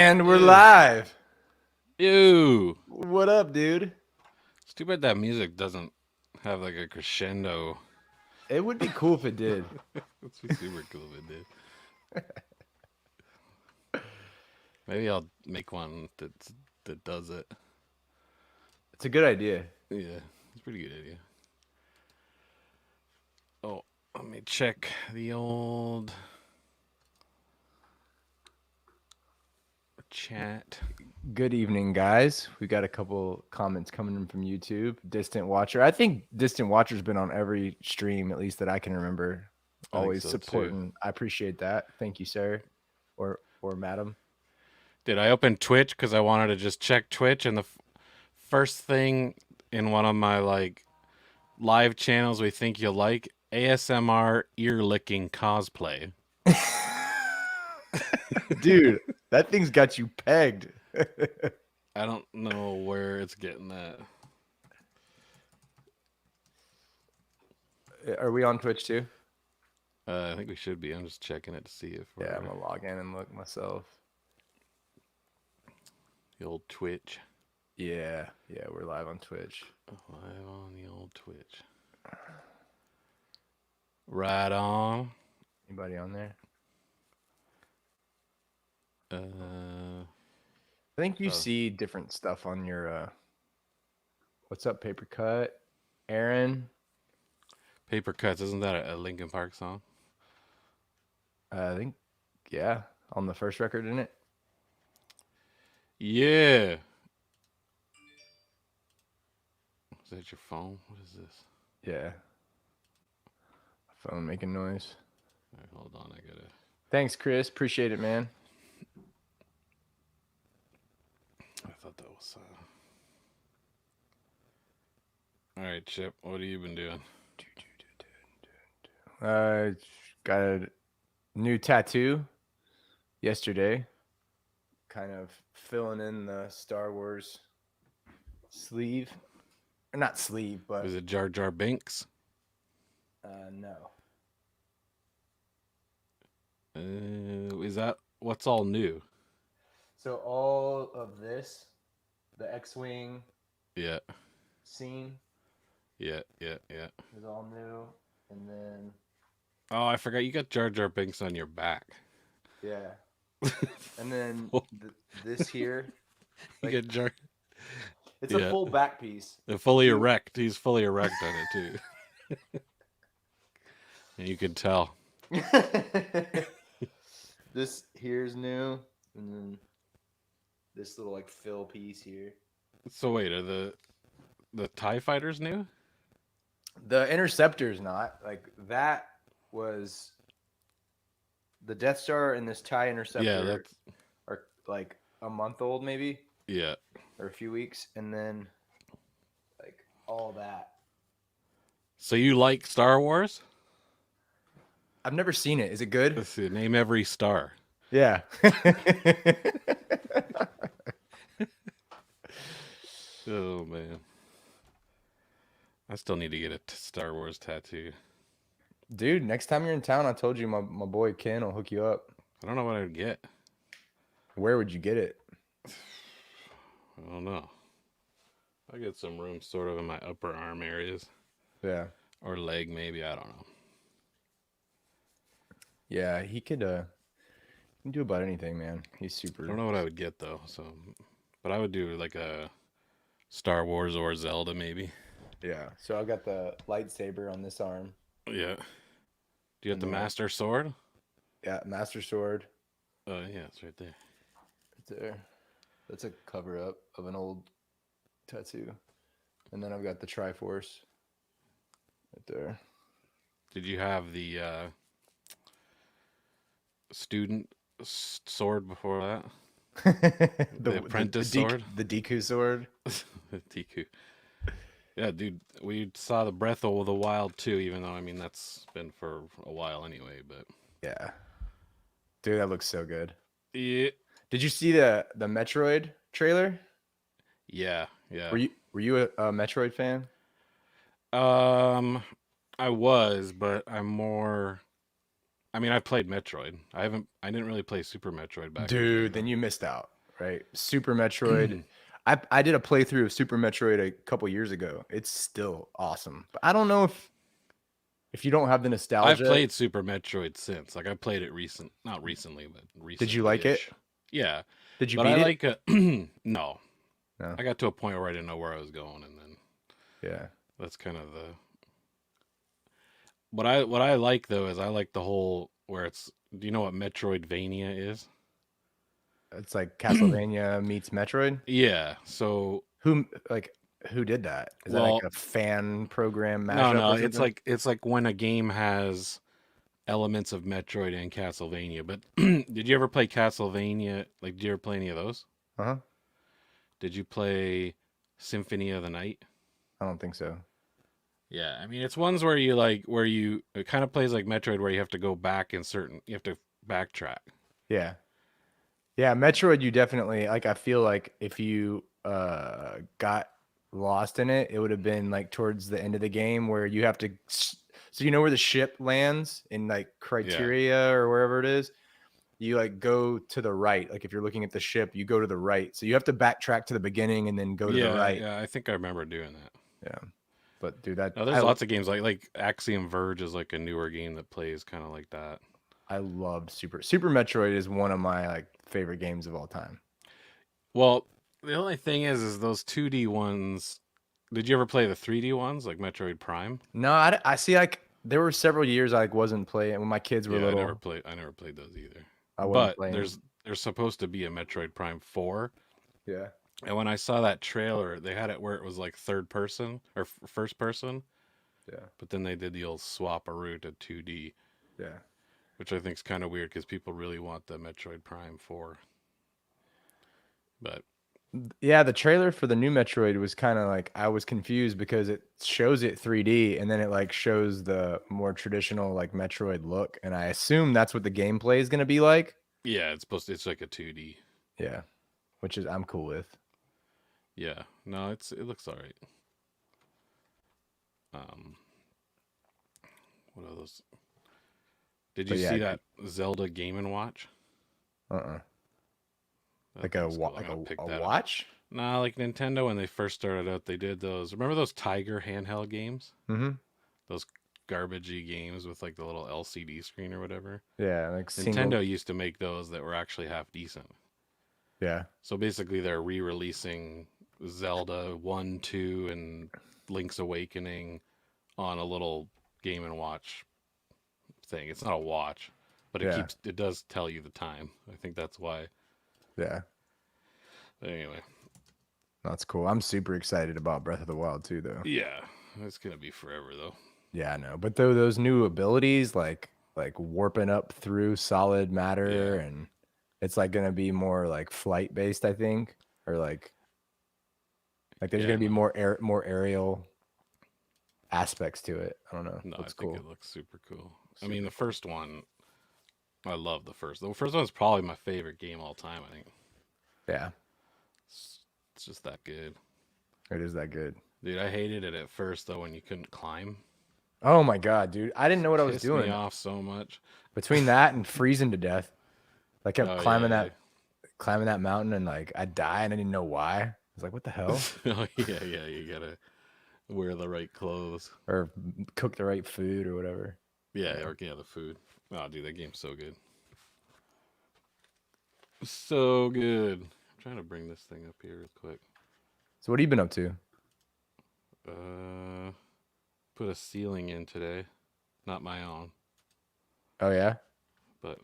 And we're live. Ew. What up, dude? It's too bad that music doesn't have like a crescendo. It would be cool if it did. That'd be super cool if it did. Maybe I'll make one that does it. It's a good idea. Yeah, it's a pretty good idea. Oh, let me check the old chat. Good evening, guys. We got a couple comments coming in from YouTube. Distant Watcher. I think Distant Watcher's been on every stream, at least that I can remember. Always so, supporting. too. I appreciate that. Thank you, sir. Or madam. Did I open Twitch because I wanted to just check Twitch, and the first thing in one of my like live channels we think you'll like, ASMR ear licking cosplay. Dude, that thing's got you pegged. I don't know where it's getting that. Are we on Twitch too? I think we should be. I'm just checking it to see if we're... Yeah, I'm gonna log in and look myself. The old Twitch. Yeah, we're live on Twitch. Live on the old Twitch. Right on. Anybody on there? I think you see different stuff on your what's up, Paper Cut? Aaron? Paper Cuts, isn't that a Linkin Park song? I think, yeah, on the first record, isn't it? Yeah. Is that your phone? What is this? Yeah. Phone making noise. All right, hold on, I gotta... Thanks, Chris. Appreciate it, man. I thought that was... All right, Chip, what have you been doing? Got a new tattoo yesterday. Kind of filling in the Star Wars sleeve. Or not sleeve, but... Is it Jar Jar Binks? No. Is that... What's all new? So all of this, the X-Wing scene... Yeah. is all new, and then... Oh, I forgot you got Jar Jar Binks on your back. Yeah. And then this here... You get Jar... It's a full back piece. Fully erect. He's fully erect on it, too. And you can tell. This here's new, and then this little like fill piece here. So wait, are the TIE fighters new? The Interceptor's not. Like that was the Death Star and this TIE Interceptor are like a month old maybe. Yeah. Or a few weeks, and then like all that. So you like Star Wars? I've never seen it. Is it good? Let's see. Name every star. Yeah. Oh, man. I still need to get a Star Wars tattoo. Dude, next time you're in town, I told you my boy Ken will hook you up. I don't know what I would get. Where would you get it? I don't know. I get some room sort of in my upper arm areas. Yeah. Or leg, maybe. I don't know. Yeah, he can do about anything, man. He's super. I don't know what I would get, though. But I would do like a Star Wars or Zelda, maybe. Yeah. So I got the lightsaber on this arm. Yeah. Do you have the Master Sword? Yeah, Master Sword. Yeah, it's right there. Right there. That's a cover up of an old tattoo. And then I've got the Triforce right there. Did you have the student sword before that? the apprentice sword? The Deku sword? The Deku. Yeah, dude, we saw the Breath of the Wild 2, even though, I mean, that's been for a while anyway, but... Yeah. Dude, that looks so good. Yeah. Did you see the Metroid trailer? Yeah. Were you a Metroid fan? I was, but I'm more I mean, I played Metroid. I didn't really play Super Metroid back in the day, Dude, then you missed out, right? Super Metroid. I did a playthrough of Super Metroid a couple years ago. It's still awesome. But I don't know if you don't have the I've nostalgia. played Super Metroid since. Like I played it not recently, but Did you like it? recently-ish. Yeah, Did you but I beat it? like no. No. I got to a point where I didn't know where I was going, and then Yeah. that's kind of the what I like though is I like the whole where it's. Do you know what Metroidvania is? It's like Castlevania meets Metroid. Yeah. So Who like who did that? Is that like well, a fan program no, mashup no. or It's something? like when a game has elements of Metroid and Castlevania. But did you ever play Castlevania? Like, did you ever play any of those? Uh-huh. Did you play Symphony of the Night? I don't think so. Yeah, I mean it's ones where you like where you it kind of plays like Metroid where you have to go back in certain you have to backtrack. Yeah. Yeah, Metroid you definitely like I feel like if you got lost in it, it would have been like towards the end of the game where you have to so you know where the ship lands in like Yeah. Criteria or wherever it is. You like go to the right. Like if you're looking at the ship, you go to the right. So you have to backtrack to the beginning and then go to the Yeah, right. yeah, I think I remember doing that. Yeah. But dude, that No, there's lots of games like Axiom Verge is like a newer game that plays kind of like that. I loved Super Metroid is one of my like favorite games of all time. Well, the only thing is those 2D ones. Did you ever play the 3D ones like Metroid Prime? No, I see like there were several years I like wasn't playing when my kids were Yeah, little. I never played those either. I wasn't But playing. there's supposed to be a Metroid Prime 4. Yeah. And when I saw that trailer, they had it where it was like third person or first person, Yeah. but then they did the old swap a route to 2D, Yeah. which I think is kind of weird because people really want the Metroid Prime 4. But Yeah, the trailer for the new Metroid was kind of like I was confused because it shows it 3D and then it like shows the more traditional like Metroid look and I assume that's what the gameplay is going to be like. yeah, it's like a 2D. Yeah, which is I'm cool with. Yeah, no, it looks all right. Um, what are those? Did you But yeah, see that Zelda Game and Watch? uh-uh. That Like a thing's cool. I'm like gonna pick a that up. watch? Nah, like Nintendo when they first started out, they did those. Remember those Tiger handheld games? Mhm. Those garbagey games with like the little LCD screen or whatever. Yeah, like single. Nintendo used to make those that were actually half decent. Yeah. So basically, they're re-releasing Zelda 1, 2, and Link's Awakening on a little Game and Watch thing. It's not a watch, but Yeah. it does tell you the time. I think that's why. Yeah. Anyway, That's cool. I'm super excited about Breath of the Wild too though. yeah, it's gonna be forever though. Yeah, I know. But though those new abilities like warping up through solid matter Yeah, and it's like gonna be more like flight based, I think. Or like there's yeah, gonna be no, more aerial aspects to it. I don't know. no, I Looks think cool. it looks super cool. I mean, Super the cool. first one, I love the first. The first one's probably my favorite game all time. I think Yeah, it's just that good. it is that good. Dude, I hated it at first though when you couldn't climb. Oh my god, dude. I didn't Just know what I was pissed me doing. off so much. Between that and freezing to death. I kept Oh yeah, climbing that mountain and like I'd die and I didn't know why. I was like, what the hell? oh yeah, yeah. You gotta wear the right clothes. Or cook the right food or whatever. Yeah, Yeah. or yeah, the food. Oh, dude, that game's so good. So good. I'm trying to bring this thing up here real quick. So what have you been up to? Uh, put a ceiling in today. Not my own, Oh yeah? but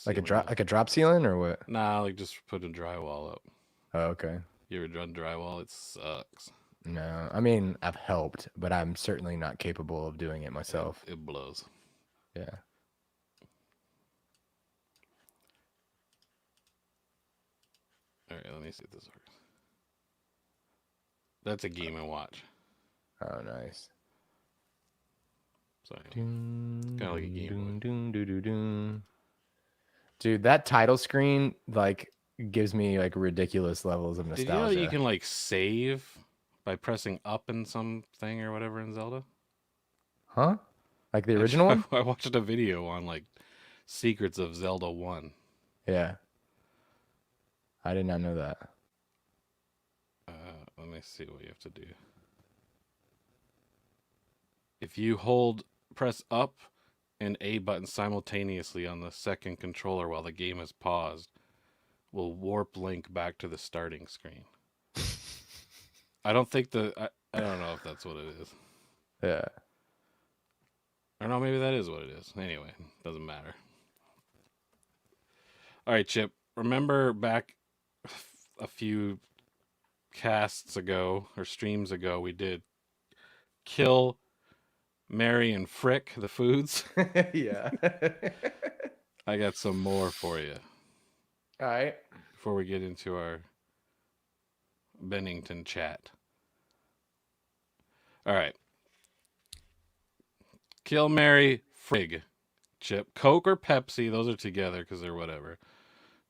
Like ceiling. like a drop ceiling or what? Nah, like just put a drywall up. Oh, okay. You ever done drywall? It sucks. No, I mean I've helped, but I'm certainly not capable of doing it myself. It blows. Yeah. All right, let me see if this works. That's a game and watch. Oh, nice. So anyway, kind of like a Game Boy. Dude, that title screen like gives me like ridiculous levels of Did you know that you nostalgia. can like save by pressing up in something or whatever in Zelda? Huh? Like the original one? I watched a video on like Secrets of Zelda 1. Yeah. I did not know that. Let me see what you have to do. If you press up and A button simultaneously on the second controller while the game is paused, will warp Link back to the starting screen. I don't think I don't know if that's what it is. Yeah. Or no, maybe that is what it is. Anyway, doesn't matter. All right, Chip. Remember back a few casts ago or streams ago, we did Kill, Marry, and Frick the foods. Yeah. I got some more for you All right. before we get into our Bennington chat. All right. Kill, Marry, Frig. Chip. Coke or Pepsi, those are together because they're whatever.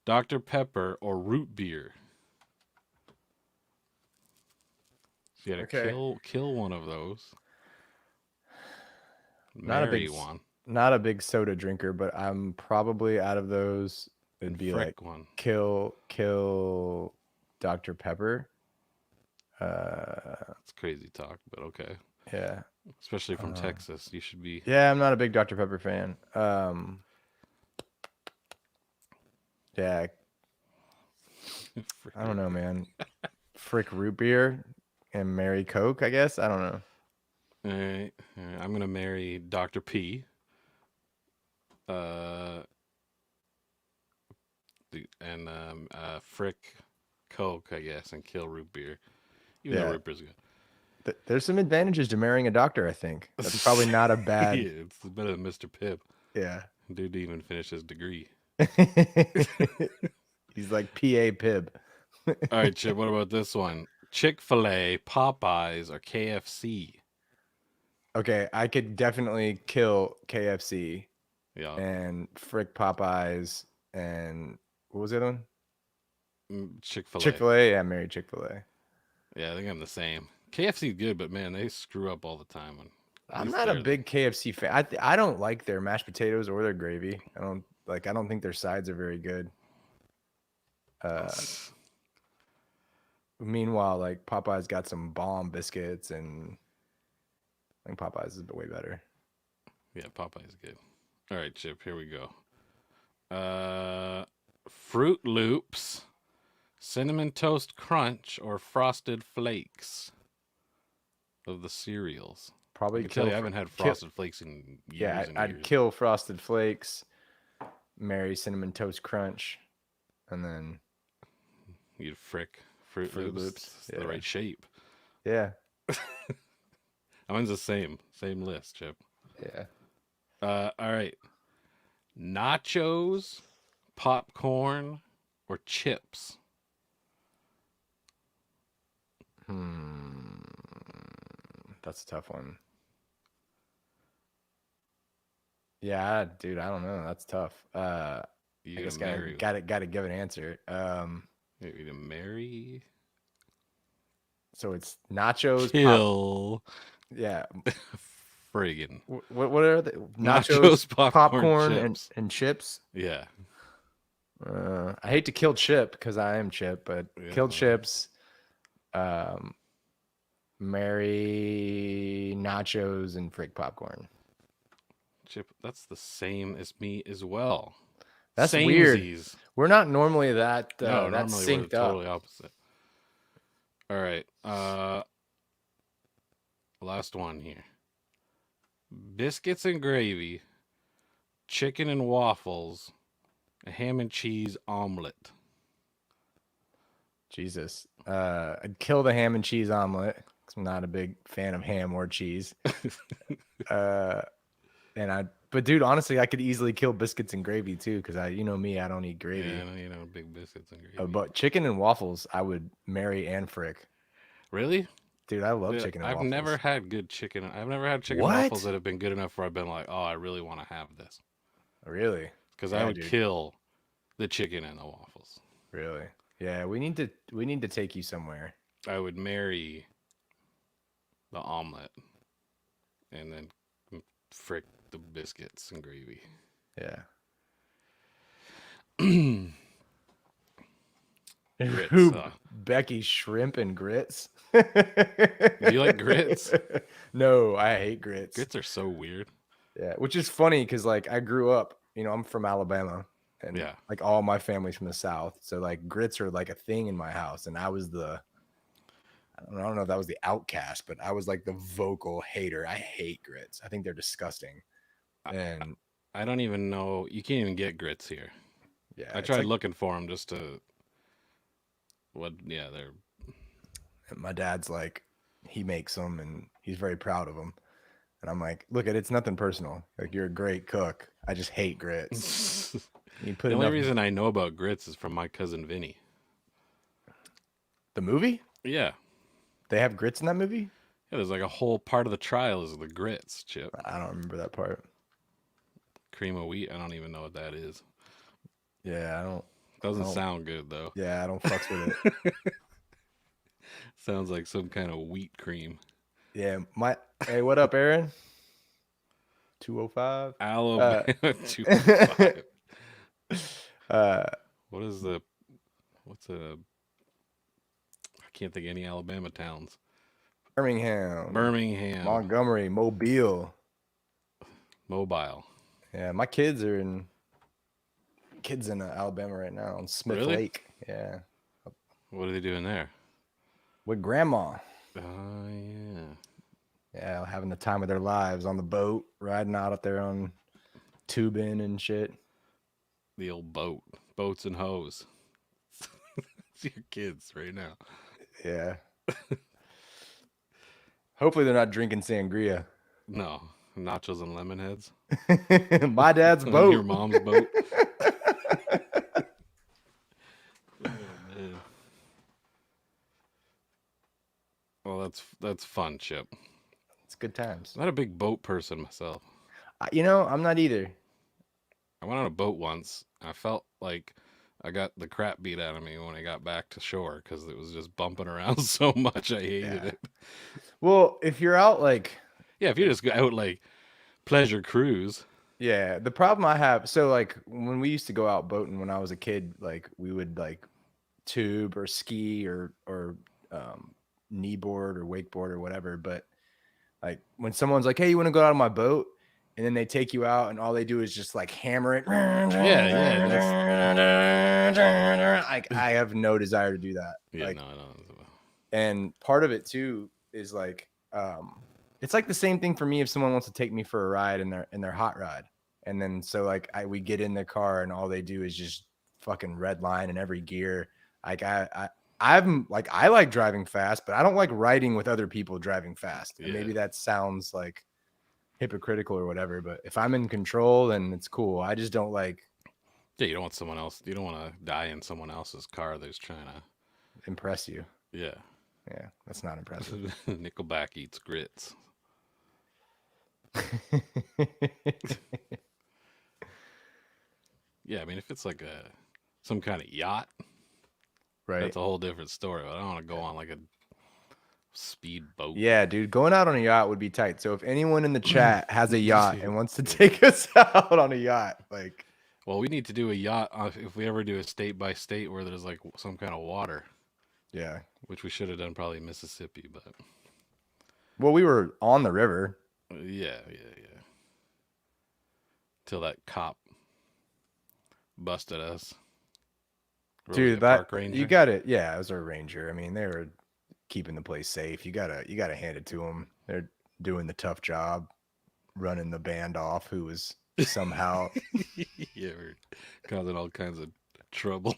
Dr. Pepper or root beer. So you got to Okay. kill one of those. Not a Marry big one. not a big soda drinker, but I'm probably out of those. It'd And be Frick like one. kill Dr. Pepper. That's crazy talk, but okay. Yeah. Especially from Texas, you should be. Yeah, I'm not a big Dr. Pepper fan. Yeah, I don't know, man. Frick root beer and marry Coke, I guess. I don't know. All right. I'm gonna marry Dr. P. And Frick Coke, I guess, and kill root beer. Even though Yeah. root beer's good. There's some advantages to marrying a doctor, I think. That's probably not a bad. Yeah, it's better than Mr. Pibb. Yeah. Dude didn't even finish his degree. He's like PA Pib. All right, Chip, what about this one? Chick-fil-A, Popeyes, or KFC? Okay, I could definitely kill KFC Yeah. and frick Popeyes and what was the other one? Chick-fil-A. Chick-fil-A. Yeah, marry Chick-fil-A. Yeah, I think I'm the same. KFC's good, but man, they screw up all the time. I'm not a big KFC fan. I don't like their mashed potatoes or their gravy. I don't think their sides are very good. Meanwhile, like Popeyes got some bomb biscuits, and I think Popeyes is way better. Yeah, Popeye's good. All right, Chip, here we go. Fruit Loops, Cinnamon Toast Crunch, or Frosted Flakes of the cereals. Probably I can tell you, I haven't had Frosted Flakes in years. Yeah, and I'd years. kill Frosted Flakes, marry Cinnamon Toast Crunch, and then You'd frick Fruit Loops. It's the right shape. Yeah. Mine's the same list, Chip. Yeah. All right. Nachos, popcorn, or chips? That's a tough one. Yeah, dude, I don't know. That's tough. I guess gotta give an answer. Maybe to marry. So it's nachos, Kill. Yeah. Friggin'. What are the nachos, popcorn and chips? Yeah. I hate to kill Chip because I am Chip, but kill chips. Marry nachos and frick popcorn. Chip, that's the same as me as well. That's Samesies. weird. We're not normally that no, that normally synced we're up. Totally opposite. All right. Last one here. Biscuits and gravy, chicken and waffles, a ham and cheese omelet. Jesus. I'd kill the ham and cheese omelet. 'Cause I'm not a big fan of ham or cheese. But dude, honestly, I could easily kill biscuits and gravy too, because you know me, I don't eat gravy. Yeah, big biscuits and gravy. But chicken and waffles, I would marry and frick. Really? Dude, I love chicken and waffles. I've never had good chicken. I've never had chicken waffles that have been good enough where I've been like, oh, I really want to have this. Really? Because I would kill the chicken and the waffles. Really? Yeah, we need to take you somewhere. I would marry the omelet and then frick the biscuits and gravy. Yeah. Grits. Who? Becky shrimp and grits. Do you like grits? No, I hate grits. Grits are so weird. Yeah, which is funny because like I grew up, I'm from Alabama, and Yeah. like all my family's from the South, so like grits are like a thing in my house, and I was I don't know if that was the outcast, but I was like the vocal hater. I hate grits. I think they're disgusting, and I don't even know. You can't even get grits here. yeah, I it's tried like looking for them just to. What? Yeah, they're. my dad's like he makes them, and he's very proud of them. And I'm like, look, it's nothing personal. Like you're a great cook. I just hate grits. You put The only enough. reason I know about grits is from my cousin Vinny. The movie? Yeah. They have grits in that movie? Yeah, there's like a whole part of the trial is the grits, Chip. I don't remember that part. Cream of wheat. I don't even know what that is. Yeah, I don't. Doesn't sound good though. Yeah, I don't fucks with it. Sounds like some kind of wheat cream. Yeah, hey, what up, Aaron? 205. Alabama 205. What is the? What's a? I can't think of any Alabama towns. Birmingham, Montgomery, Mobile. Mobile. Yeah, my kids are in Alabama right now on Smith Really? Lake. Yeah. What are they doing there? With grandma. Oh, yeah. Yeah, having the time of their lives on the boat, riding out up there on tubing and shit. The old boat. Boats and hoes. It's your kids right now. Yeah. Hopefully they're not drinking sangria. No. Nachos and lemon heads. My dad's boat. Your mom's boat. Oh, man. Well, that's fun, Chip. It's good times. I'm not a big boat person myself. I'm not either. I went on a boat once. I felt like I got the crap beat out of me when I got back to shore because it was just bumping around so much. I hated it. Well, if you're out like... Yeah, if you just go out like pleasure cruise. Yeah, the problem I have, so like when we used to go out boating when I was a kid, like we would like tube or ski or kneeboard or wakeboard or whatever. But like when someone's like, hey, you want to go out on my boat? And then they take you out and all they do is just like hammer it. Yeah. Like I have no desire to do that. Yeah, like, no. And part of it too is like, it's like the same thing for me if someone wants to take me for a ride in their hot rod. And then so like we get in the car and all they do is just fucking red line in every gear. Like I'm like, I like driving fast, but I don't like riding with other people driving fast. And maybe that sounds like hypocritical or whatever, but if I'm in control, then it's cool. I just don't like. Yeah, you don't want someone else. You don't want to die in someone else's car that's trying to impress you. Yeah. Yeah, that's not impressive. Nickelback eats grits. Yeah, I mean, if it's like some kind of yacht, right? That's a whole different story. But I don't want to go on like a speed boat. Yeah, dude, going out on a yacht would be tight. So if anyone in the chat has a yacht and wants to take us out on a yacht, like, well, we need to do a yacht if we ever do a state by state where there's like some kind of water. Yeah, which we should have done probably Mississippi, but well, we were on the river. Yeah. Till that cop busted us. Dude, you got it. Yeah, it was our ranger. I mean, they were keeping the place safe. You gotta hand it to them. They're doing the tough job, running the band off, who was somehow we're causing all kinds of trouble.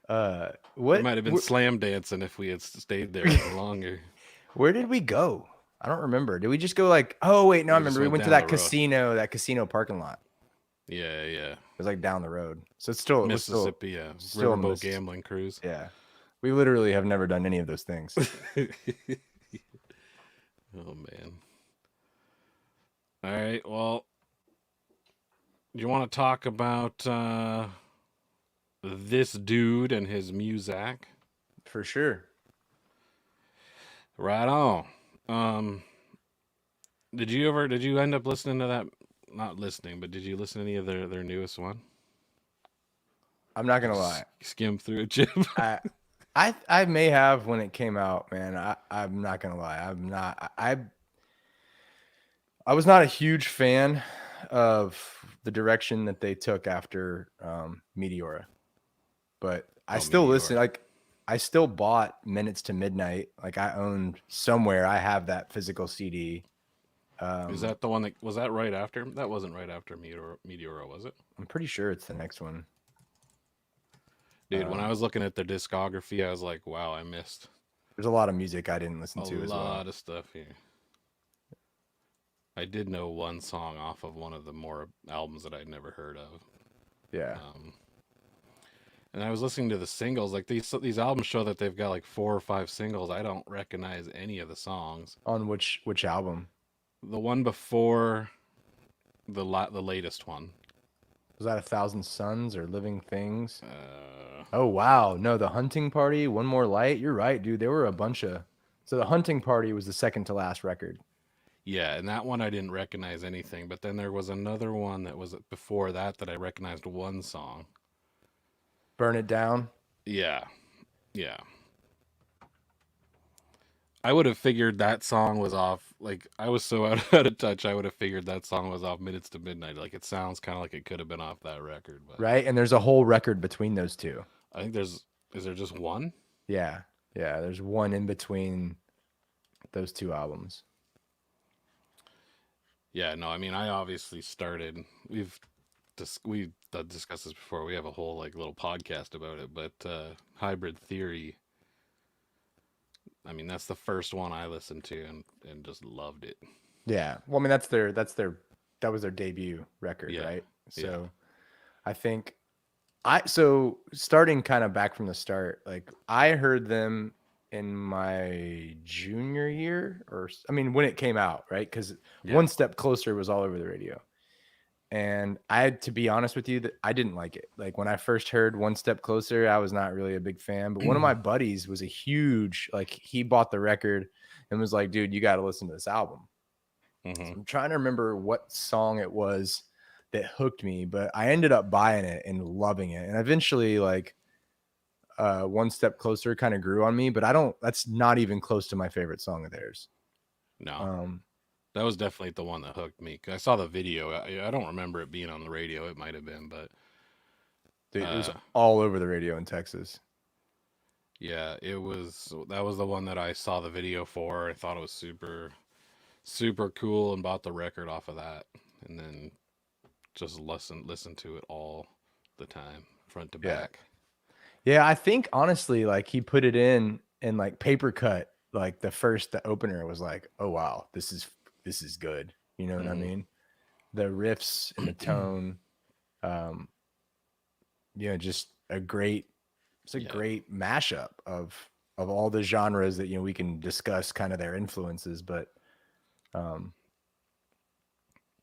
What? We might have been slam dancing if we had stayed there longer. Where did we go? I don't remember. Did we just go like? Oh wait, no, I remember. We went to that casino parking lot. Yeah. It was like down the road, so it's still Mississippi. Still riverboat gambling cruise. Yeah, we literally have never done any of those things. Oh man. All right. Well, do you want to talk about this dude and his music? For sure. Right on. Did you end up listening to that? Not listening, but did you listen to any of their newest one? I'm not Did gonna you lie. skim through it, Chip? I I may have when it came out, man. I'm not gonna lie. I'm not. I was not a huge fan of the direction that they took after Meteora, but I Oh, still listen. Meteor. Like I still bought Minutes to Midnight. Like I owned somewhere. I have that physical CD. Is Um, that the one that was that right after? That wasn't right after Meteor, was it? I'm pretty sure it's the next one. Dude, when I Um, was looking at their discography, I was like, wow, I missed there's a lot of music I didn't listen a to as well. lot of stuff here. I did know one song off of one of the more albums that I'd never heard of. Yeah. Um, and I was listening to the singles. Like these albums show that they've got like 4 or 5 singles. I don't recognize any of the songs. On which album? The one before the latest one. Was that A Thousand Suns or Living Things? Uh, Oh wow, no, the Hunting Party, One More Light. You're right, dude. There were a bunch of. So the Hunting Party was the second to last record. yeah, and that one I didn't recognize anything. But then there was another one that was before that I recognized one song. Burn It Down. Yeah, yeah. I would have figured that song was off. Like I was so out of touch. I would have figured that song was off Minutes to Midnight. Like it sounds kind of like it could have been off that record. But Right? And there's a whole record between those two. I think there's is there just one? Yeah. Yeah. There's one in between those two albums. Yeah, no. I mean, I obviously started. We discussed this before. We have a whole like little podcast about it. But Hybrid Theory. I mean, that's the first one I listened to and just loved it. Yeah. Well, I mean, that was their debut record, Yeah, right? yeah, So I think so starting kind of back from the start, like I heard them in my junior year I mean, when it came out, right? Because yeah. One Step Closer was all over the radio. And I had to be honest with you that I didn't like it. Like when I first heard One Step Closer, I was not really a big fan. But one of my buddies was a huge, like he bought the record and was like, dude, you got to listen to this album. So Hmm. I'm trying to remember what song it was that hooked me, but I ended up buying it and loving it. And eventually, like One Step Closer kind of grew on me, but that's not even close to my favorite song of theirs. No, Um, that was definitely the one that hooked me. 'Cause I saw the video. I don't remember it being on the radio. It might have been, but Dude, it was uh, all over the radio in Texas. yeah, it was. That was the one that I saw the video for. I thought it was super cool and bought the record off of that, and then just listen to it all the time, front to Yeah. back. Yeah, I think honestly, like he put it in and like paper cut, like the opener was like, oh wow, this is good. You know what I Hmm. mean? The riffs and the tone, um, just it's a Yeah, great mashup of all the genres that we can discuss kind of their influences, but um,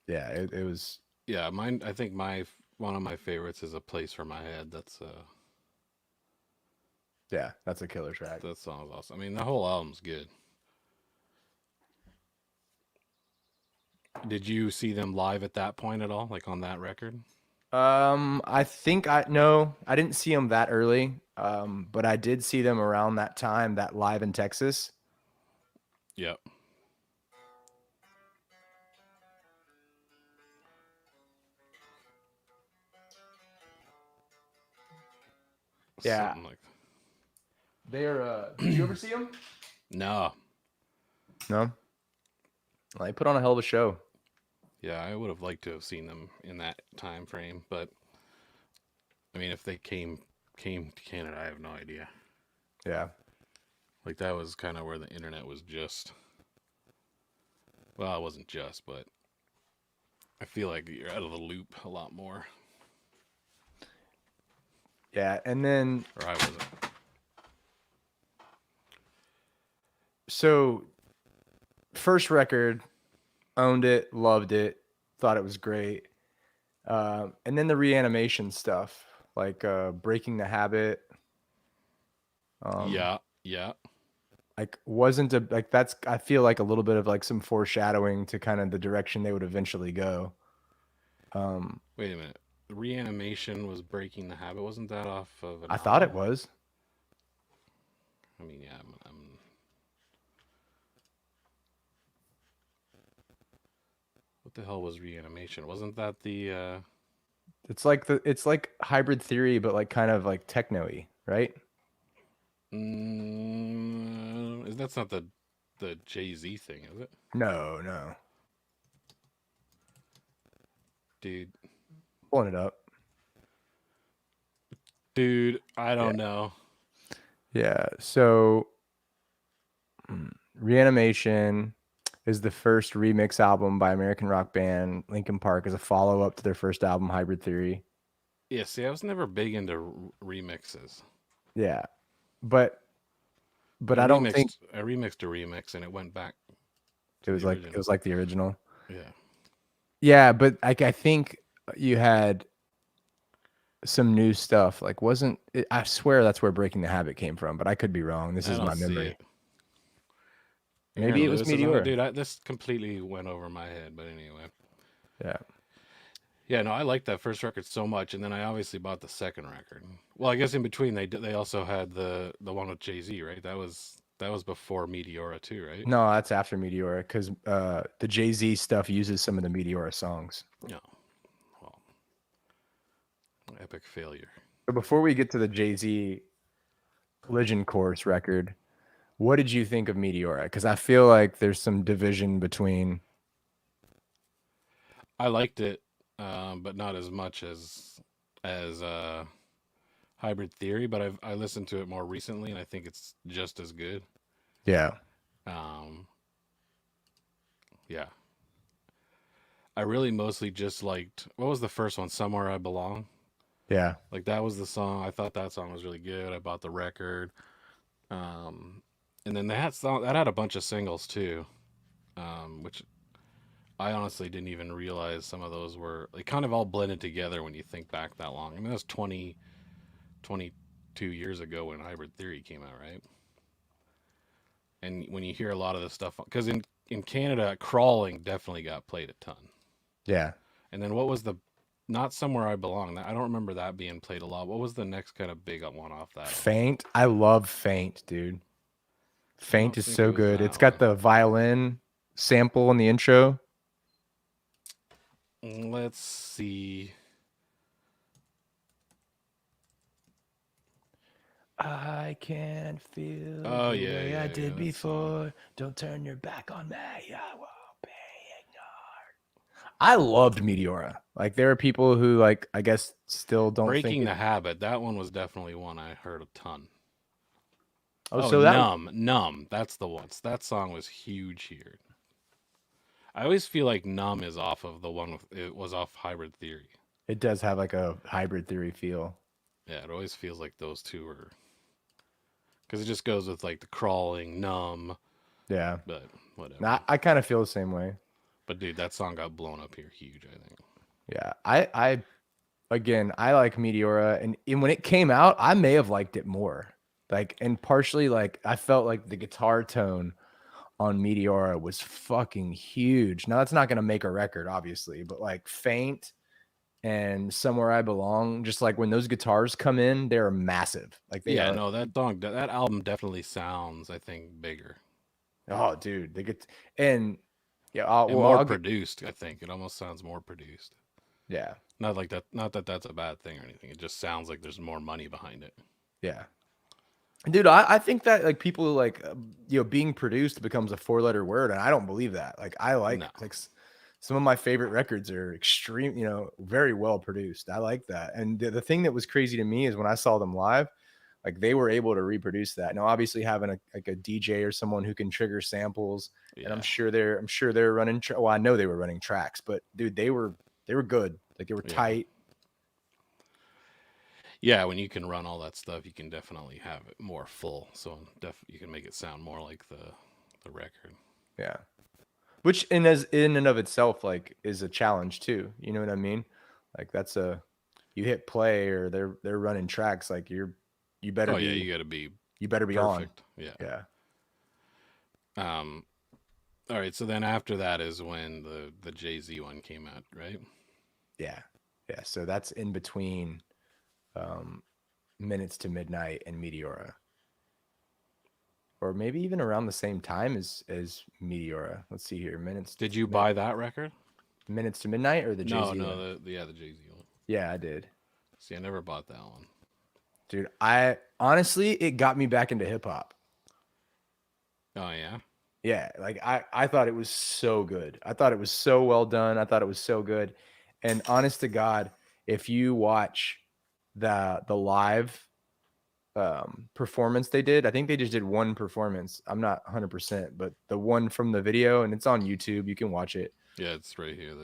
yeah, it was yeah. Mine. I think my one of my favorites is "A Place for My Head." yeah, that's a killer track. That song is awesome. I mean, the whole album's good. Did you see them live at that point at all, like on that record? I think no, I didn't see them that early. But I did see them around that time, that live in Texas. Yep. Yeah, Something like that. they're. Did you ever see them? No. No. Well, they put on a hell of a show. Yeah, I would have liked to have seen them in that time frame, but I mean, if they came to Canada, I have no idea. Yeah. Like that was kind of where the internet was just. Well, it wasn't just, but I feel like you're out of the loop a lot more, Yeah, and then or I wasn't. so first record, owned it, loved it, thought it was great. And then the reanimation stuff, like Breaking the Habit. Um, Yeah, yeah. like wasn't a like that's I feel like a little bit of like some foreshadowing to kind of the direction they would eventually go. Um, Wait a minute. Reanimation was breaking the habit. Wasn't that off of an I thought it album? was. I mean, yeah. What the hell was reanimation? Wasn't that the? It's like hybrid theory, but like kind of like techno-y, right? Is that's not the Jay Z thing, is it? No, no. Dude, Pulling it up. I Yeah. don't know. Yeah. So Reanimation is the first remix album by American rock band Linkin Park as a follow-up to their first album, Hybrid Theory. Yeah, see, I was never big into remixes. Yeah. But I don't think I remixed a remix, and it went back it to was the like original. the original. Yeah, Yeah, but like I think you had some new stuff. Like wasn't it, I swear that's where Breaking the Habit came from, but I could be wrong. This I is don't my see memory. it. Maybe Aaron it was Lewis is on it, Meteora. dude. This completely went over my head, but anyway. Yeah. Yeah, no, I liked that first record so much, and then I obviously bought the second record. Well, I guess in between they also had the one with Jay Z, right? That was before Meteora too, right? No, that's after Meteora because the Jay-Z stuff uses some of the Meteora songs. No, well, epic failure. So before we get to the Jay-Z Collision Course record, what did you think of Meteora? Because I feel like there's some division between. I liked it, but not as much as Hybrid Theory. But I listened to it more recently, and I think it's just as good. Yeah. Um, yeah, I really mostly just liked what was the first one, Somewhere I Belong. Yeah. Like that was the song. I thought that song was really good. I bought the record. Um, and then that had a bunch of singles too, which I honestly didn't even realize some of those were like kind of all blended together when you think back that long. I mean, that was 22 years ago when Hybrid Theory came out, right? And when you hear a lot of the stuff, because in Canada, Crawling definitely got played a ton. Yeah. And then what was the not Somewhere I Belong? I don't remember that being played a lot. What was the next kind of big one off that album? Faint. I love Faint, dude. I Faint don't is think it so was good. that It's got one. the violin sample in the intro. Let's see. I can feel Oh the yeah, way I yeah, yeah. did That song. before. Don't turn your back on me. I won't be ignored. I loved Meteora. Like there are people who like I guess still don't think Breaking it. the Habit. That one was definitely one I heard a ton. Oh, Oh, so that Numb. That's the one. That song was huge here. I always feel like Numb is off of the one with it was off Hybrid Theory. it does have like a hybrid theory feel. Yeah, it always feels like those two are because it just goes with like the Crawling, Numb, Yeah. but whatever. Now, I kind of feel the same way. But dude, that song got blown up here huge. I think. Yeah. I again, I like Meteora and when it came out, I may have liked it more. Like and partially like I felt like the guitar tone on Meteora was fucking huge. Now that's not going to make a record obviously, but like Faint and Somewhere I Belong, just like when those guitars come in, they're massive. Like they Yeah, are. no, that album definitely sounds, I think, bigger Oh, dude, they get and yeah. and Well, more I'll get produced. I think it almost sounds more produced. yeah, Not like that. Not that that's a bad thing or anything. It just sounds like there's more money behind it. yeah, dude. I think that like people like being produced becomes a four-letter word, and I don't believe that. Like I No. like some of my favorite records are extreme, very well produced. I like that. And the thing that was crazy to me is when I saw them live, like they were able to reproduce that. Now, obviously, having a DJ or someone who can trigger samples, and Yeah. I'm sure they're running. Well, I know they were running tracks, but dude, they were good. Like they were Yeah. tight. Yeah. When you can run all that stuff, you can definitely have it more full. So you can make it sound more like the record. Yeah, which in and of itself like is a challenge too. You know what I mean? Like that's a you hit play or they're running tracks like you better Oh yeah, be you got to be you better be on. perfect. Yeah. Yeah. Um, all right, so then after that is when the Jay-Z one came out, right? Yeah. Yeah. So that's in between um, Minutes to Midnight and Meteora. Or maybe even around the same time as Meteora. Let's see here. Did you buy that record? Minutes to Midnight or the No, Jay-Z one? no, the Jay-Z one. Yeah, I did. See, I never bought that one. Dude, I honestly it got me back into hip hop. Oh yeah. Yeah, like I thought it was so good. I thought it was so well done. I thought it was so good. And honest to God, if you watch the live performance they did, I think they just did one performance. I'm not 100%, but the one from the video, and it's on YouTube, you can watch it. Yeah, it's right here.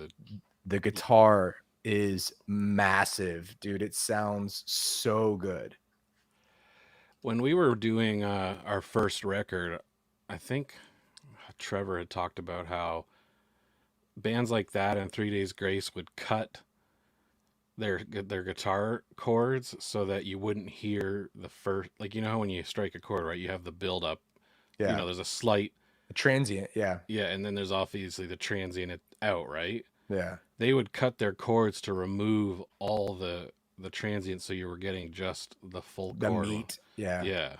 The guitar is massive, dude. It sounds so good. When we were doing our first record, I think Trevor had talked about how bands like that and 3 Days Grace would cut their guitar chords so that you wouldn't hear the first, like, you know how when you strike a chord, right, you have the build up, you Yeah. know, there's a slight, A transient, yeah. yeah, and then there's obviously the transient out, right? Yeah. They would cut their chords to remove all the transient so you were getting just the full The chord. meat. Yeah. Yeah.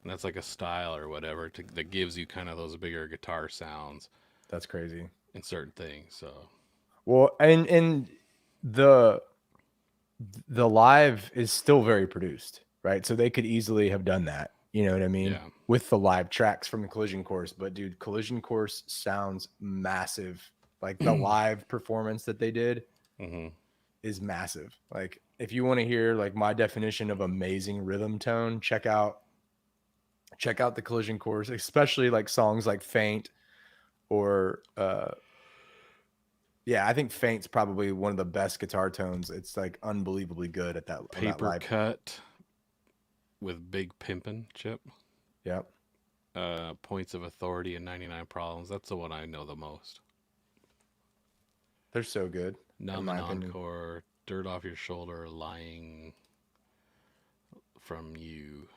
And that's like a style or whatever that gives you kind of those bigger guitar sounds That's crazy. in certain things. So Well, and the the live is still very produced, right? So they could easily have done that. You know what I mean? yeah, With the live tracks from the Collision Course. But dude, Collision Course sounds massive. Like the live performance that they did hmm is massive. Like if you want to hear like my definition of amazing rhythm tone, check out the Collision Course, especially like songs like Faint or yeah, I think Faint's probably one of the best guitar tones. It's like unbelievably good at that on that paper live. cut with Big Pimpin' Chip. Yep. Points of Authority and 99 Problems. That's the one I know the most. They're so good, in Numb my and opinion. Encore, Dirt Off Your Shoulder, Lying from You.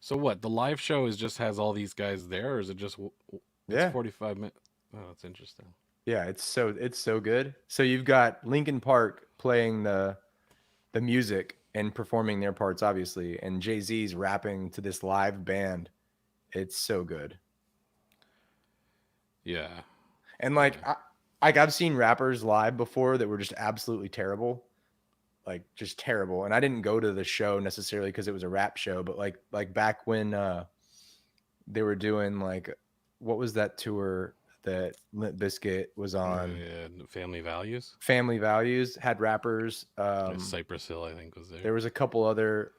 So what? The live show is just has all these guys there, or is it just it's Yeah. 45 minutes? Oh, that's interesting. Yeah, it's so good. So you've got Linkin Park playing the music and performing their parts, obviously, and Jay-Z's rapping to this live band. It's so good. Yeah, And yeah, like I've seen rappers live before that were just absolutely terrible. Like just terrible. And I didn't go to the show necessarily because it was a rap show, but like back when they were doing like what was that tour that Limp Bizkit was on? yeah. Family Values. Family Values had rappers. Yeah, Cypress Hill, I think, was there. There was a couple other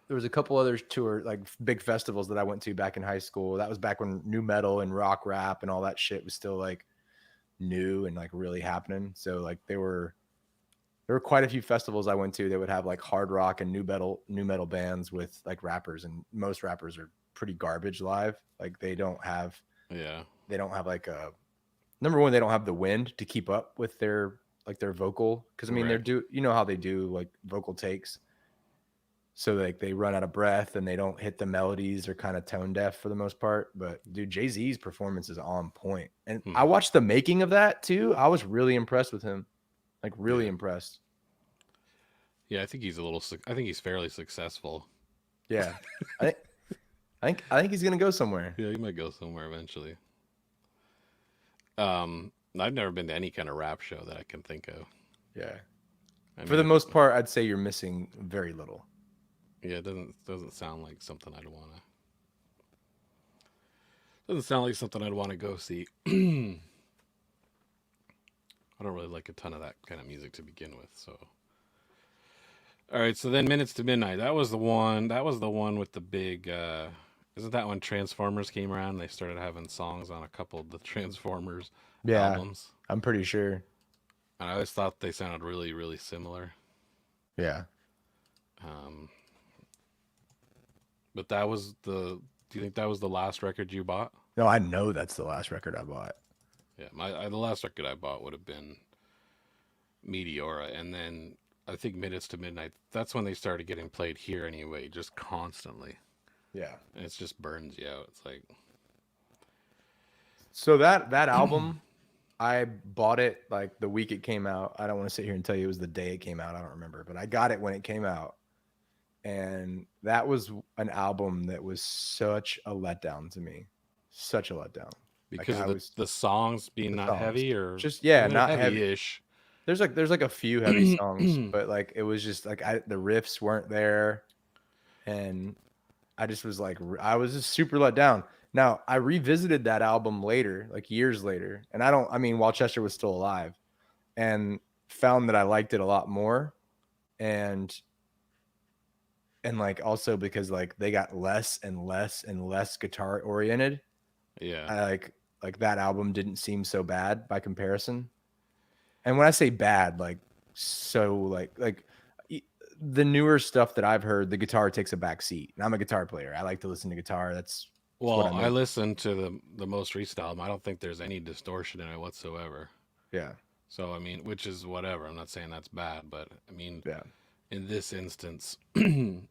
tour like big festivals that I went to back in high school. That was back when new metal and rock rap and all that shit was still like new and like really happening. So like there were quite a few festivals I went to that would have like hard rock and new metal bands with like rappers, and most rappers are pretty garbage live. Like Yeah, they don't have like a number one, they don't have the wind to keep up with their vocal, because I mean they're right. you know how they do like vocal takes. So like they run out of breath and they don't hit the melodies. They're kind of tone deaf for the most part. But dude, Jay-Z's performance is on point. And Hmm. I watched the making of that too. I was really impressed with him. Like really Yeah, impressed. yeah. I think he's a little. I think he's fairly successful. Yeah. I think I think he's gonna go somewhere. Yeah, he might go somewhere eventually. I've never been to any kind of rap show that I can think of. Yeah. I For mean, the most part, I'd say you're missing very little. yeah, it doesn't sound like something I'd want to. Doesn't sound like something I'd want to go see. I don't really like a ton of that kind of music to begin with. So, all right. So then, Minutes to Midnight. That was the one. That was the one with the big. Isn't that when Transformers came around? They started having songs on a couple of the Transformers Yeah, albums, I'm pretty sure. and I always thought they sounded really, really similar. Yeah. Um, but that was the. Do you think that was the last record you bought? No, I know that's the last record I bought. Yeah, the last record I bought would have been Meteora, and then I think Minutes to Midnight. That's when they started getting played here anyway, just constantly, Yeah. and it just burns you out. It's like So that album, I bought it like the week it came out. I don't want to sit here and tell you it was the day it came out. I don't remember, but I got it when it came out. And that was an album that was such a letdown to me. Such a letdown. Like Because I of was the songs being the not songs. heavy, or Just I yeah, mean they're not heavy. heavy-ish. There's like a few heavy songs, but like it was just like the riffs weren't there, and I just was like I was just super let down. Now I revisited that album later, like years later, and I mean while Chester was still alive, and found that I liked it a lot more, and like also because like they got less and less and less guitar oriented. Yeah. I like that album didn't seem so bad by comparison. And when I say bad, like so the newer stuff that I've heard, the guitar takes a back seat. And I'm a guitar player. I like to listen to guitar. That's what Well, I'm I in. listened to the most recent album. I don't think there's any distortion in it whatsoever. Yeah. So I mean, which is whatever. I'm not saying that's bad, but I mean, Yeah. in this instance, and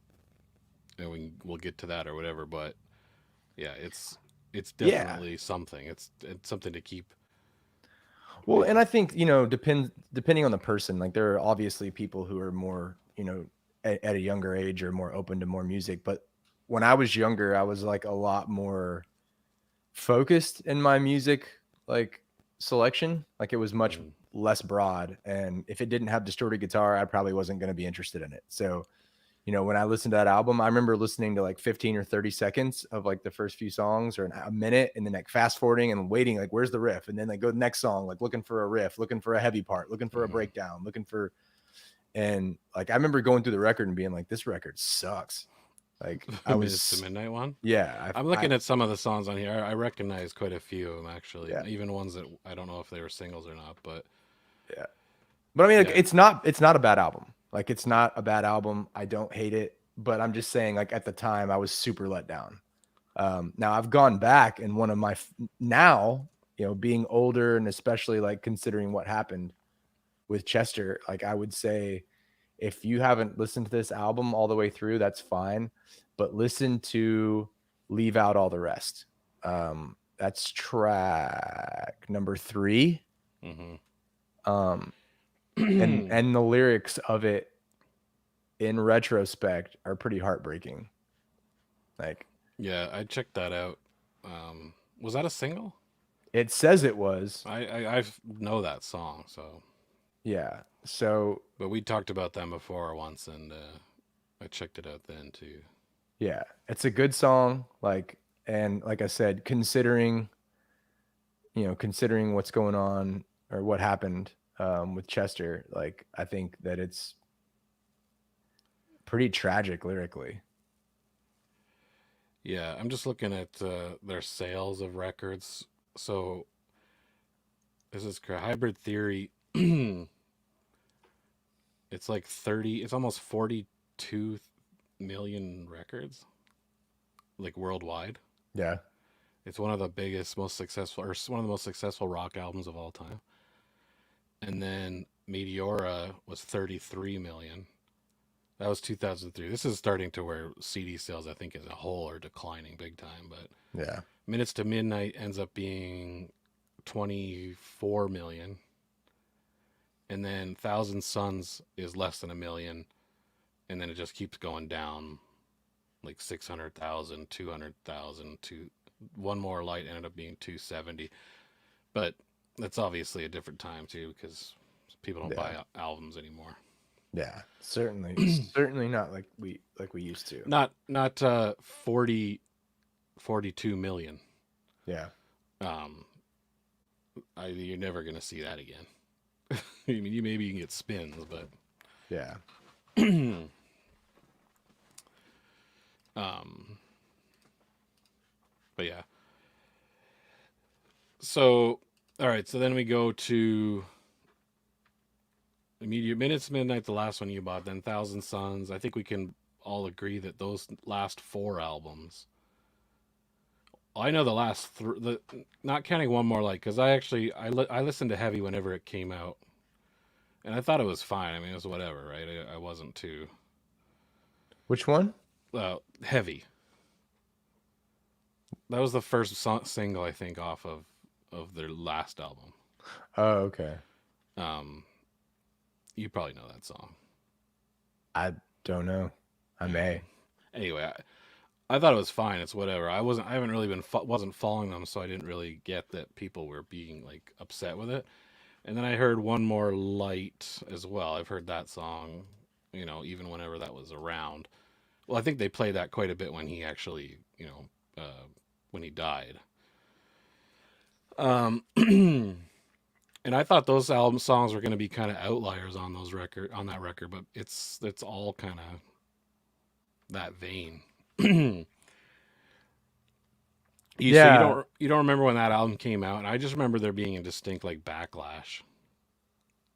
we'll get to that or whatever. But yeah, it's Yeah. definitely something. It's something to keep. Well, and I think, depending on the person, like there are obviously people who are more, at a younger age or more open to more music. But when I was younger, I was like a lot more focused in my music like selection. Like it was much Mm, less broad. And if it didn't have distorted guitar, I probably wasn't going to be interested in it. So, when I listened to that album, I remember listening to like 15 or 30 seconds of like the first few songs or a minute, and then like fast forwarding and waiting, like, where's the riff? And then like go to the next song, like looking for a riff, looking for a heavy part, looking for a mm-hmm. breakdown, and like, I remember going through the record and being like, this record sucks. Like I Minutes to was, Midnight one. yeah, I'm looking at some of the songs on here. I recognize quite a few of them actually, yeah, even ones that I don't know if they were singles or not. But yeah. But I mean, like, yeah, it's not a bad album. Like it's not a bad album. I don't hate it, but I'm just saying, like at the time, I was super let down. Now I've gone back and one of my now, being older and especially like considering what happened with Chester, like I would say if you haven't listened to this album all the way through, that's fine, but listen to Leave Out All the Rest. That's track number 3. mm-hmm. Um, and the lyrics of it in retrospect are pretty heartbreaking. Like Yeah, I checked that out. Was that a single? it says it was. I know that song, so. Yeah. So But we talked about them before once, and I checked it out then too. yeah, it's a good song. Like, and like I said, considering what's going on or what happened with Chester, like I think that it's pretty tragic lyrically. Yeah, I'm just looking at their sales of records. So this is correct. Hybrid Theory. It's like 30. It's almost 42 million records, like worldwide. Yeah. It's one of the biggest, most successful, or one of the most successful rock albums of all time. And then Meteora was 33 million. That was 2003. This is starting to where CD sales, I think, as a whole are declining big time. But Yeah. Minutes to Midnight ends up being 24 million. And then Thousand Suns is less than a million. And then it just keeps going down like 600,000, 200,000. One More Light ended up being 270. But that's obviously a different time too, because people don't buy albums anymore. Yeah. Certainly not like we used to. Not 42 million. Yeah. You're never gonna see that again. I mean, maybe you can get spins, but Yeah. um, but yeah. So, all right. So then we go to Immediate Minutes Midnight, the last one you bought. Then Thousand Suns. I think we can all agree that those last 4 albums. I know the last not counting One More Light, because I listened to Heavy whenever it came out, and I thought it was fine. I mean, it was whatever, right? I wasn't too Which one? Heavy. That was the first single I think off of of their last album. Oh, okay. Um, you probably know that song. I don't know. I may. Anyway, I thought it was fine. It's whatever. I haven't really wasn't following them, so I didn't really get that people were being like upset with it. And then I heard One More Light as well. I've heard that song, even whenever that was around. Well, I think they played that quite a bit when he actually, when he died. And I thought those album songs were going to be kind of outliers on that record, but it's all kind of that vein. Yeah, You don't remember when that album came out, and I just remember there being a distinct like backlash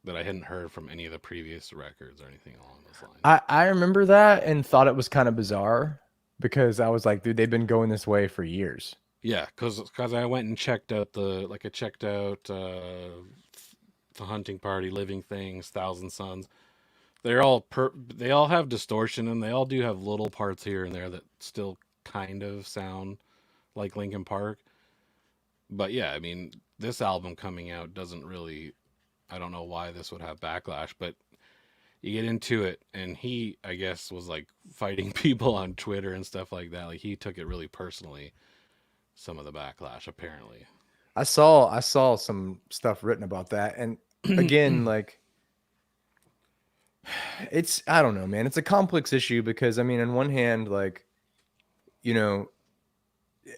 that I hadn't heard from any of the previous records or anything along those lines. I remember that and thought it was kind of bizarre because I was like, dude, they've been going this way for years. Yeah, because I went and checked out I checked out the Hunting Party, Living Things, Thousand Suns. They all have distortion and they all do have little parts here and there that still kind of sound like Linkin Park. But yeah, I mean, this album coming out doesn't really. I don't know why this would have backlash, but you get into it, and he, I guess, was like fighting people on Twitter and stuff like that. Like he took it really personally. Some of the backlash, apparently. I saw some stuff written about that, and again, like it's I don't know, man. It's a complex issue because I mean, on one hand, like you know,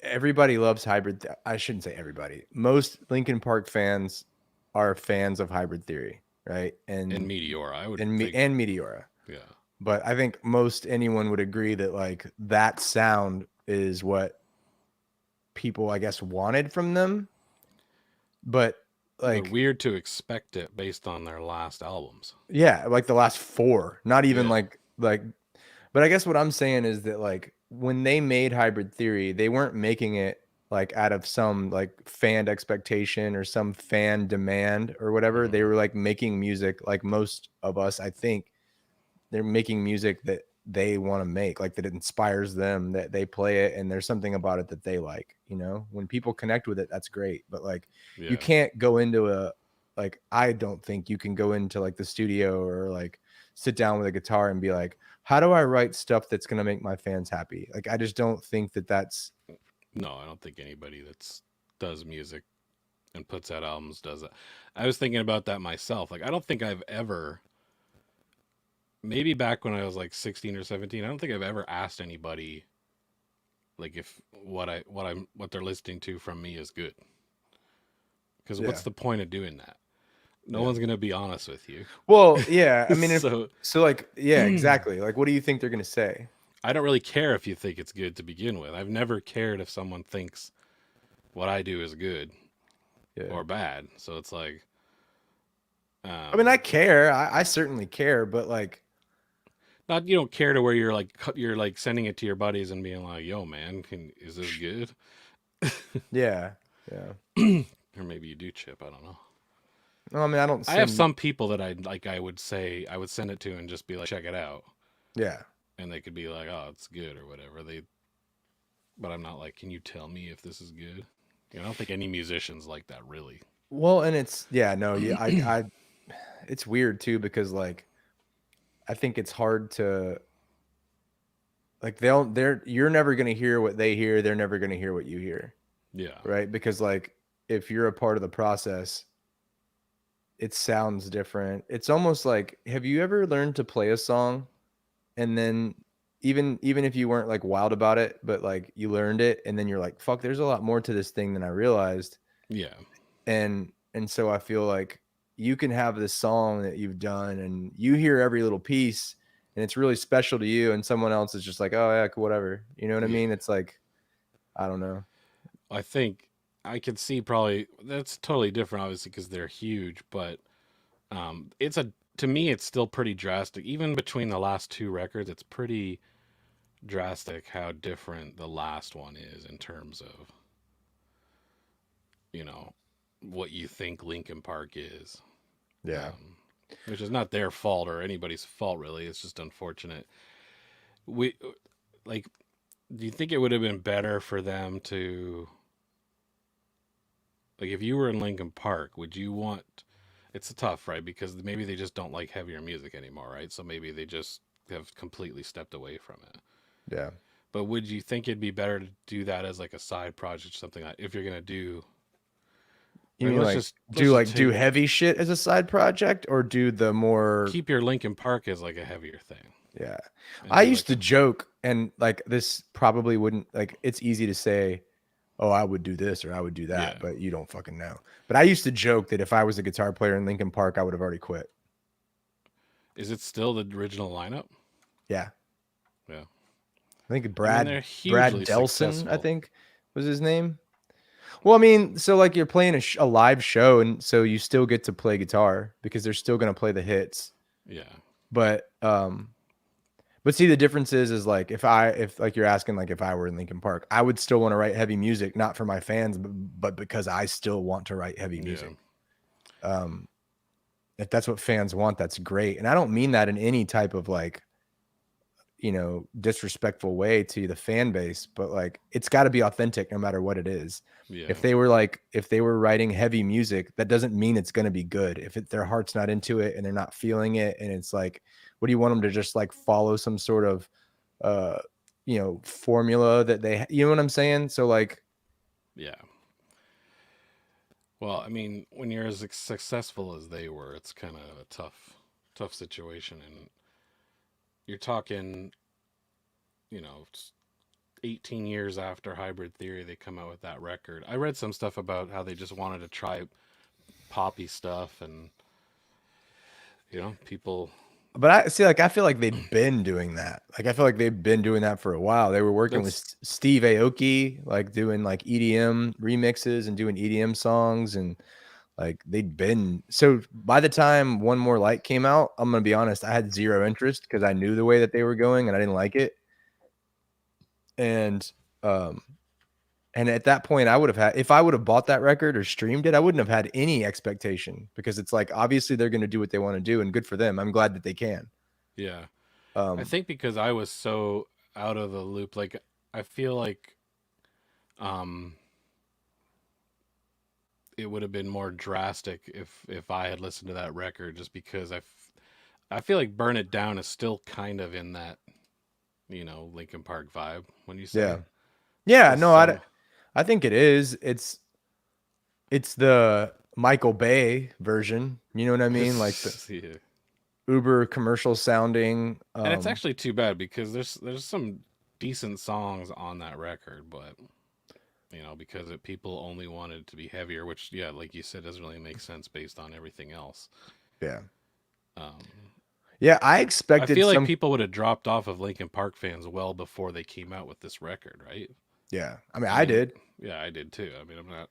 everybody loves hybrid. I shouldn't say everybody. Most Linkin Park fans are fans of hybrid theory, right? And Meteor, I would And think, Meteora. yeah, But I think most anyone would agree that like that sound is what people I guess wanted from them. But but like weird to expect it based on their last albums. yeah, like the last four, not even Yeah, like but I guess what I'm saying is that like when they made hybrid theory, they weren't making it like out of some like fan expectation or some fan demand or whatever. They hmm, were like making music like most of us, I think, they're making music that they want to make, like that it inspires them, that they play it and there's something about it that they like, when people connect with it, that's great. But like you yeah, can't go into a like I don't think you can go into like the studio or like sit down with a guitar and be like, how do I write stuff that's going to make my fans happy? Like I just don't think that that's no, I don't think anybody that's does music and puts out albums does it. I was thinking about that myself. Like, I don't think I've ever, maybe back when I was like 16 or 17, I don't think I've ever asked anybody like if what they're listening to from me is good. Because yeah. what's the point of doing that? No Yeah. one's gonna be honest with you. Well, yeah, I mean if So so like yeah, I exactly. Like what do you think they're going to say? don't really care if you think it's good to begin with. I've never cared if someone thinks what I do is good Yeah. or bad. So it's like, I mean, I um, care. I certainly care, but like, not you don't care to where you're like sending it to your buddies and being like, "Yo, man, is this good?" yeah, yeah. Or maybe you do, Chip. I don't know. No, I mean, I don't I have send. some people that I like. I would say I would send it to and just be like, "Check it out," Yeah. and they could be like, "Oh, it's good" or whatever. But I'm not like, "Can you tell me if this is good?" I don't think any musicians like that really. Well, and it's yeah, no, yeah, it's weird too because like I think it's hard to like you're never gonna hear what they hear. They're never gonna hear what you hear, Yeah, right? Because like if you're a part of the process, it sounds different. It's almost like have you ever learned to play a song and then even if you weren't like wild about it, but like you learned it and then you're like, fuck, there's a lot more to this thing than I realized. yeah, And so I feel like you can have this song that you've done and you hear every little piece and it's really special to you and someone else is just like, oh yeah, cool, whatever. You know what I yeah. mean? It's like, I don't know. I think I could see probably that's totally different, obviously, because they're huge. But it's a to me, it's still pretty drastic. Even between the last two records, it's pretty drastic how different the last one is in terms of you know what you think Linkin Park is, Yeah. which is not their fault or anybody's fault really. It's just unfortunate. We like. Do you think it would have been better for them to Like if you were in Linkin Park, would you want? It's tough, right? Because maybe they just don't like heavier music anymore, right? So maybe they just have completely stepped away from it. Yeah. But would you think it'd be better to do that as like a side project, something like if you're gonna do You like mean let's just do take heavy shit as a side project, or do the more? keep your Linkin Park as like a heavier thing Yeah. and I do used like to a joke, and like this probably wouldn't, like, it's easy to say, oh, I would do this or I would do yeah. that, but you don't fucking know. But I used to joke that if I was a guitar player in Linkin Park, I would have already quit. Is it still the original lineup? Yeah. Yeah. I think I mean, they're Brad hugely Delson, I successful. think was his name. Well, I mean, so like you're playing a live show, and so you still get to play guitar because they're still going to play the hits. Yeah. But but see, the difference is like if like you're asking, like if I were in Linkin Park, I would still want to write heavy music, not for my fans, but because I still want to write heavy Yeah. music. Um, if that's what fans want, that's great. And I don't mean that in any type of like, disrespectful way to the fan base, but like it's got to be authentic no matter what it is. Yeah. If they were writing heavy music, that doesn't mean it's going to be good. If their heart's not into it and they're not feeling it, and it's like, what do you want them to just like follow some sort of uh formula that you know what I'm saying? So like, Yeah. Well, I mean, when you're as successful as they were, it's kind of a tough situation, and you're talking, you know, 18 years after Hybrid Theory, they come out with that record. I read some stuff about how they just wanted to try poppy stuff, and people. but I see, like, I feel like they've been doing that. Like, I feel like they've been doing that for a while. They were working with That's Steve Aoki, like doing like EDM remixes and doing EDM songs, and like they'd been. So by the time One More Light came out, I'm gonna be honest, I had zero interest because I knew the way that they were going and I didn't like it. And um and at that point, I would have had, if I would have bought that record or streamed it, I wouldn't have had any expectation, because it's like obviously they're going to do what they want to do, and good for them. I'm glad that they can. yeah. I Um, think because I was so out of the loop, like I feel like um it would have been more drastic if I had listened to that record, just because I feel like Burn It Down is still kind of in that, Linkin Park vibe, when you yeah, say yeah. there's No, some I think it is. It's the Michael Bay version. You know what I mean? Like the yeah. uber commercial sounding. And it's actually too bad because there's some decent songs on that record, but because people only wanted to be heavier, which, yeah, like you said, doesn't really make sense based on everything else. Yeah, Um, yeah. I I expected feel like some. people would have dropped off of Linkin Park fans well before they came out with this record, right? Yeah, I mean, I I mean, did. yeah, I did too. I mean, I'm not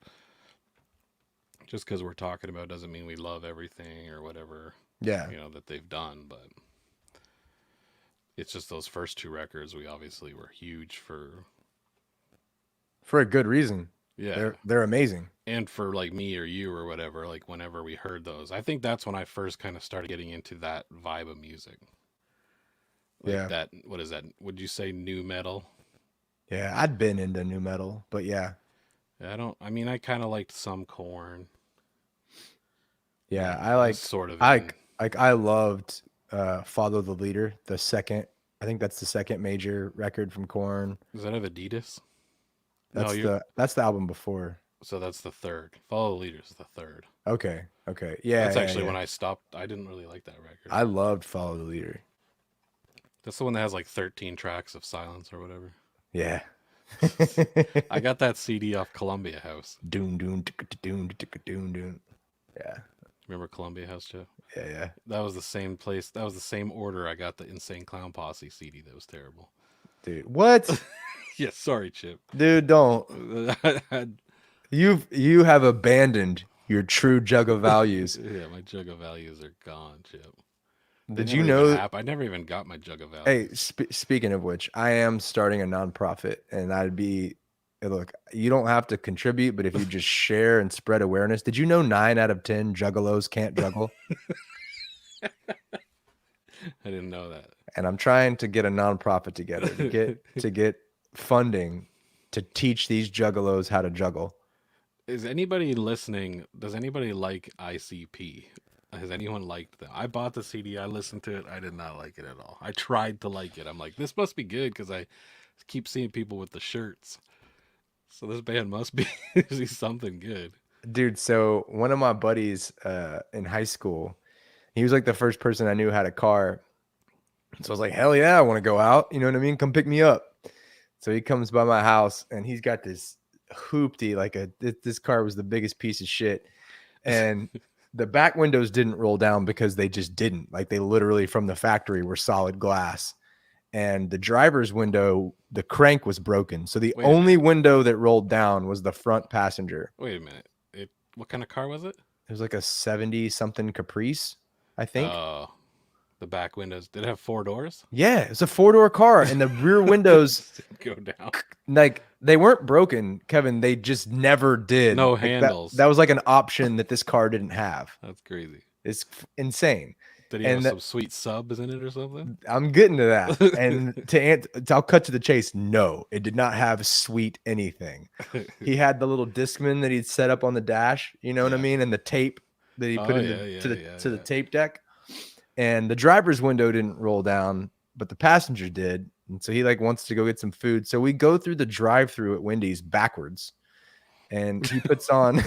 just because we're talking about doesn't mean we love everything or whatever, Yeah, that they've done, but it's just those first two records we obviously were huge for. for a good reason. Yeah, They're amazing. and for like me or you or whatever, like whenever we heard those, I think that's when I first kind of started getting into that vibe of music, like Yeah, that. What is that? Would you say new metal? yeah. I'd been into new metal, but yeah, I mean, I kind of liked some Corn, yeah. and I was sort of in. I loved Follow the Leader, the second. I think that's the second major record from Korn. Is that of Adidas? No, you're. That's the album before. So that's the third. Follow the Leader is the third. Okay, okay. Yeah, That's yeah, actually yeah. when I stopped. I didn't really like that record. I loved Follow the Leader. That's the one that has like 13 tracks of silence or whatever. Yeah. I got that CD off Columbia House. Doon doon doon doon doon. Yeah. Remember Columbia House, Joe? Yeah, yeah. That was the same place. That was the same order I got the Insane Clown Posse CD. That was terrible. Dude, what? Yeah, sorry, Chip. Dude, don't. You have abandoned your true jug of values. Yeah, my jug of values are gone, Chip. They Did you never even know? happened. I never even got my jug of Hey, values. speaking of which, I am starting a nonprofit, and look, you don't have to contribute, but if you just share and spread awareness. Did you know 9 out of 10 juggalos can't juggle? I didn't know that. And I'm trying to get a nonprofit together to get funding to teach these juggalos how to juggle. Is anybody listening? Does anybody like ICP? Has anyone liked them? I bought the CD. I listened to it. I did not like it at all. I tried to like it. I'm like, this must be good because I keep seeing people with the shirts. So this band must be be something good. Dude, so one of my buddies in high school, he was like the first person I knew had a car. So I was like, hell yeah, I want to go out. You know what I mean? Come pick me up. So he comes by my house and he's got this hoopty, like this car was the biggest piece of shit. And the back windows didn't roll down because they just didn't. Like they literally from the factory were solid glass. And the driver's window, the crank was broken. So the Wait a only minute. window that rolled down was the front passenger. Wait a minute. What kind of car was it? It was like a 70 something Caprice, I think. Oh, the back windows. Did it have 4 doors? Yeah, it's a 4-door car, and the rear windows, Go down. like they weren't broken, Kevin. They just never did. No Like, handles. that was like an option that this car didn't have. That's crazy. It's insane. Did he have some sweet subs in it or something? I'm getting to that. And I'll cut to the chase. No, it did not have sweet anything. He had the little Discman that he'd set up on the dash, you know what I Yeah. mean, and the tape that he put to the tape deck. And the driver's window didn't roll down, but the passenger did. And so he like wants to go get some food. So we go through the drive-through at Wendy's backwards, and he puts on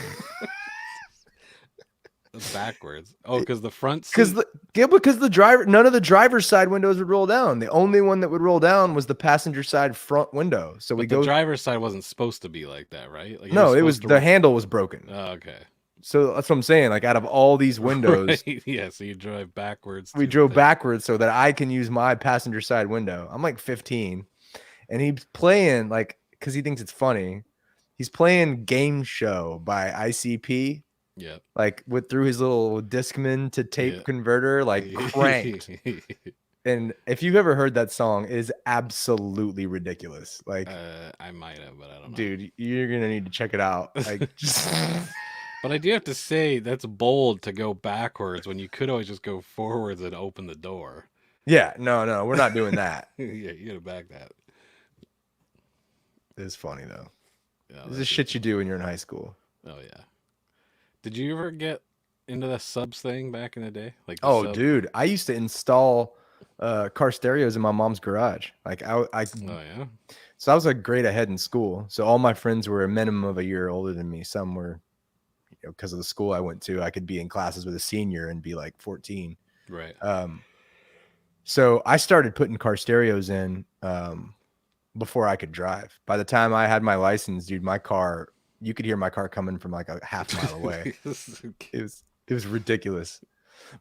backwards. Oh, because the front seat. because the driver, none of the driver's side windows would roll down. The only one that would roll down was the passenger side front window. So But the driver's side wasn't supposed to be like that, right? Like no, it was the handle was broken. Oh, okay. So that's what I'm saying. Like out of all these windows, Right. Yeah. So you drive backwards. we drove backwards so that I can use my passenger side window. I'm like 15, and he's playing like because he thinks it's funny. He's playing Game Show by ICP. Yeah. Like through his little Discman to tape converter, like cranked. And if you've ever heard that song, it is absolutely ridiculous. Like I might have, but I don't know. Dude, you're gonna need to check it out. Like just But I do have to say that's bold to go backwards when you could always just go forwards and open the door. Yeah, no, we're not doing that. Yeah, you gotta back that. It's funny though. Yeah, this is shit you do when you're in high school. Oh yeah. Did you ever get into the subs thing back in the day? Like dude, I used to install car stereos in my mom's garage. Like oh yeah. So I was a grade ahead in school. So all my friends were a minimum of a year older than me. Some were, because of the school I went to, I could be in classes with a senior and be like 14. Right. So I started putting car stereos in before I could drive. By the time I had my license, dude, my car, you could hear my car coming from like a half mile away. It was ridiculous.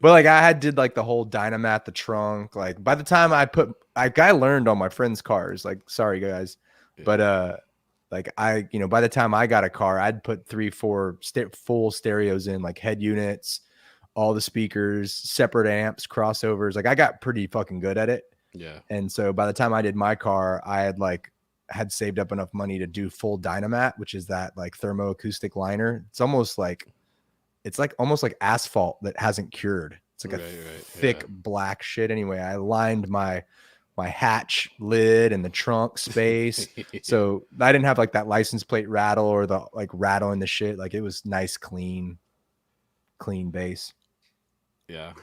But like I did like the whole dynamat, the trunk. Like by the time I learned on my friends' cars. Like sorry guys, but like by the time I got a car, I'd put 3-4 full stereos in, like head units, all the speakers, separate amps, crossovers. Like I got pretty fucking good at it. Yeah. And so by the time I did my car, I had saved up enough money to do full dynamat, which is that like thermoacoustic liner. It's almost like asphalt that hasn't cured. It's like thick black shit. Anyway, I lined my hatch lid and the trunk space. So I didn't have like that license plate rattle or the like rattle in the shit. Like it was nice, clean base. Yeah.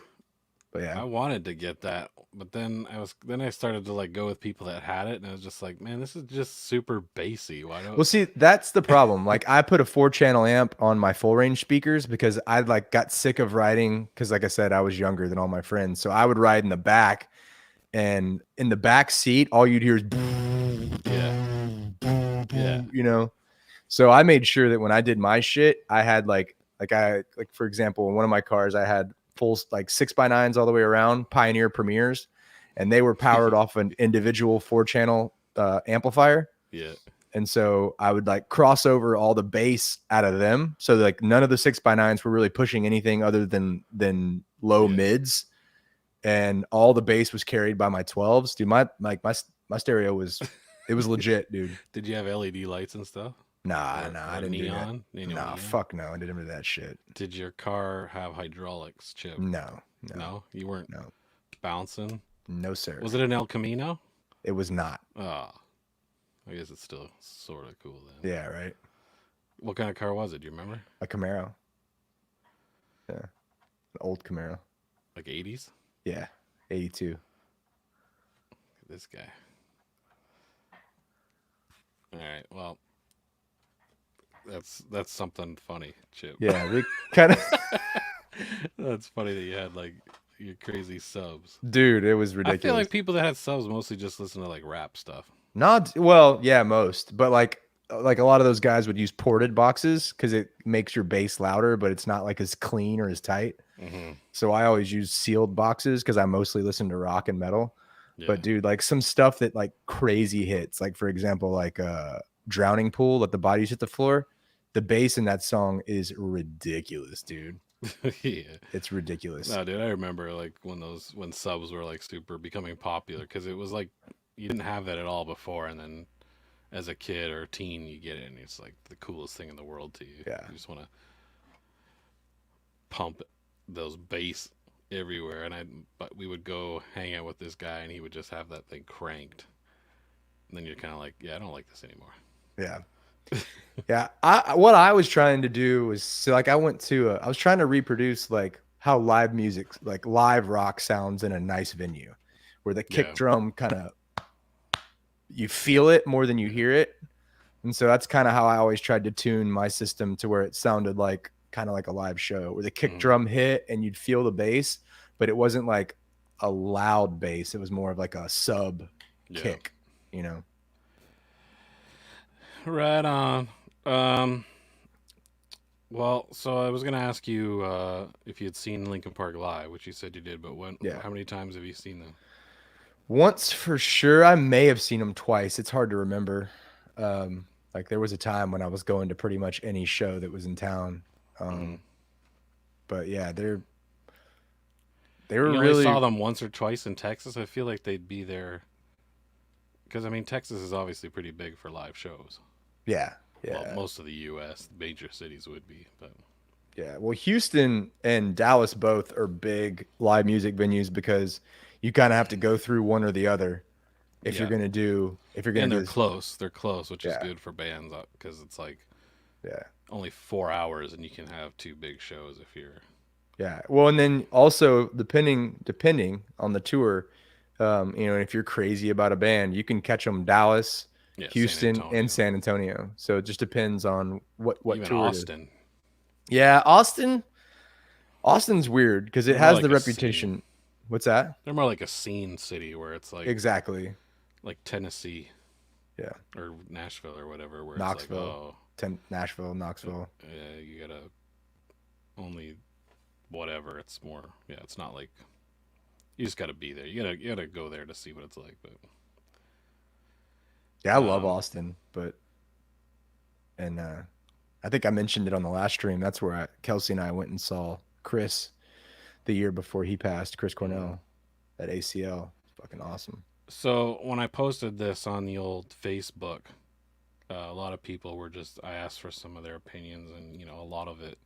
But yeah, I wanted to get that, but then I started to like go with people that had it, and I was just like, man, this is just super bassy. Why don't? Well, see, that's the problem. Like I put a 4-channel amp on my full range speakers because I like got sick of riding. Because like I said, I was younger than all my friends, so I would ride in the back, and in the back seat, all you'd hear is yeah. So I made sure that when I did my shit, I had like for example, in one of my cars, I had full like 6x9s all the way around, Pioneer Premiers, and they were powered off an individual 4-channel amplifier. Yeah. And so I would like cross over all the bass out of them. So like none of the 6x9s were really pushing anything other than low mids. And all the bass was carried by my 12s. Dude, my stereo was legit, dude. Did you have LED lights and stuff? Nah, I didn't neon? do that. Nah, fuck no, I didn't do that shit. Did your car have hydraulics, Chip? No. You weren't bouncing? No, sir. Was it an El Camino? It was not. Oh, I guess it's still sort of cool then. Yeah, right. What kind of car was it? Do you remember? A Camaro. Yeah, an old Camaro. Like 80s? Yeah, 82. This guy. All right. Well, that's something funny, Chip. Yeah, we kind of, That's funny that you had like your crazy subs. dude, it was I feel ridiculous. like people that had subs mostly just listen to like rap stuff. Not well, yeah, most, but like a lot of those guys would use ported boxes because it makes your bass louder, but it's not like as clean or as tight. Mm-hmm. So I always use sealed boxes because I mostly listen to rock and metal. Yeah. But dude, like some stuff that like crazy hits, like for example, like Drowning Pool, Let the Bodies Hit the Floor. The bass in that song is ridiculous, dude. Yeah. It's ridiculous. No, dude, I remember like when subs were like super becoming popular because it was like you didn't have that at all before, and then as a kid or a teen you get it, and it's like the coolest thing in the world to you. Yeah. You just want to pump those bass everywhere, but we would go hang out with this guy, and he would just have that thing cranked, and then you're kind of like, yeah, I don't like this anymore. Yeah. Yeah. What I was trying to do was so like I went to I was trying to reproduce like how live music, like live rock sounds in a nice venue where the kick Yeah. drum kind of you feel it more than you hear it. And so that's kind of how I always tried to tune my system to where it sounded like kind of like a live show where the kick Mhm. drum hit and you'd feel the bass, but it wasn't like a loud bass. It was more of like a sub Yeah. kick, you know? Right on. Um, well, so I was gonna ask you if you had seen Linkin Park live, which you said you did, but Yeah. how many times have you seen them? Once for sure. I may have seen them twice. It's hard to remember. Like there was a time when I was going to pretty much any show that was in town. Mm-hmm. But yeah, they were You only really, saw them once or twice in Texas. I feel like they'd be there because I mean Texas is obviously pretty big for live shows. yeah, Well, yeah, most of the U.S. major cities would be, but yeah. Well, Houston and Dallas both are big live music venues because you kind of have to go through one or the other if you're yeah, gonna do if you're gonna and do they're this. close. They're close, which is Yeah, good for bands because it's like yeah, only 4 hours, and you can have two big shows if you're yeah. Well, and then also depending on the tour, if you're crazy about a band, you can catch them Dallas, yeah, San Houston, and Antonio, San Antonio. So it just depends on what even tour it is. Austin. Yeah, Austin's weird because it They're more has the like a scene. reputation. What's that? They're more like a scene city where it's Exactly. like Tennessee Yeah. or Nashville or whatever, where it's like, Knoxville, oh, Nashville, Knoxville. yeah, you gotta only whatever. It's more, yeah, it's not like you just gotta be there. You gotta go there to see what it's like. But Yeah, I love um, Austin, but and I think I mentioned it on the last stream. That's where Kelsey and I went and saw Chris the year before he passed, Chris mhm. Cornell at ACL. Fucking awesome. So when I posted this on the old Facebook, a lot of people were just. I asked for some of their opinions, and a lot of it.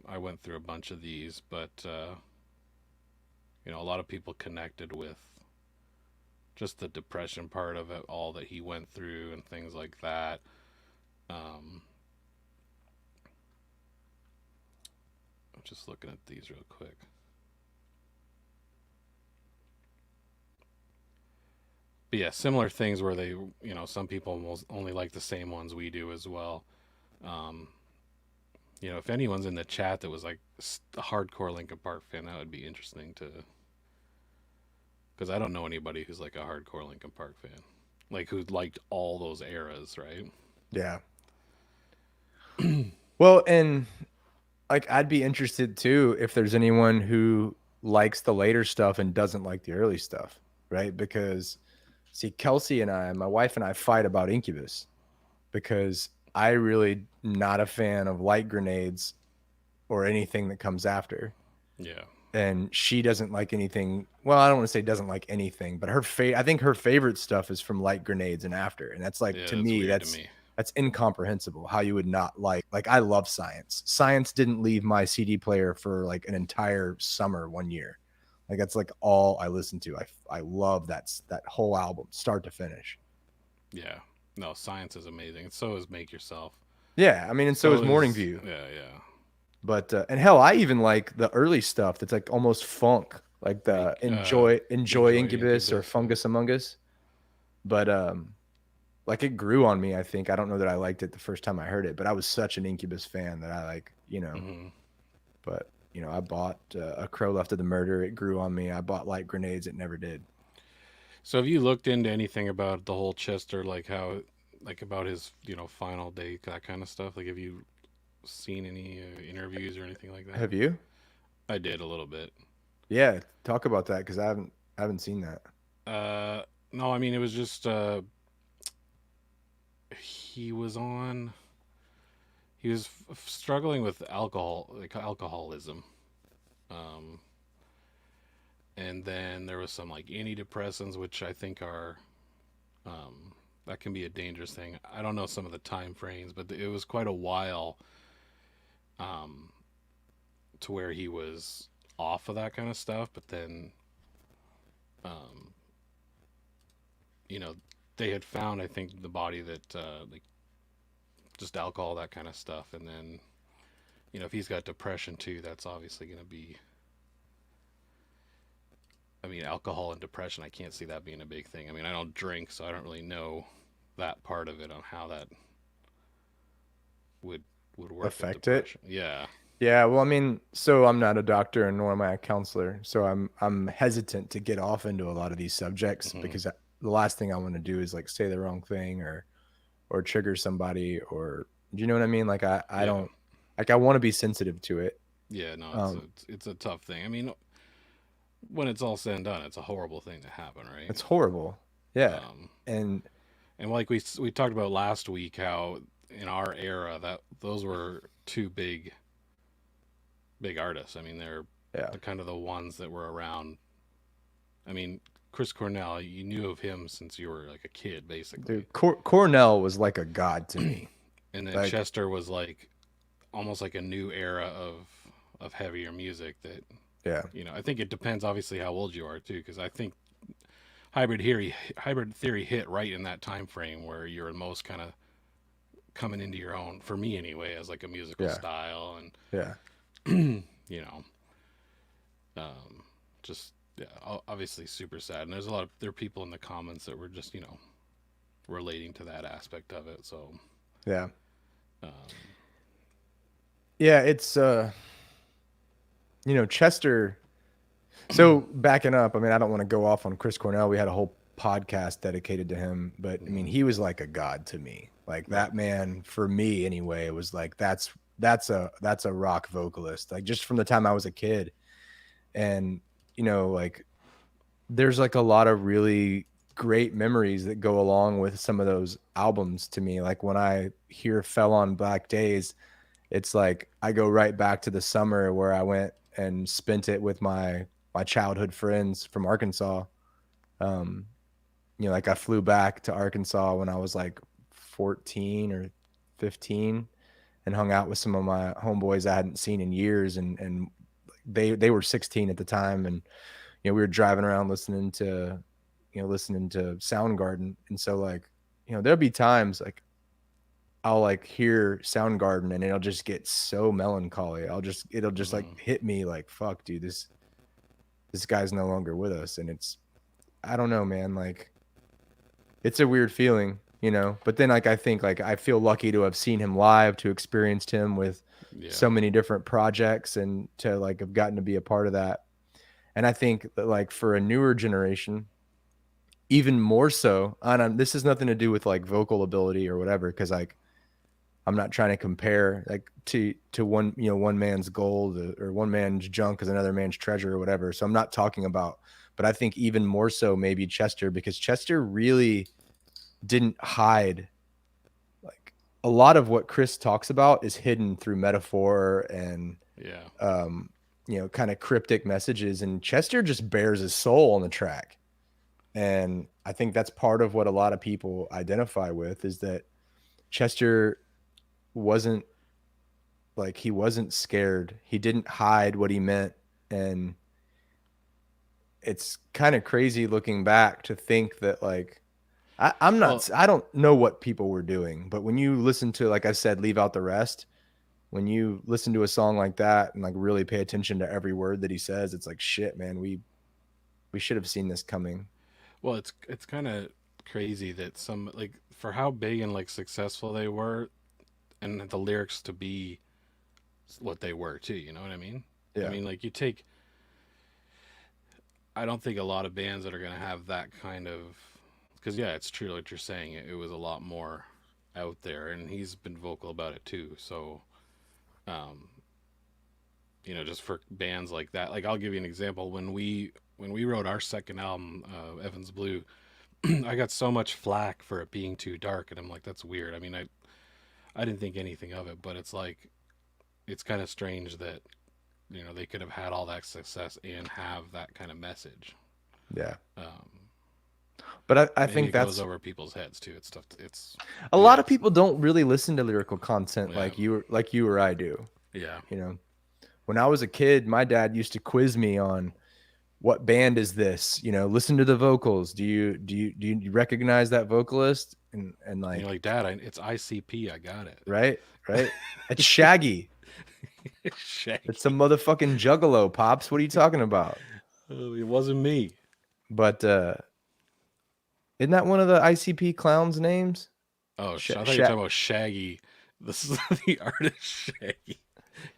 I went through a bunch of these, but a lot of people connected with just the depression part of it, all that he went through, and things like that. Um, I'm just looking at these real quick. But yeah, similar things where some people only like the same ones we do as well. Um, if anyone's in the chat that was like a hardcore Linkin Park fan, that would be interesting to, because I don't know anybody who's like a hardcore Linkin Park fan, like who liked all those eras, right? Yeah. Well, and like I'd be interested too if there's anyone who likes the later stuff and doesn't like the early stuff, right? Because see, Kelsey and I, my wife and I fight about Incubus because I really not a fan of Light Grenades or anything that comes after. Yeah, And she doesn't like anything. Well, I don't want to say doesn't like anything, but I think her favorite stuff is from Light Grenades and after. And that's like yeah, to that's me, weird to me. that's incomprehensible how you would not like I love Science. Science didn't leave my CD player for like an entire summer one year. Like that's like all I listen to. I love that whole album start to finish. Yeah, No, science is amazing. And so is Make Yourself. Yeah, I mean, and so is So Morning is View. yeah. But and hell, I even like the early stuff that's like almost funk, like the Like Enjoy Enjoy Incubus or Incubus. Yeah. Fungus Among Us. But like it grew on me, I think. I don't know that I liked it the first time I heard it, but I was such an Incubus fan that I like, Hmm. but I bought A Crow Left of the Murder. It grew on me. I bought Light Grenades. It never did. So have you looked into anything about the whole Chester, like how, like about his, final day, that kind of stuff? Like, have you seen any interviews or anything like that? Have you? I did a little bit. Yeah, talk about that because I haven't seen that. Uh, no, I mean it was just he was on. He was struggling with alcohol, like alcoholism. Um, and then there was some like antidepressants, which I think are that can be a dangerous thing. I don't know some of the time frames, but it was quite a while um, to where he was off of that kind of stuff. But then, um, you know, they had found, I think, the body that like just alcohol, that kind of stuff. And then, if he's got depression too, that's obviously going to be. I mean, alcohol and depression, I can't see that being a big thing. I mean, I don't drink, so I don't really know that part of it on how that would would work with Affect it? depression. Yeah. Yeah, well, I mean, so I'm not a doctor and nor am I a counselor, so I'm hesitant to get off into a lot of these subjects Hmm. because the last thing I want to do is like say the wrong thing or trigger somebody or do you know what I mean? Like I Yeah. don't like I want to be sensitive to it. Yeah. No, Um, it's a tough thing. I mean, when it's all said and done, it's a horrible thing to happen, right? it's horrible. Yeah, Um, and and like we talked about last week, how in our era that those were two big artists. I mean, they're yeah, the kind of the ones that were around. I mean, Chris Cornell, you knew of him since you were like a kid, basically. dude, Cornell was like a god to me. And then Like, Chester was like almost like a new era of heavier music that yeah, I think it depends obviously how old you are too, because I think hybrid theory hit right in that time frame where you're most kind of coming into your own, for me anyway, as like a musical yeah, style. yeah. And you know um just yeah, obviously super sad. And there are people in the comments that were just relating to that aspect of it. So Yeah. um Yeah, it's Chester. So backing up, I mean, I don't want to go off on Chris Cornell. We had a whole podcast dedicated to him, but I mean, mhm, he was like a god to me. Like right. that man for me anyway, it was like that's a rock vocalist. Like just from the time I was a kid. And like there's like a lot of really great memories that go along with some of those albums to me. Like when I hear Fell on Black Days, it's like I go right back to the summer where I went and spent it with my childhood friends from Arkansas. Um, like I flew back to Arkansas when I was like 14 or 15 and hung out with some of my homeboys I hadn't seen in years and they were 16 at the time and we were driving around listening to Soundgarden and so like there'll be times like I'll like hear Soundgarden and it'll just get so melancholy. It'll just like Mhm. hit me like fuck dude this guy's no longer with us and it's I don't know man like it's a weird feeling. But then like I think like I feel lucky to have seen him live, to experienced him with Yeah. so many different projects and to like have gotten to be a part of that. And I think that like for a newer generation, even more so, and this has nothing to do with like vocal ability or whatever, because like I'm not trying to compare like to one man's gold or one man's junk is another man's treasure or whatever. So I'm not talking about, but I think even more so maybe Chester because Chester really didn't hide like a lot of what Chris talks about is hidden through metaphor and Yeah. um kind of cryptic messages and Chester just bears his soul on the track. And I think that's part of what a lot of people identify with is that Chester wasn't like he wasn't scared. He didn't hide what he meant and it's kind of crazy looking back to think that like I'm Well, not. I don't know what people were doing, but when you listen to, like I said, leave out the rest. When you listen to a song like that and like really pay attention to every word that he says, it's like shit, man. We should have seen this coming. well, it's kind of crazy that some like for how big and like successful they were, and the lyrics to be what they were too. You know what I mean? I Yeah, mean, like you take. I don't think a lot of bands that are gonna have that kind of, because yeah, it's true what you're saying. It was a lot more out there, and he's been vocal about it too. So, um, just for bands like that, like I'll give you an example. When we wrote our second album, Evans Blue, I got so much flack for it being too dark, and I'm like, that's weird. I mean, I didn't think anything of it, but it's like it's kind of strange that they could have had all that success and have that kind of message. yeah. Um, But I Maybe think it goes that's over people's heads too. It's tough. a Yeah, lot of people don't really listen to lyrical content yeah, like you or I do. yeah. You know, when I was a kid, my dad used to quiz me on what band is this? Listen to the vocals. Do you recognize that vocalist? And And you're like, like, Dad, it's ICP. I got it. right, right. It's Shaggy. It's a Shaggy. motherfucking juggalo, pops. What are you talking about? Oh, it wasn't me. But isn't that one of the ICP clowns' names? Oh, Sh- I thought you were Sha- talking about Shaggy. This is the artist Shaggy.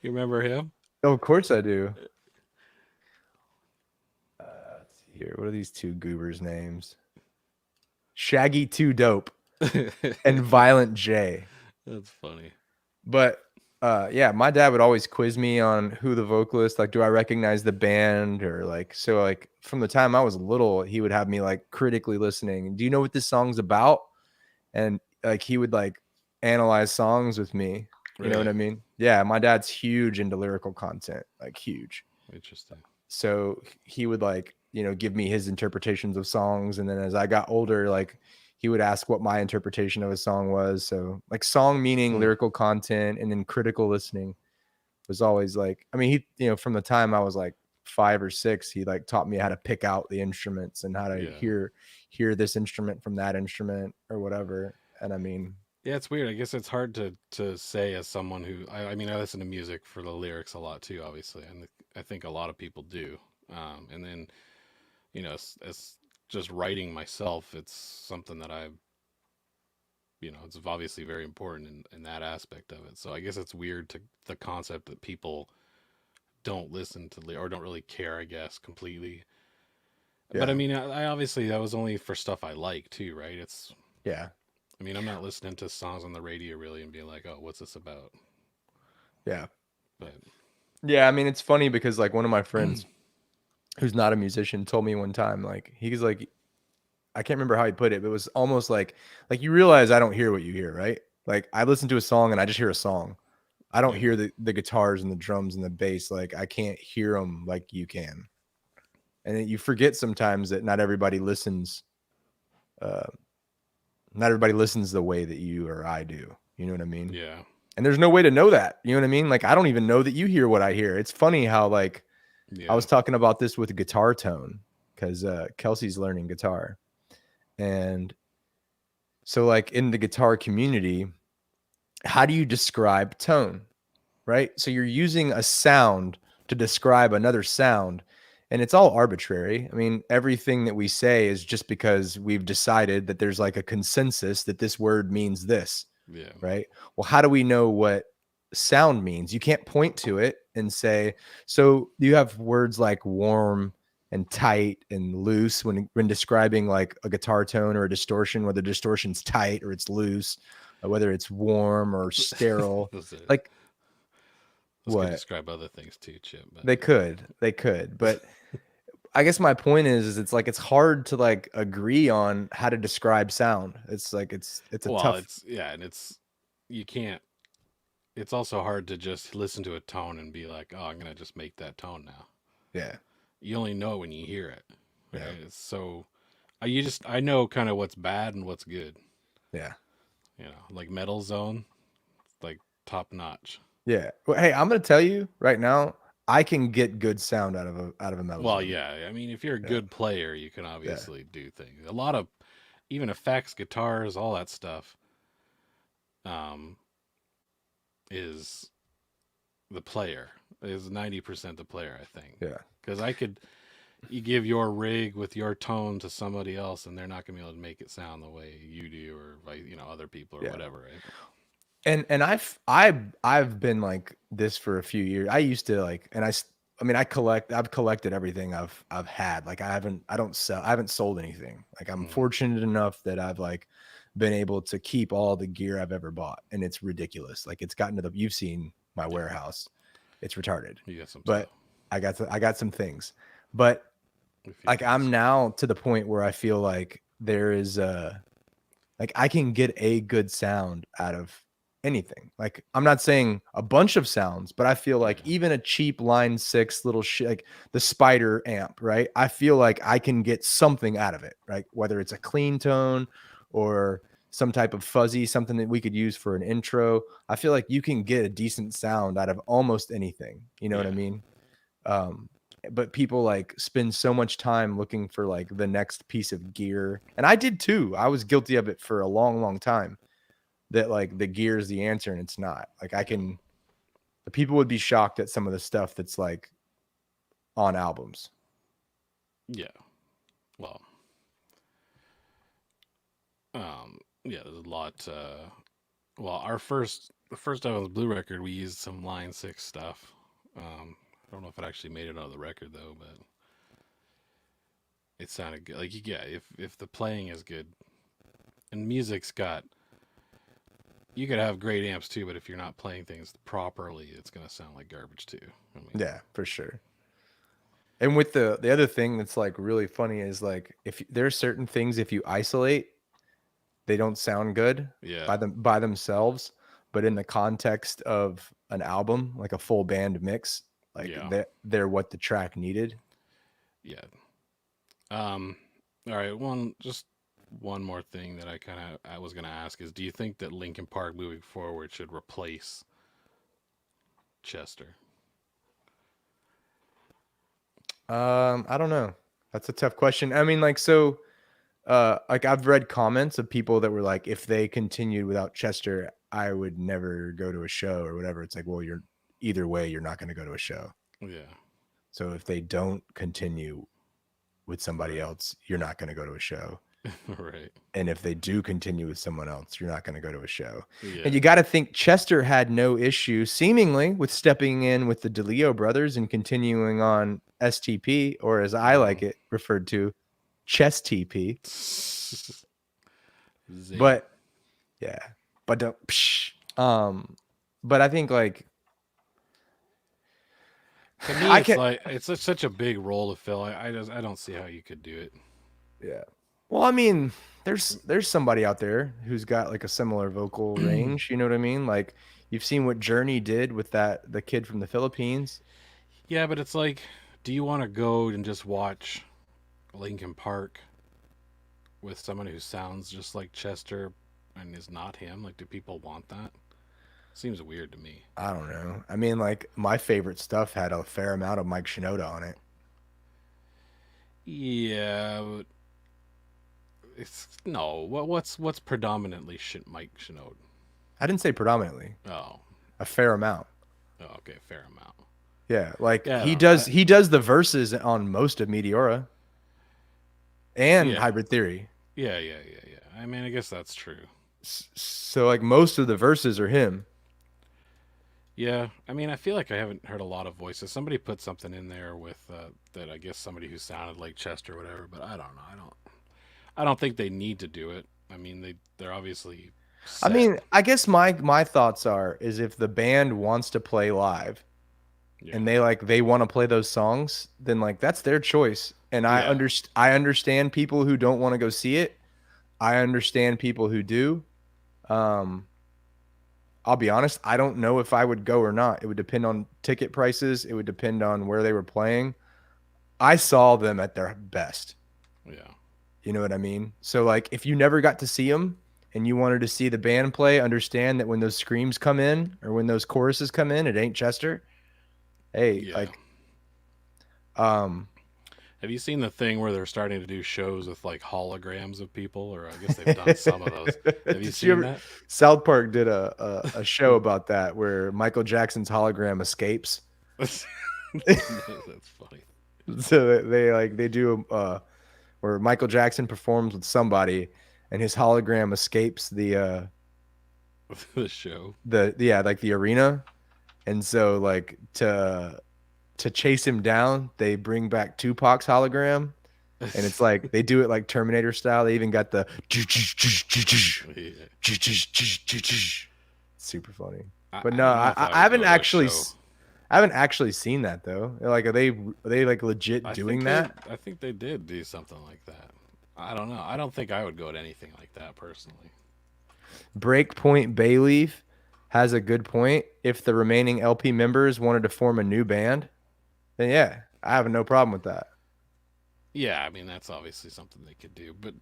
You remember him? oh, of course I do. Let's see here. What are these two goobers' names? Shaggy Two Dope and Violent J. That's funny. But yeah, my dad would always quiz me on who the vocalist, like, do I recognize the band, or like, so like from the time I was little, he would have me like critically listening. Do you know what this song's about? And like he would like analyze songs with me. You know what I Really mean? Yeah, my dad's huge into lyrical content, like huge. interesting. So he would like, give me his interpretations of songs, and then as I got older, like he would ask what my interpretation of a song was. So like song meaning, Hmm. lyrical content, and then critical listening was always like, I mean, he from the time I was like 5 or 6, he like taught me how to pick out the instruments and how to Yeah. hear this instrument from that instrument or whatever. And I mean, Yeah, it's weird. I guess it's hard to say as someone who I mean I listen to music for the lyrics a lot too, obviously, and I think a lot of people do. And then as just writing myself, it's something that it's obviously very important in that aspect of it. So I guess it's weird to the concept that people don't listen to or don't really care, I guess, completely. But I yeah, mean, I obviously that was only for stuff I like too, right? yeah, I mean, I'm not listening to songs on the radio really and being like, oh, what's this about? yeah, But yeah. I mean, it's funny because like one of my friends who's not a musician told me one time, like he's like, I can't remember how he put it, but it was almost like you realize I don't hear what you hear, right? Like I listen to a song and I just hear a song. I don't yeah, hear the guitars and the drums and the bass. Like I can't hear them like you can. And then you forget sometimes that uh, not everybody listens the way that you or I do. You know what I mean? yeah, And there's no way to know that. You know what I mean? Like I don't even know that you hear what I hear. It's funny how like I yeah. was talking about this with guitar tone because Kelsey's learning guitar. And so like in the guitar community, how do you describe tone? Right? So you're using a sound to describe another sound, and it's all arbitrary. I mean, everything that we say is just because we've decided that there's like a consensus that this word means this, Yeah. right? Well, how do we know what sound means? You can't point to it and say, so you have words like warm and tight and loose when describing like a guitar tone or a distortion, whether distortion's tight or it's loose, or whether it's warm or sterile. those, Like those could what? describe other things too, Chip. But They could, but I guess my point is it's like it's hard to like agree on how to describe sound. It's like it's a well, tough, it's yeah, and you can't. It's also hard to just listen to a tone and be like, oh, I'm gonna just make that tone now. yeah, You only know when you hear it, right? yeah, So I know kind of what's bad and what's good. yeah, Like Metal Zone, like top notch. yeah. Well, hey, I'm gonna tell you right now, I can get good sound out of a metal Well, zone. yeah. I mean, if you're a Yeah, good player, you can yeah, obviously do things. A lot of even effects, guitars, all that stuff, um, is the player. Is 90% the player, I think. Yeah. Because you give your rig with your tone to somebody else, and they're not gonna be able to make it sound the way you do, or like other people or Yeah. whatever, right? And I've been like this for a few years. I used to like, and I mean, I've collected everything I've had. Like I haven't sold anything. Like I'm Mm, fortunate enough that I've like been able to keep all the gear I've ever bought, and it's ridiculous. Like it's gotten to you've seen my yeah, warehouse. It's retarded. you got some stuff. But I got some things. But A few like I'm things. now to the point where I feel like there is like I can get a good sound out of anything. Like I'm not saying a bunch of sounds, but I feel like Yeah, even a cheap line 6 little shit like the Spider amp, right? I feel like I can get something out of it, right? Whether it's a clean tone or some type of fuzzy, something that we could use for an intro. I feel like you can get a decent sound out of almost anything. You know what I yeah, mean? Um, but people like spend so much time looking for like the next piece of gear. And I did too. I was guilty of it for a long, long time that like the gear is the answer and it's not. Like I yeah, can, the people would be shocked at some of the stuff that's like on albums. yeah. Well, yeah. There's a lot. Well, the first Evans Blue record, we used some Line 6 stuff. I don't know if it actually made it on the record though, but it sounded good. Like, yeah, if the playing is good, and music's got, you could have great amps too, but if you're not playing things properly, it's gonna sound like garbage too. I mean, Yeah, for sure. And with the other thing that's like really funny is like if there are certain things if you isolate, they don't sound good yeah, by themselves, but in the context of an album, like a full band mix, like yeah, they're what the track needed. yeah. Um, all right, one more thing that I was gonna ask is, do you think that Linkin Park moving forward should replace Chester? I don't know. That's a tough question. I mean, like, so, like I've read comments of people that were like, if they continued without Chester, I would never go to a show or whatever. It's like, well, you're either way, you're not going to go to a show. Yeah, So if they don't continue with somebody right, else, you're not going to go to a show. right, And if they do continue with someone else, you're not going to go to a show. And yeah, you got to think Chester had no issue, seemingly, with stepping in with the DeLeo brothers and continuing on STP, or as I mm-hmm. like it referred to, Chess TP. Zing. But yeah, but don't. Psh. But I think like To me, I it's can. like it's such a big role to fill. I don't see how you could do it. Yeah. Well, I mean, there's somebody out there who's got like a similar vocal range. You know what I mean? Like you've seen what Journey did with the kid from the Philippines. Yeah, but it's like, do you want to go and just watch Linkin Park with someone who sounds just like Chester and is not him? Like, do people want that? Seems weird to me. I don't know. I mean, like my favorite stuff had a fair amount of Mike Shinoda on it. Yeah, but it's no. What's predominantly Mike Shinoda? I didn't say predominantly, Oh, a fair amount. oh, okay, fair amount. Yeah, like Yeah, I don't know. he does the verses on most of Meteora and Yeah, Hybrid Theory. yeah. I mean, I guess that's true. So like most of the verses are him. Yeah, I mean, I feel like I haven't heard a lot of voices. Somebody put something in there with that. I guess somebody who sounded like Chester or whatever. But I don't know. I don't think they need to do it. I mean, they're obviously I set. mean, I guess my thoughts are is if the band wants to play live Yeah, and they want to play those songs, then like that's their choice. And yeah, I understand people who don't want to go see it. I understand people who do. Um, I'll be honest, I don't know if I would go or not. It would depend on ticket prices. It would depend on where they were playing. I saw them at their best. yeah, You know what I mean? So like if you never got to see them and you wanted to see the band play, understand that when those screams come in or when those choruses come in, it ain't Chester. Hey, yeah. like um Have you seen the thing where they're starting to do shows with like holograms of people? Or I guess they've done some of those. Have you Did you seen ever? that? South Park did a show about that where Michael Jackson's hologram escapes. That's funny. So they do where Michael Jackson performs with somebody, and his hologram escapes The show. like the arena, and so like to chase him down, they bring back Tupac's hologram, and it's like they do it like Terminator style. They even got the Yeah. super funny. I, But I no, don't know if I I would haven't go to a actually show. I haven't actually seen that though. Like are they like legit doing that? I think they did do something like that. I don't know. I don't think I would go to anything like that personally. Breakpoint Bayleaf has a good point. If the remaining LP members wanted to form a new band, then yeah, I have no problem with that. Yeah, I mean that's obviously something they could do, but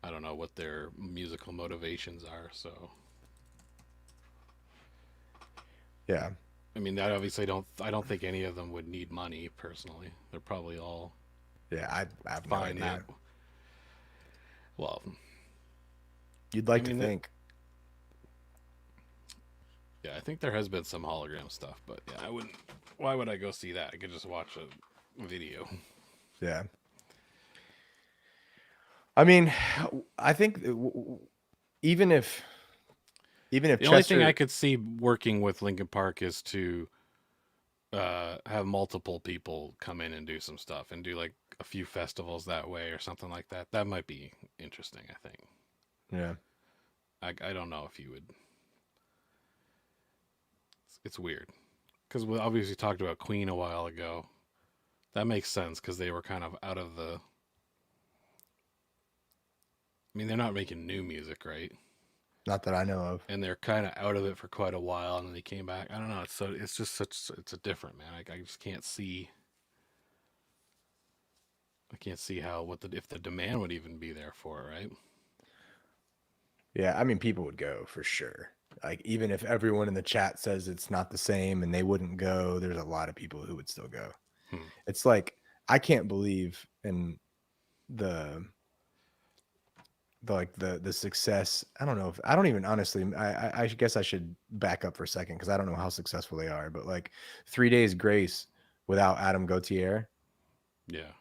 I don't know what their musical motivations are. So Yeah. I mean, I obviously don't. I don't think any of them would need money personally. They're probably all Yeah, I have no fine that. idea. Well, You'd I like to mean, think. yeah, I think there has been some hologram stuff, but yeah, I wouldn't. Why would I go see that? I could just watch a video. Yeah. I mean, I think even if The only thing I Chester, could see working with Linkin Park is to have multiple people come in and do some stuff and do like a few festivals that way or something like that. That might be interesting. I think. yeah, I don't know if you would. It's weird because we obviously talked about Queen a while ago. That makes sense because they were kind of out of the. I mean, they're not making new music, right? not that I know of. And they're kind of out of it for quite a while, and then they came back. I don't know. It's just such. It's a different man. I just can't see. I can't see how if the demand would even be there for it, right? Yeah, I mean, people would go for sure. Like even if everyone in the chat says it's not the same and they wouldn't go, there's a lot of people who would still go. Hmm. It's like I can't believe in the the success. I don't know if I don't even honestly. I guess I should back up for a second because I don't know how successful they are. But like 3 Days Grace without Adam Gautier, Yeah,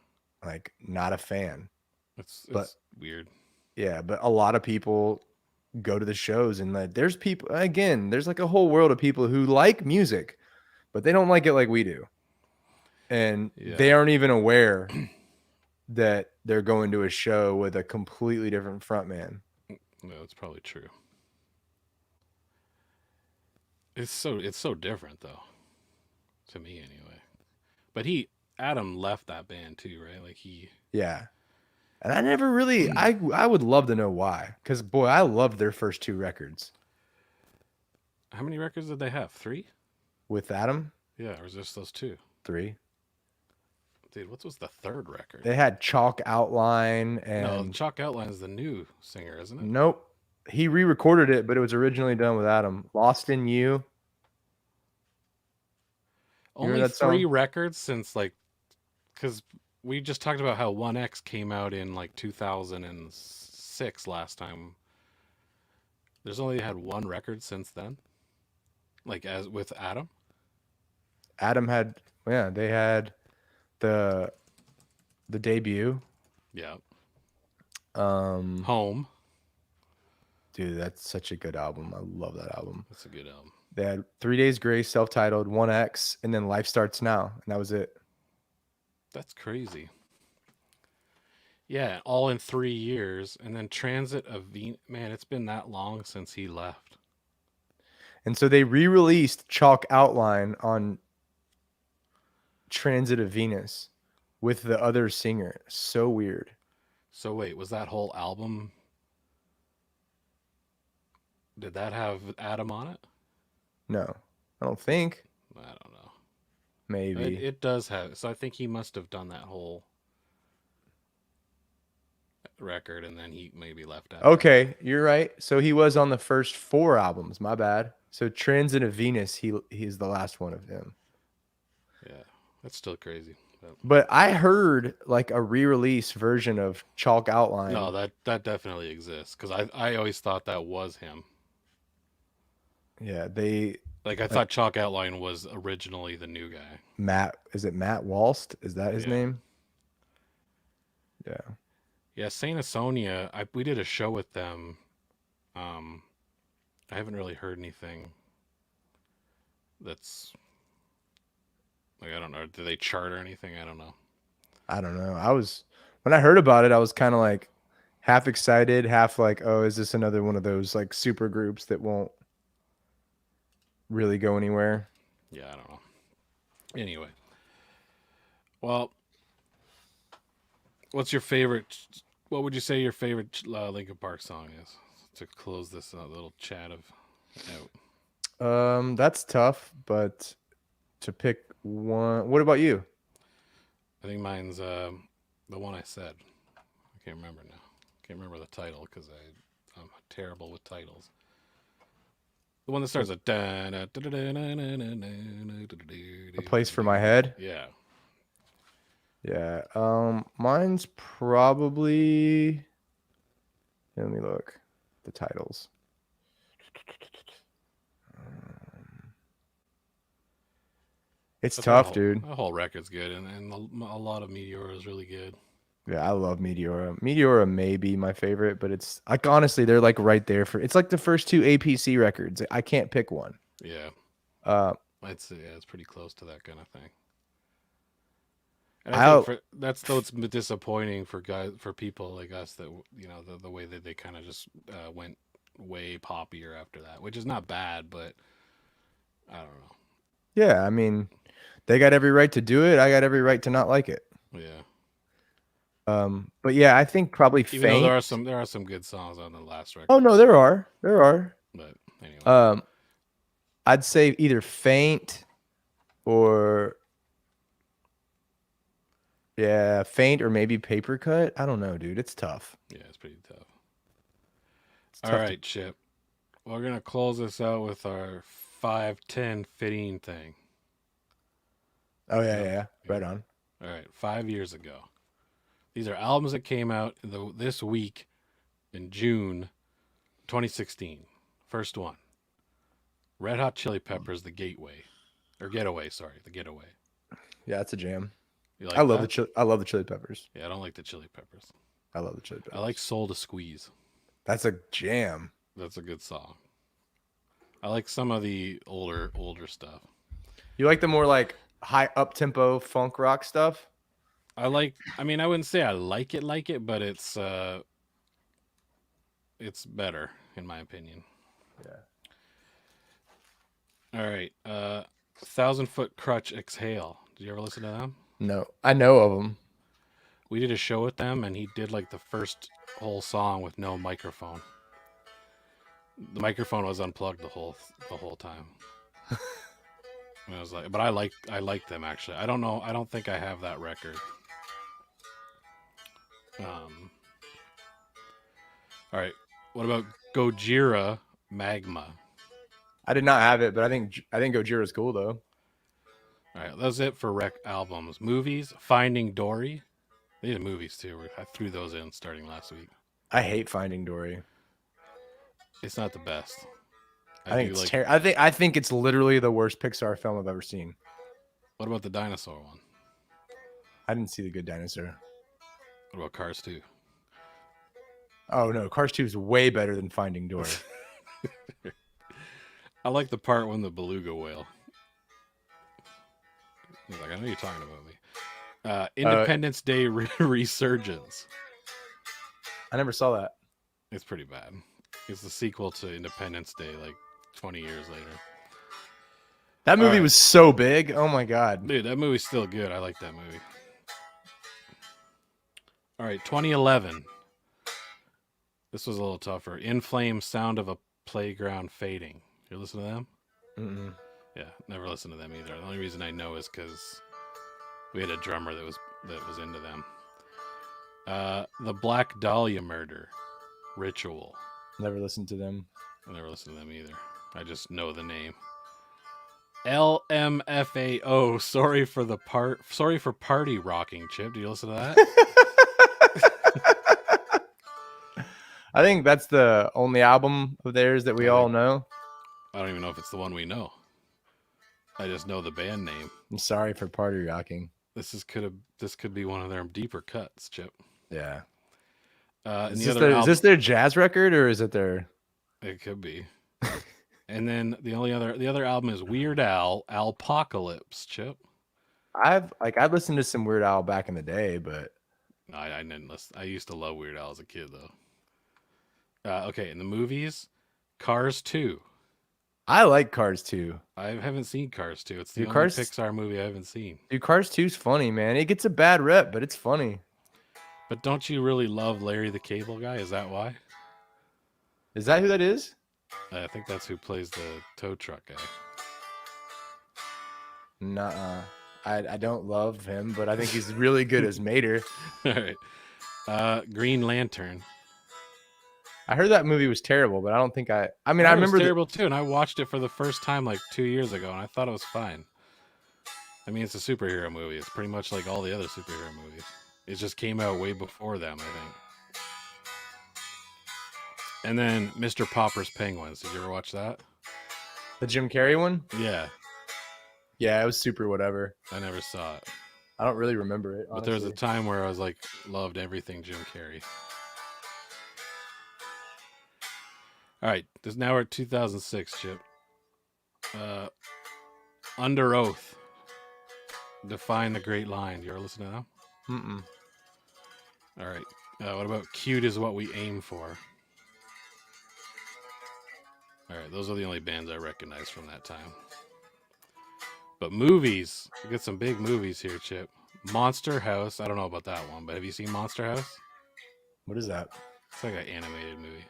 like not a fan. But it's weird. yeah, but a lot of people go to the shows and like there's people again. There's like a whole world of people who like music, but they don't like it like we do, and they Yeah, aren't even aware that they're going to a show with a completely different frontman. no, it's probably true. It's so different though, to me anyway. But Adam left that band too, right? Like he. Yeah. And I never really I would love to know why. Because boy, I loved their first two records How many records did they have? Three? with Adam. Yeah, or was just those two? Three. Dude, what was the third record? They had Chalk Outline No, and Chalk Outline is the new singer, isn't it? nope. He re-recorded it, but it was originally done with Adam. Lost in You. You heard Only that three song? records since like, because we just talked about how 1X came out in like 2006 last time. There's only had one record since then, like as with Adam. Adam had yeah, they had the debut. Yeah, Um Home. dude, that's such a good album. I love that album. That's a good album. They had 3 Days Grace, self-titled, 1X, and then Life Starts Now, and that was it. That's crazy. Yeah, all in 3 years, and then Transit of Man, it's been that long since he left. And so they re-released Chalk Outline on Transit of Venus with the other singer. So weird. So wait, was that whole album? Did that have Adam on it? No, I don't think. I don't know. Maybe. It does have. So I think he must have done that whole record, and then he maybe left after that. Okay, you're right. So he was on the first four albums. My bad. So Transit of Venus, he's the last one of him. Yeah. That's still crazy. But I heard like a re-release version of Chalk No, Outline. that definitely exists because I always thought that was him. Yeah, they Like I like thought Chalk Outline was originally the new guy. Matt. Is it Matt Walst? Is that his Yeah, name? Yeah. yeah. Saint Asonia. We did a show with them. Um, I haven't really heard anything that's like I don't know. Do they chart or anything? I don't know. I don't know. When I heard about it, I was kind of like half excited, half like, oh, is this another one of those like super groups that won't really go anywhere? Yeah, I don't know. Anyway, well, what's your favorite? What would you say your favorite Linkin Park song is to close this little chat of out? That's tough, but to pick one, what about you? I think mine's the one I said. I can't remember now. Can't remember the title because I'm terrible with titles. The one that starts with A Place for My Head? yeah. Yeah. Mine's probably. Let me look. The titles. It's tough, dude. That whole record's good, and a lot of Meteor is really good. Yeah, I love Meteora. Meteora may be my favorite, but it's like honestly, they're like right there for. It's like the first two APC records. I can't pick one. Yeah, Uh, it's pretty close to that kind of thing. And I think I for that's disappointing for people like us that the way that they kind of just went way poppier after that, which is not bad, but I don't know. yeah, I mean, they got every right to do it. I got every right to not like it. Yeah. But yeah, I think probably Even though Faint. there are some good songs on the last record. Oh no, there are. But anyway. I'd say either Faint or yeah, Faint or maybe Paper Cut. I don't know, dude. It's tough. Yeah, it's pretty tough. It's All tough right, Chip. We're gonna close this out with our 5-10 fitting thing. Oh yeah. Right on. All right, 5 years ago. These are albums that came out this week in June 2016. First one, Red Hot Chili Peppers, The Gateway, or Getaway. Sorry, The Getaway. Yeah, it's a jam. You like I love that? I love the Chili Peppers. Yeah, I don't like the Chili Peppers. I love the Chili Peppers. I like Soul to Squeeze. That's a jam. That's a good song. I like some of the older stuff. You like the more like high up tempo funk rock stuff? I mean, I wouldn't say I like it, but it's better in my opinion. Yeah. All right. 1,000 Foot Crutch Exhale. Did you ever listen to them? No, I know of them. We did a show with them, and he did like the first whole song with no microphone. The microphone was unplugged the whole time. And I was like, but I like them actually. I don't know. I don't think I have that record. All right. What about Gojira Magma? I did not have it, but I think Gojira's cool though. All right, that's it for rec albums. Movies, Finding Dory. They did movies too. I threw those in starting last week. I hate Finding Dory. It's not the best. I think it's terrible. I think it's literally the worst Pixar film I've ever seen. What about the dinosaur one? I didn't see The Good Dinosaur. What about Cars 2? Oh no, Cars 2 is way better than Finding Dory. I like the part when the beluga whale. He's like, I know you're talking about me. Independence Day Resurgence. I never saw that. It's pretty bad. It's the sequel to Independence Day, like 20 years later. That movie was so big. Oh my god. Dude, that movie's still good. I like that movie. All right, 2011. This was a little tougher. In Flames, Sound of a Playground Fading. You listen to them? Mm-mm. Yeah, never listened to them either. The only reason I know is because we had a drummer that was into them. The Black Dahlia Murder, Ritual. Never listened to them. I never listened to them either. I just know the name. LMFAO. Sorry for party rocking, Chip. Did you listen to that? I think that's the only album of theirs that we all know. I don't even know if it's the one we know. I just know the band name. I'm sorry for party rocking. This could be one of their deeper cuts, Chip. Yeah. And Is the other is this their jazz record or is it their? It could be. And then the other album is Weird Al Alpocalypse, Chip. I've listened to some Weird Al back in the day, but No, I didn't listen. I used to love Weird Al as a kid, though. Okay, in the movies, Cars 2. I like Cars 2. I haven't seen Cars 2. It's the Dude, only Pixar movie I haven't seen. Dude, Cars 2's funny, man. It gets a bad rep, but it's funny. But don't you really love Larry the Cable Guy? Is that why? Is that who that is? I think that's who plays the tow truck guy. Nuh-uh. I don't love him, but I think he's really good as Mater. All right. Green Lantern. I heard that movie was terrible, but I don't think I mean, I I remember it was terrible too, and I watched it for the first time like 2 years ago, and I thought it was fine. I mean, it's a superhero movie. It's pretty much like all the other superhero movies. It just came out way before them, I think. And then Mr. Popper's Penguins. Did you ever watch that? The Jim Carrey one? Yeah. Yeah, it was super whatever. I never saw it. I don't really remember it, honestly. But there was a time where I was like, loved everything Jim Carrey. All right. Now we're at 2006, Chip. Under Oath. Define the Great Line. You ever listen to that? Mm-mm. All right. What about Cute is What We Aim For? All right. Those are the only bands I recognize from that time. But movies. We got some big movies here, Chip. Monster House. I don't know about that one, but have you seen Monster House? What is that? It's like an animated movie.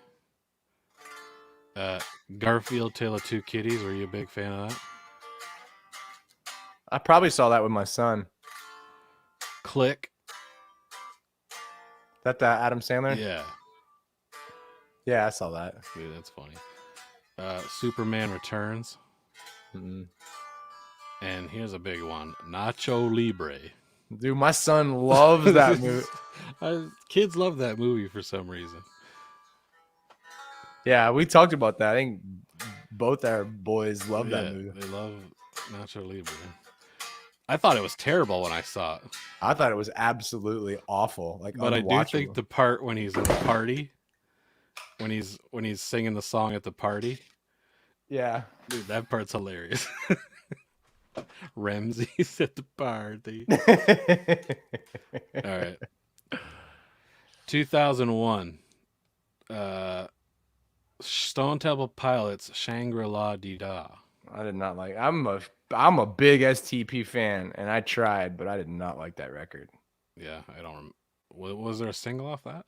Garfield, Tale of Two Kitties. Were you a big fan of that? I probably saw that with my son. Click. That Adam Sandler? Yeah. Yeah, I saw that. Dude, that's funny. Superman Returns. Mm-mm. And here's a big one. Nacho Libre. Dude, my son loves that movie. Kids love that movie for some reason. Yeah, we talked about that. I think both our boys love that movie. They love Nacho Libre. I thought it was terrible when I saw it. I thought it was absolutely awful. But I do think the part when he's in the party, when he's singing the song at the party. Yeah. Dude, that part's hilarious. Ramsey's at the party. All right. 2001. Stone Temple Pilots, Shangri-La Dee Da. I did not like. I'm a big STP fan, and I tried, but I did not like that record. Yeah, I don't. Was there a single off that?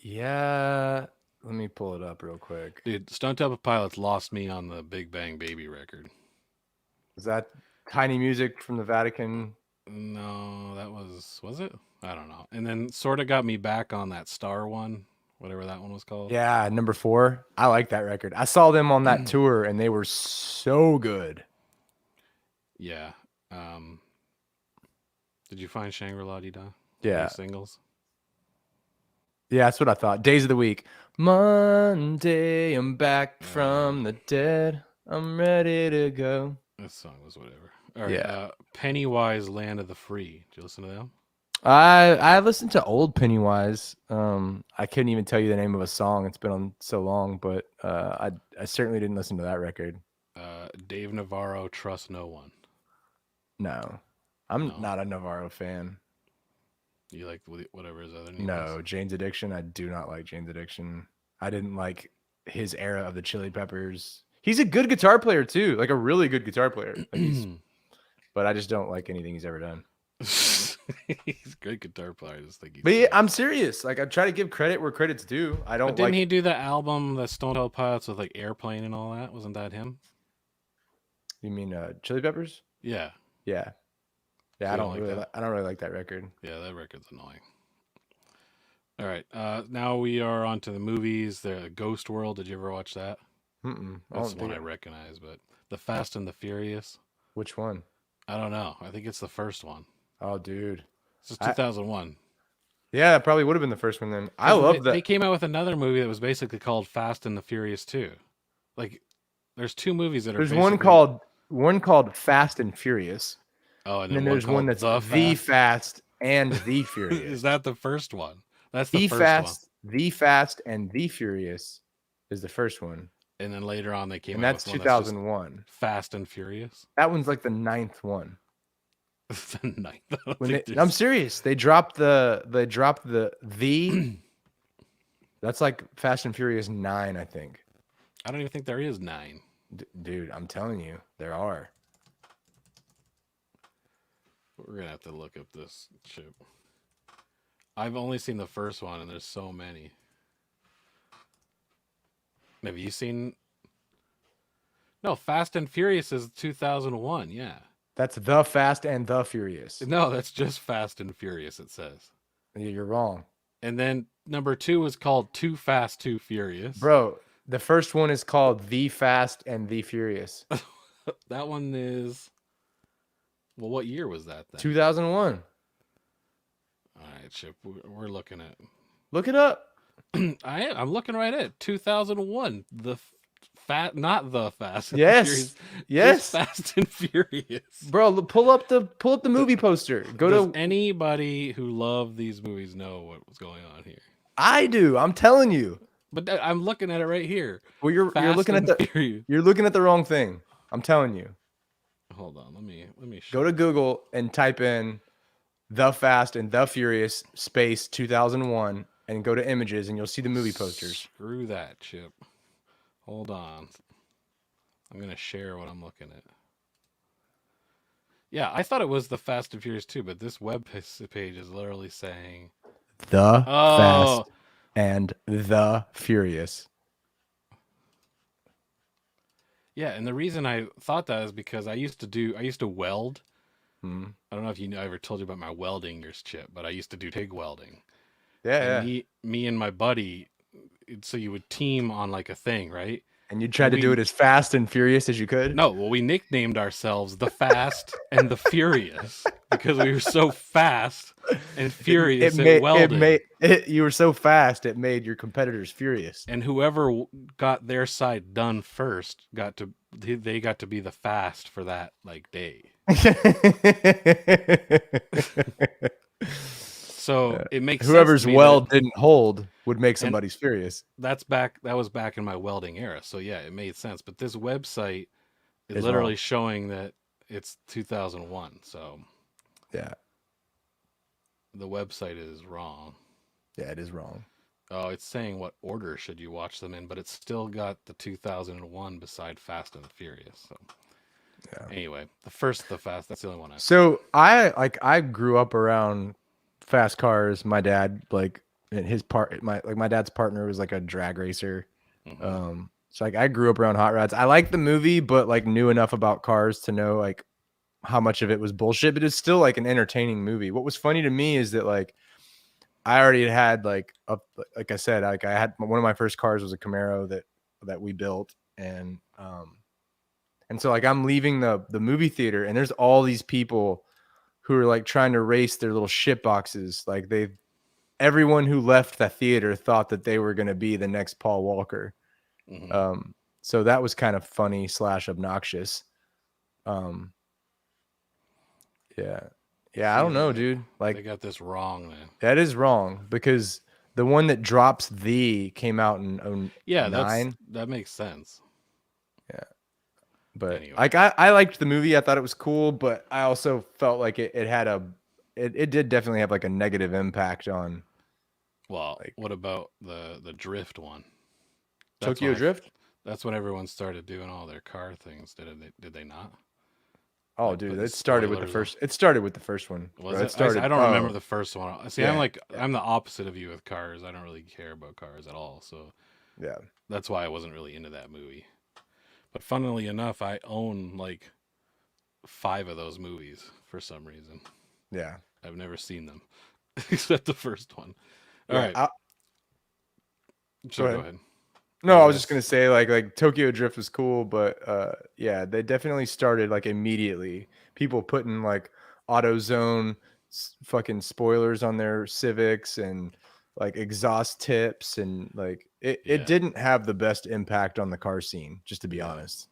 Yeah. Let me pull it up real quick. Dude, Stone Temple Pilots lost me on the Big Bang Baby record. Is that Tiny Music from the Vatican? No, that was it? I don't know. And then sort of got me back on that Star one, whatever that one was called. Yeah, number 4. I like that record. I saw them on that tour, and they were so good. Yeah. Did you find Shangri-La Dee Da? Yeah. Singles? Yeah, that's what I thought. Days of the week. Monday, I'm back from the dead. I'm ready to go. This song was whatever. All right. Yeah. Pennywise, Land of the Free. Did you listen to them? I listened to old Pennywise. I couldn't even tell you the name of a song. It's been on so long, but I certainly didn't listen to that record. Dave Navarro, Trust No One. No, I'm not a Navarro fan. You like whatever his other name No, is? Jane's Addiction. I do not like Jane's Addiction. I didn't like his era of the Chili Peppers. He's a good guitar player too, like a really good guitar player. But I just don't like anything he's ever done. He's a great guitar player. I just think he's. But yeah, I'm serious. Like I try to give credit where credit's due. I don't. But didn't he do the album, the Stone Temple Pilots with like Airplane and all that? Wasn't that him? You mean Chili Peppers? Yeah. Yeah. Yeah, So I don't really. that? I don't really like that record. Yeah, that record's annoying. All right. Now we are on to the movies. The Ghost World. Did you ever watch that? Mm-mm. That's the one I recognize, but The Fast and the Furious. Which one? I don't know. I think it's the first one. Oh, dude. This is I 2001. Yeah, that probably would have been the first one then. I Because love that. they came out with another movie that was basically called Fast and the Furious 2. Like, there's two movies that are There's basically. one called Fast and Furious, Oh, and and then then one there's one called that's The The Fast. Fast and The Is Furious. that the first one? That's the first one. The Fast and The Furious is the first one, And then later on, they came and out that's with one that's just 2001. Fast and Furious. That one's like the ninth one. The ninth. I don't When think I'm there's. serious, they dropped the. That's like Fast and Furious 9, I think. I don't even think there is 9. Dude, I'm telling you, there are. We're gonna have to look up this chip. I've only seen the first one, and there's so many. Have you seen? No, Fast and Furious is 2001. Yeah. That's The Fast and The Furious. No, that's just Fast and Furious. It says. You're wrong. And then number 2 was called Too Fast, Too Furious. Bro, the first one is called The Fast and The Furious. That one is. Well, what year was that then? 2001. All right, Chip. We're looking at. Look it up. I'm looking right at it. 2001. Not the Fast. And Yes. Furious, Yes. just Fast and Furious. Bro, pull up the movie poster. Does anybody who loved these movies know what was going on here? I do. I'm telling you. But I'm looking at it right here. Well, you're looking at Furious. you're looking at the wrong thing. I'm telling you. Hold on. Let me show. Go to Google and type in The Fast and The Furious space 2001 and go to images and you'll see the movie posters. Screw that, Chip. Hold on. I'm going to share what I'm looking at. Yeah, I thought it was the Fast and Furious 2, but this web page is literally saying The Fast and The Furious. Yeah, and the reason I thought that is because I used to weld. Hmm. I don't know if I ever told you about my welding years, Chip, but I used to do TIG welding. Yeah, And me and my buddy, so you would team on like a thing, right? And you tried to do it as fast and furious as you could? No, well, we nicknamed ourselves the Fast and the Furious because we were so fast and furious at welding. You were so fast, it made your competitors furious. And whoever got their side done first got to be the fast for that like day. So it makes whoever's sense weld didn't hold would make somebody's furious. That was back in my welding era. So yeah, it made sense. But this website is literally wrong. showing that it's 2001. So yeah, the website is wrong. Yeah, it is wrong. Oh, it's saying what order should you watch them in, but it's still got the 2001 beside Fast and the Furious. So yeah. Anyway, the Fast, that's the only one. I grew up around fast cars. My dad, my dad's partner was like a drag racer. Mm-hmm. So I grew up around hot rods. I liked the movie, but like knew enough about cars to know like how much of it was bullshit, but it's still like an entertaining movie. What was funny to me is that like I already had like I said, like I had one of my first cars was a Camaro that we built, and so like I'm leaving the movie theater and there's all these people who are like trying to race their little shit boxes. Like everyone who left that theater thought that they were going to be the next Paul Walker. Mm-hmm. So that was kind of funny / obnoxious. Yeah, I don't know, dude. Like they got this wrong, man. That is wrong because the one that drops came out in 2009. That makes sense. Yeah. But anyway. Like I liked the movie. I thought it was cool, but I also felt like it did definitely have like a negative impact on. Well, like, what about the drift one? Tokyo Drift? That's when everyone started doing all their car things. Did they not? Oh, like, dude, it started with the first. It started with the first one. I don't remember the first one. See, yeah, I'm the opposite of you with cars. I don't really care about cars at all. So yeah, that's why I wasn't really into that movie. But funnily enough, I own like 5 of those movies for some reason. Yeah, I've never seen them except the first one. All right. Go ahead. No, I was just gonna say like Tokyo Drift was cool, but yeah, they definitely started like immediately. People putting like AutoZone fucking spoilers on their Civics and like exhaust tips and like it Yeah. didn't have the best impact on the car scene, just to be Yeah. honest.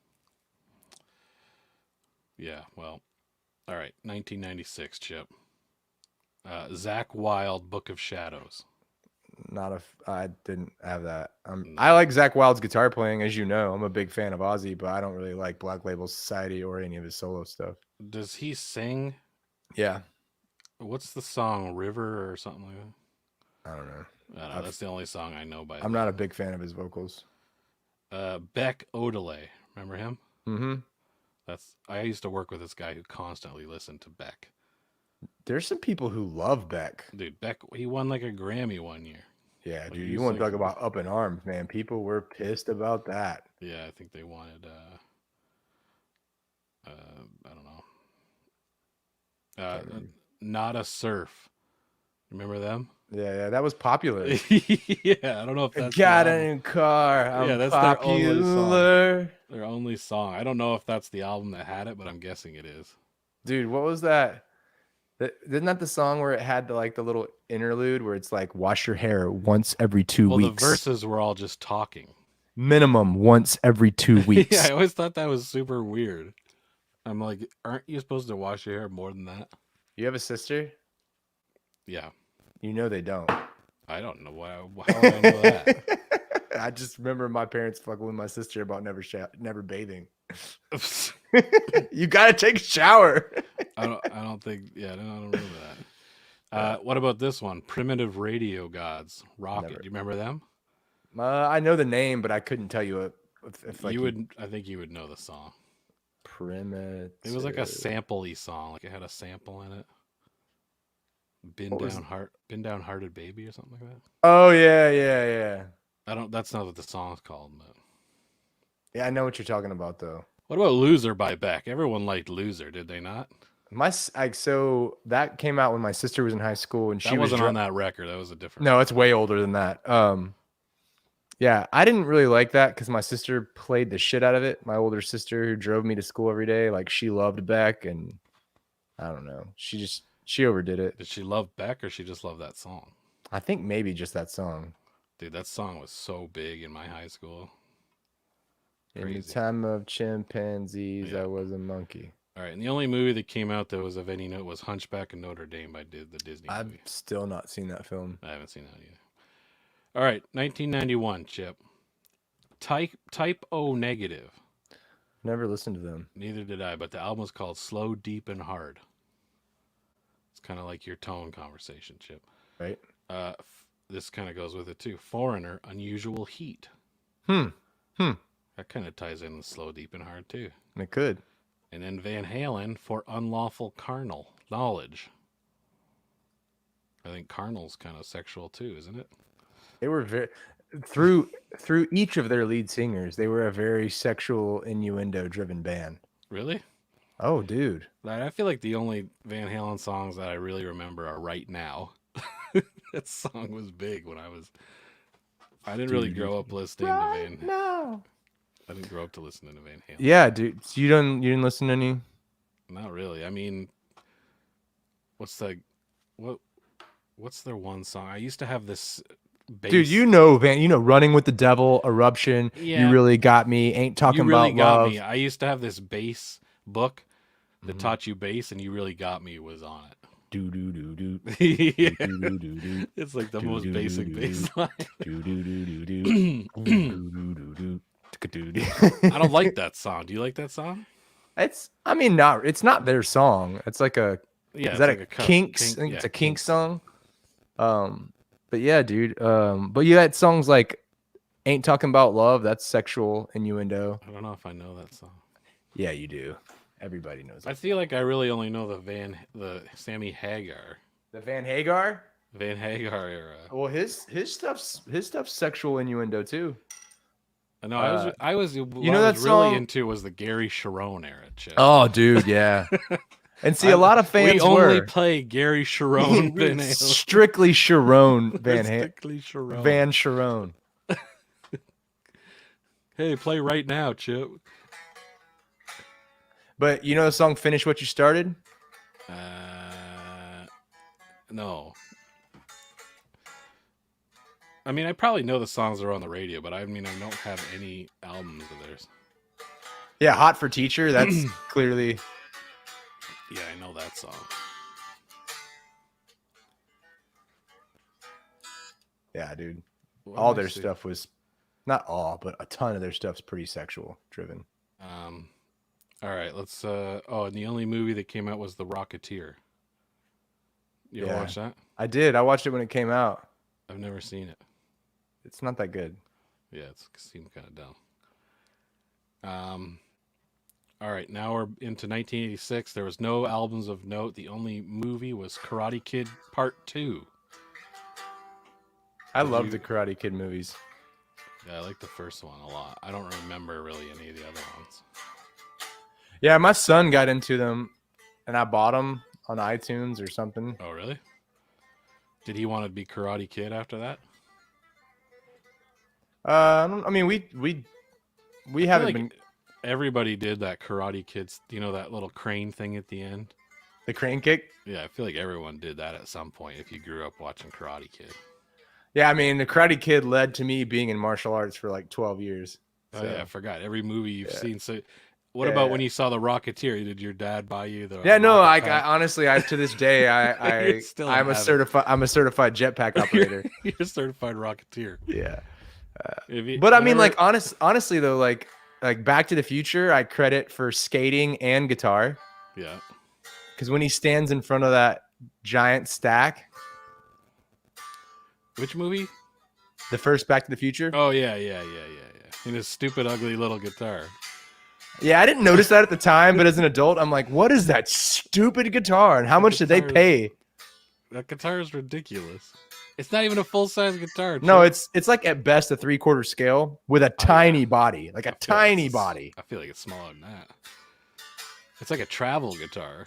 Yeah. Well, all right. 1996, Chip. Zach Wild, Book of Shadows. I didn't have that. No. I like Zach Wild's guitar playing, as you know. I'm a big fan of Ozzy, but I don't really like Black Label Society or any of his solo stuff. Does he sing? Yeah, What's the song? River or something like that? I don't know. I don't know. That's the only song I know by I'm him. not a big fan of his vocals. Beck Odelay. Remember him? Mm-hmm. I used to work with this guy who constantly listened to Beck. There's some people who love Beck. Dude, Beck, he won like a Grammy one year. Yeah, Like, dude, he you was want to like- talk about up in arms, man. People were pissed about that. Yeah, I think they wanted, I don't know. Not a Surf. Remember them? Yeah, that was popular. Yeah, I don't know if that's Got the a new car. I'm that's their only song. popular. Their only song. I don't know if that's the album that had it, but I'm guessing it is. Dude, what was that? Isn't that the song where it had the little interlude where it's like wash your hair once every 2 weeks? Well, the verses were all just talking. Minimum once every 2 weeks. Yeah, I always thought that was super weird. I'm like, aren't you supposed to wash your hair more than that? You have a sister? Yeah. You know they don't. I don't know why. How would I know that? I just remember my parents fucking with my sister about never bathing. You gotta take a shower. I don't think. Yeah, I don't remember that. What about this one? Primitive Radio Gods, Rocket. Never. Do you remember them? I know the name, but I couldn't tell you if like you would. I think you would know the song. Primitive. It was like a sample-y song. Like it had a sample in it. Been down hearted baby or something like that. Oh yeah. That's not what the song's called, but Yeah, I know what you're talking about though. what about Loser by Beck? Everyone liked Loser, did they not? So that came out when my sister was in high school and That wasn't on that record. That was a different. No, it's way older than that. Yeah, I didn't really like that because my sister played the shit out of it. My older sister who drove me to school every day, like she loved Beck, and I don't know. She overdid it. Did she love Beck or she just loved that song? I think maybe just that song. Dude, that song was so big in my high school. In the Crazy. time of chimpanzees, Yeah. I was a monkey. All right, and the only movie that came out that was of any note was Hunchback of Notre Dame by the Disney I've movie. still not seen that film. I haven't seen that either. All right, 1991, Chip. Type O Negative. Never listened to them. Neither did I, but the album was called Slow, Deep, and Hard. It's kind of like your tone conversation, Chip. Right? This kind of goes with it too. Foreigner, Unusual Heat. Hmm. That kind of ties in with Slow, Deep, and Hard too. It could. And then Van Halen for Unlawful Carnal Knowledge. I think carnal's kind of sexual too, isn't it? They were very through each of their lead singers, they were a very sexual innuendo driven band. Really? Oh, dude. I feel like the only Van Halen songs that I really remember are Right Now. That song was big when I didn't really grow up listening to Van Halen. No. I didn't grow up to listening to Van Halen. Yeah, dude. So you didn't listen to any? Not really. I mean, what's their one song? I used to have this bass. Dude, Running with the Devil, Eruption, Yeah. You Really Got Me, Ain't Talking You Really About Got Love. Me. I used to have this bass book that taught you bass, and You Really Got Me was on it. Do do do do. Yeah. Do, do, do, do. It's like the Do, most do, basic do, do. bass line. Do do do do do. Do do do do. I don't like that song. Do you like that song? It's not their song. It's like a Yeah. is that it's a like cover. Kinks? I think yeah, it's a Kinks song. But yeah, dude. But you had songs like Ain't Talking About Love, that's sexual innuendo. I don't know if I know that song. Yeah, you do. Everybody knows I it. feel like I really only know the Sammy Hagar, The Van Hagar? Van Hagar era. Well, his stuff's sexual innuendo too. No, I was know what I that was really song? into was the Gary Sharon era, Chip. Oh, dude, yeah. And see, a lot of fans we only were play Gary Sharon Van Halen. strictly Sharon Van Strictly Sharon. Van Sharon. Hey, play right now, Chip. But you know the song "Finish What You Started"? No. I mean, I probably know the songs that are on the radio, but I mean, I don't have any albums of theirs. Yeah, "Hot for Teacher." That's clearly. Yeah, I know that song. Yeah, dude. What All am I their seeing? stuff was not all, but a ton of their stuff's pretty sexual driven. All right, let's. Oh, and the only movie that came out was The Rocketeer. You ever Yeah, watch that? I did. I watched it when it came out. I've never seen it. It's not that good. Yeah, it seemed kind of dumb. All right, now we're into 1986. There was no albums of note. The only movie was Karate Kid Part 2. I Did love you? the Karate Kid movies. Yeah, I like the first one a lot. I don't remember really any of the other ones. Yeah, my son got into them, and I bought them on iTunes or something. Oh, really? Did he want to be Karate Kid after that? I mean, we I feel haven't like been everybody did that Karate Kids, that little crane thing at the end. the crane kick. Yeah, I feel like everyone did that at some point if you grew up watching Karate Kid. Yeah, I mean, the Karate Kid led to me being in martial arts for like 12 years. Oh, yeah, I forgot. Every movie you've Yeah. seen. So, what about when you saw The Rocketeer? Did your dad buy you the? Yeah, no, rocket I pack? honestly, to this day, I'm a certified jetpack operator. You're a certified Rocketeer. Yeah. But I mean, like honestly though, like Back to the Future, I credit for skating and guitar. Yeah. Because when he stands in front of that giant stack. Which movie? The first Back to the Future. Oh yeah. And his stupid, ugly little guitar. Yeah, I didn't notice that at the time, but as an adult, I'm like, what is that stupid guitar? And how much did they pay? That guitar is ridiculous. It's not even a full-size guitar. No, it's like at best a 3/4 scale with a tiny body, like a tiny body. I feel like it's smaller than that. It's like a travel guitar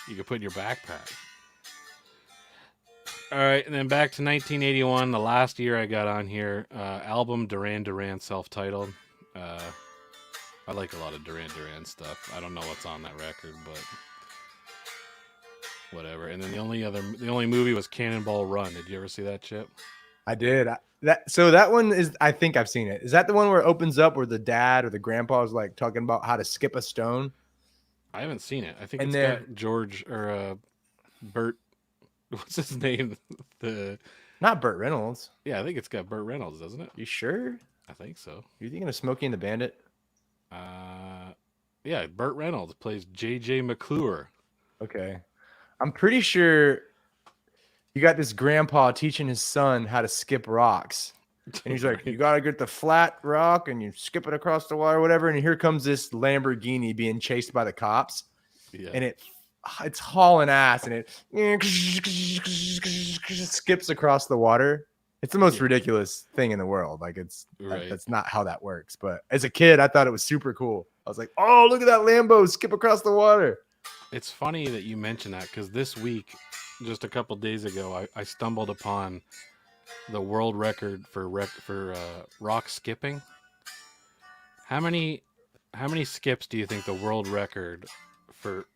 you could put in your backpack. All right, and then back to 1981, the last year I got on here. Album Duran Duran, self-titled. I like a lot of Duran Duran stuff. I don't know what's on that record, but whatever. And then the only movie was Cannonball Run. Did you ever see that, Chip? I did. That one is, I think I've seen it. Is that the one where it opens up where the dad or the grandpa is like talking about how to skip a stone? I haven't seen it. I think it's got George or Burt. What's his name? Not Burt Reynolds. Yeah, I think it's got Burt Reynolds, doesn't it? You sure? I think so. You thinking of Smokey and the Bandit? Yeah, Burt Reynolds plays J.J. McClure. Okay. I'm pretty sure you got this grandpa teaching his son how to skip rocks. And he's like, you got to get the flat rock and you skip it across the water or whatever. And here comes this Lamborghini being chased by the cops. Yeah. And it's hauling ass and it skips across the water. It's the most ridiculous thing in the world. Like that's not how that works. But as a kid, I thought it was super cool. I was like, oh, look at that Lambo skip across the water. It's funny that you mention that because this week, just a couple days ago, I stumbled upon the world record for rock skipping. How many skips do you think the world record for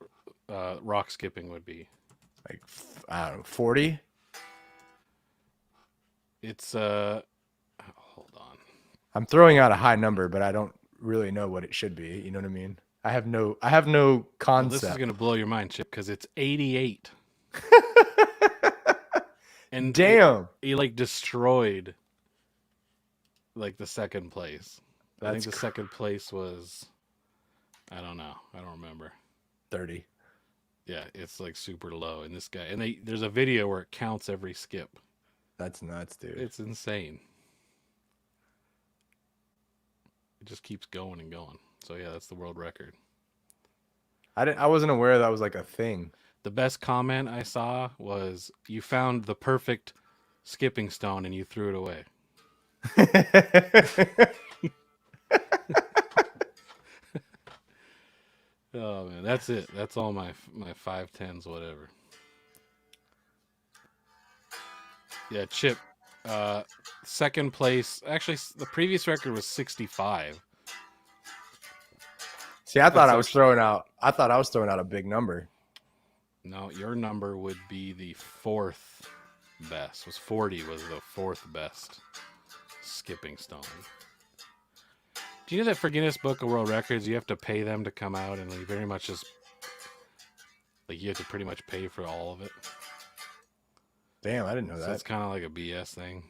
rock skipping would be? Like, I don't know, 40? It's hold on. I'm throwing out a high number, but I don't really know what it should be. You know what I mean? I have no concept. Well, this is gonna blow your mind, Chip, because it's 88. And damn, he like destroyed like the second place. I think the second place was, I don't know, I don't remember. 30. Yeah, it's like super low. And this guy, and there's a video where it counts every skip. That's nuts, dude. It's insane. It just keeps going and going. So yeah, that's the world record. I wasn't aware that was like a thing. The best comment I saw was, you found the perfect skipping stone and you threw it away. Oh man, that's it. That's all my 510s, whatever. Yeah, Chip, Second place. Actually, the previous record was 65. See, I thought That's I was actually throwing out. I thought I was throwing out a big number. no. Your number would be the fourth best. Was 40 was the fourth best skipping stone. Do you know that for Guinness Book of World Records, you have to pay them to come out, and you very much just like you have to pretty much pay for all of it. Damn, I didn't know So that. that's kind of like a BS thing.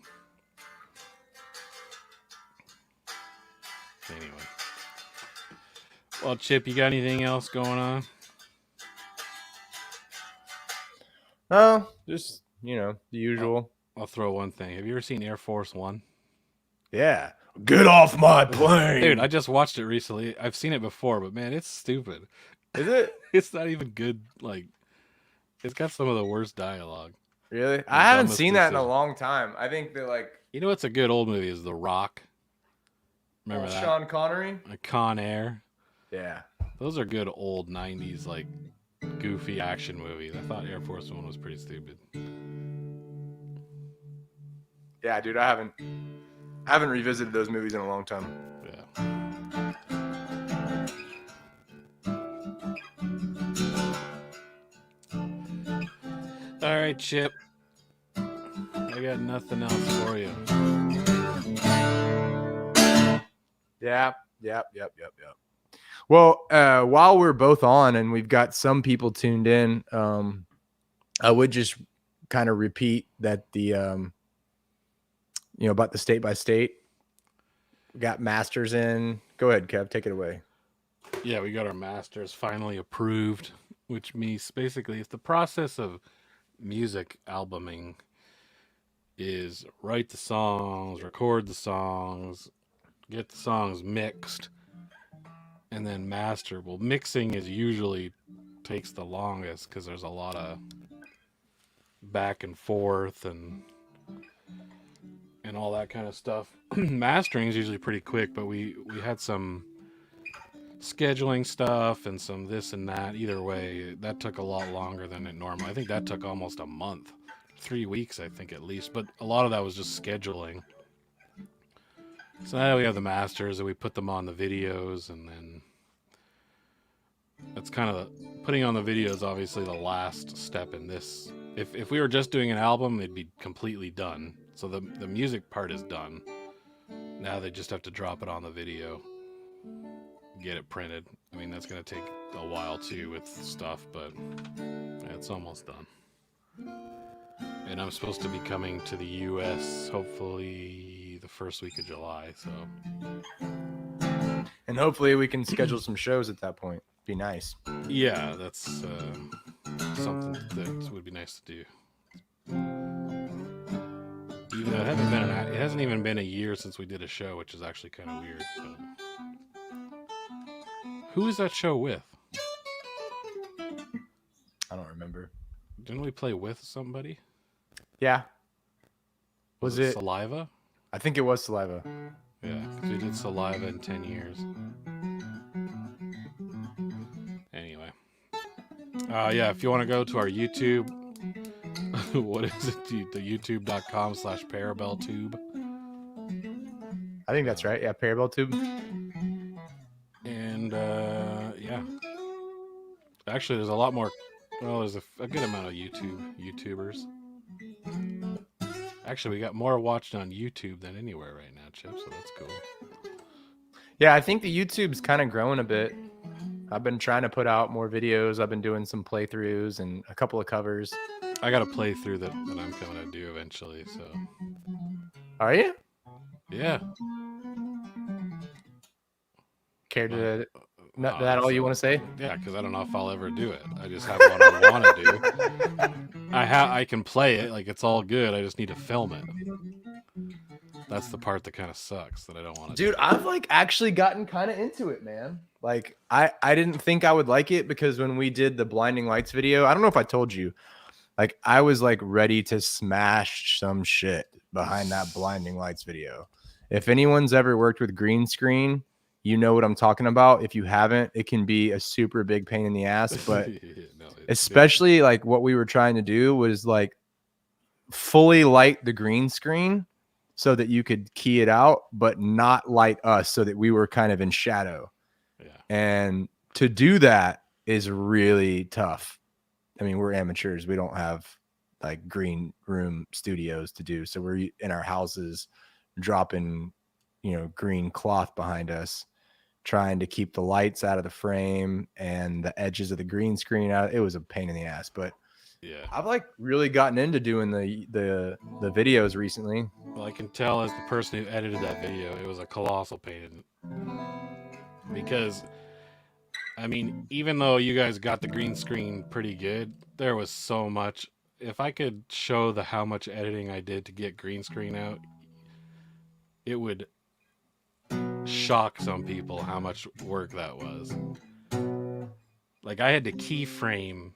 Anyway. Well, Chip, you got anything else going on? No, just the usual. I'll throw one thing. Have you ever seen Air Force One? Yeah. Get off my plane. Dude, I just watched it recently. I've seen it before, but man, it's stupid. Is it? It's not even good. Like, it's got some of the worst dialogue. Really? I haven't seen that in a long time. I think that You know what's a good old movie is The Rock. Remember that? Sean Connery? Con Air. Yeah. Those are good old 90s, like, goofy action movies. I thought Air Force One was pretty stupid. Yeah, dude, I haven't revisited those movies in a long time. Yeah. All right, Chip. I got nothing else for you. Yep. Well, while we're both on and we've got some people tuned in, I would just kind of repeat that the about the state by state. We got masters in. Go ahead, Kev, take it away. Yeah, we got our masters finally approved, which means basically it's the process of music albuming is write the songs, record the songs, get the songs mixed, and then master. Well, mixing is usually takes the longest because there's a lot of back and forth and all that kind of stuff. Mastering is usually pretty quick, but we had some scheduling stuff and some this and that. Either way, that took a lot longer than it normally. I think that took almost a month, 3 weeks, I think at least. But a lot of that was just scheduling. So now we have the masters and we put them on the videos, and then that's kind of putting on the videos. Obviously, the last step in this. If we were just doing an album, it'd be completely done. So the music part is done. Now they just have to drop it on the video, get it printed. I mean, that's going to take a while too with stuff, but it's almost done. And I'm supposed to be coming to the U.S. hopefully the first week of July. So, and hopefully we can schedule some shows at that point. Be nice. Yeah, that's something that would be nice to do. Even though it hasn't even been a year since we did a show, which is actually kind of weird. But who is that show with? I don't remember. Didn't we play with somebody? Yeah. Was it Saliva? I think it was Saliva. Yeah, because we did Saliva in 10 years. Anyway. Yeah, if you want to go to our YouTube, what is it? The youtube.com/parabelltube. I think that's right. Yeah, Parabelltube. And yeah. Actually, there's a lot more. Well, there's a good amount of YouTubers. Actually, we got more watched on YouTube than anywhere right now, Chip, so that's cool. Yeah, I think the YouTube's kind of growing a bit. I've been trying to put out more videos. I've been doing some playthroughs and a couple of covers. I got a playthrough that I'm going to do eventually, so. Are you? Yeah. Care to... that all you want to say? Yeah, because I don't know if I'll ever do it. I just have what I want to do. I can play it, like it's all good. I just need to film it. That's the part that kind of sucks that I don't want to. Dude, I've like actually gotten kind of into it, man. Like I didn't think I would like it because when we did the Blinding Lights video, I don't know if I told you, like I was like ready to smash some shit behind that Blinding Lights video. If anyone's ever worked with green screen, you know what I'm talking about. If you haven't, it can be a super big pain in the ass, but especially like what we were trying to do was like fully light the green screen so that you could key it out, but not light us so that we were kind of in shadow. Yeah. And to do that is really tough. I mean, we're amateurs. We don't have like green room studios to do. So we're in our houses dropping, green cloth behind us, trying to keep the lights out of the frame and the edges of the green screen out. It was a pain in the ass, but Yeah. I've like really gotten into doing the videos recently. Well, I can tell as the person who edited that video, it was a colossal pain because, I mean, even though you guys got the green screen pretty good, there was so much. If I could show how much editing I did to get green screen out, it would shock some people how much work that was. Like, I had to keyframe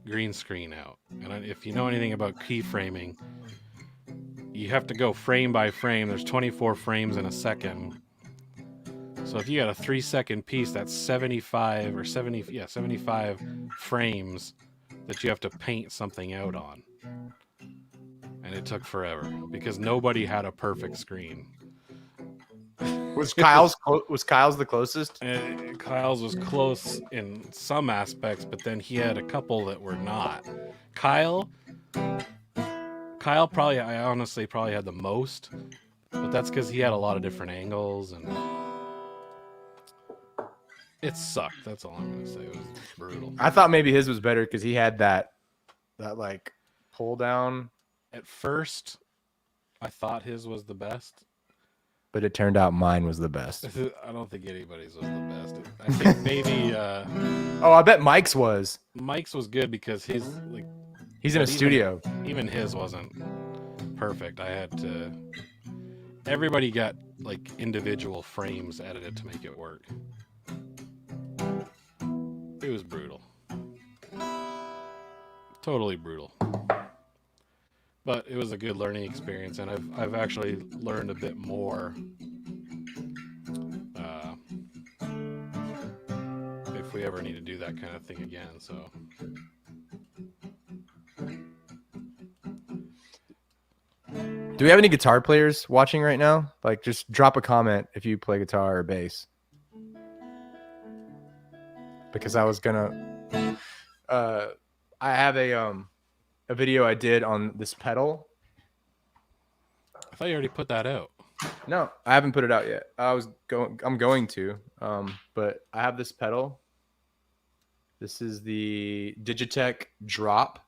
green screen out. And if you know anything about keyframing, you have to go frame by frame. There's 24 frames in a second. So if you got a 3-second piece, that's 75 frames that you have to paint something out on. And it took forever because nobody had a perfect screen. Was Kyle's the closest? Kyle's was close in some aspects, but then he had a couple that were not. Kyle probably, I honestly probably had the most, but that's because he had a lot of different angles and it sucked. That's all I'm gonna say. It was brutal. I thought maybe his was better because he had that like pull down. At first, I thought his was the best, but it turned out mine was the best. I don't think anybody's was the best. I think maybe. Oh, I bet Mike's was. Mike's was good because he's in a studio. Even his wasn't perfect. I had to. Everybody got like individual frames edited to make it work. It was brutal. Totally brutal. But it was a good learning experience, and I've actually learned a bit more. If we ever need to do that kind of thing again, so. Do we have any guitar players watching right now? Like, just drop a comment if you play guitar or bass. Because I was gonna, I have a video I did on this pedal. I thought you already put that out. No, I haven't put it out yet. I'm going to, but I have this pedal. This is the Digitech Drop,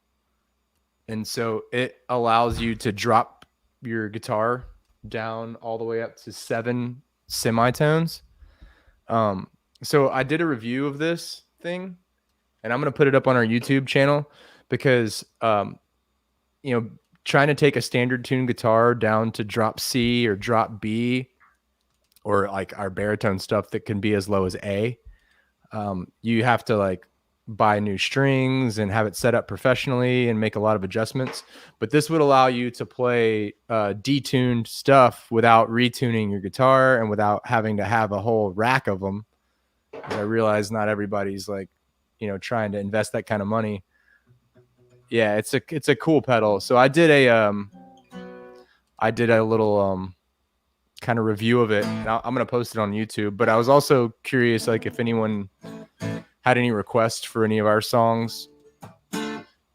and so it allows you to drop your guitar down all the way up to 7 semitones. So I did a review of this thing, and I'm going to put it up on our YouTube channel because, trying to take a standard tune guitar down to drop C or drop B, or like our baritone stuff that can be as low as A, you have to like buy new strings and have it set up professionally and make a lot of adjustments. But this would allow you to play detuned stuff without retuning your guitar and without having to have a whole rack of them. I realize not everybody's like, trying to invest that kind of money. Yeah, it's a cool pedal. So I did a little kind of review of it, and I'm gonna post it on YouTube. But I was also curious, like, if anyone had any requests for any of our songs,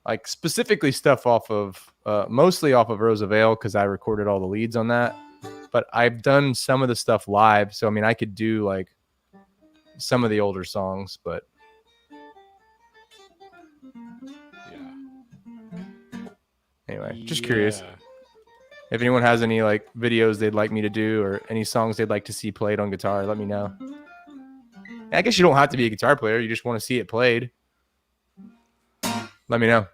like specifically stuff off of mostly off of Rose of Ale, because I recorded all the leads on that. But I've done some of the stuff live, so I mean I could do like some of the older songs, but anyway, just curious if anyone has any like videos they'd like me to do or any songs they'd like to see played on guitar. Let me know. I guess you don't have to be a guitar player. You just want to see it played. Let me know.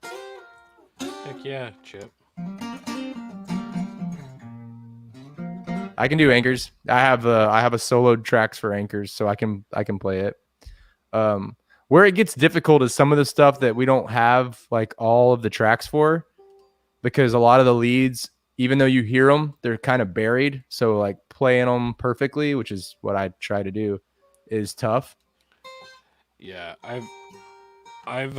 Heck yeah, Chip. I can do anchors. I have a soloed tracks for anchors, so I can play it. Where it gets difficult is some of the stuff that we don't have like all of the tracks for, because a lot of the leads, even though you hear them, they're kind of buried. So like playing them perfectly, which is what I try to do, is tough. Yeah, I've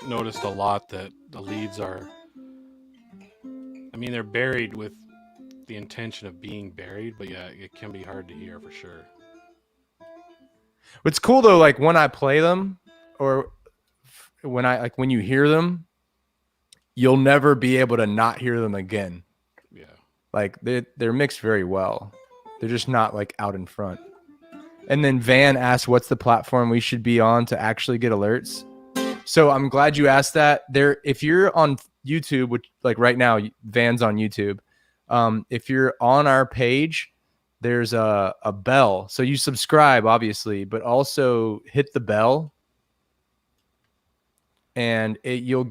noticed a lot that the leads are mean, they're buried with the intention of being buried, but yeah, it can be hard to hear for sure. What's cool though, like when I play them, or when you hear them, you'll never be able to not hear them again. Yeah. Like they're mixed very well. They're just not like out in front. And then Van asked, "What's the platform we should be on to actually get alerts?" So I'm glad you asked that. If you're on YouTube, which like right now, Van's on YouTube. If you're on our page, there's a bell. So you subscribe, obviously, but also hit the bell, and you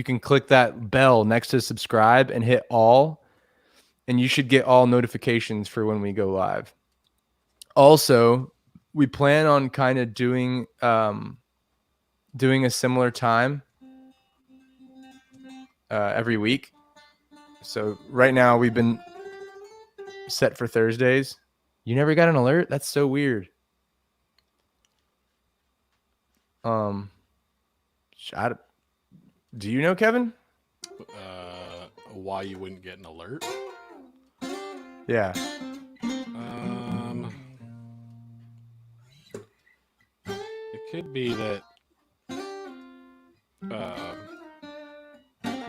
can click that bell next to subscribe and hit all, and you should get all notifications for when we go live. Also, we plan on kind of doing a similar time every week. So right now we've been set for Thursdays. You never got an alert? That's so weird. Do you know, Kevin? Why you wouldn't get an alert? Yeah. It could be that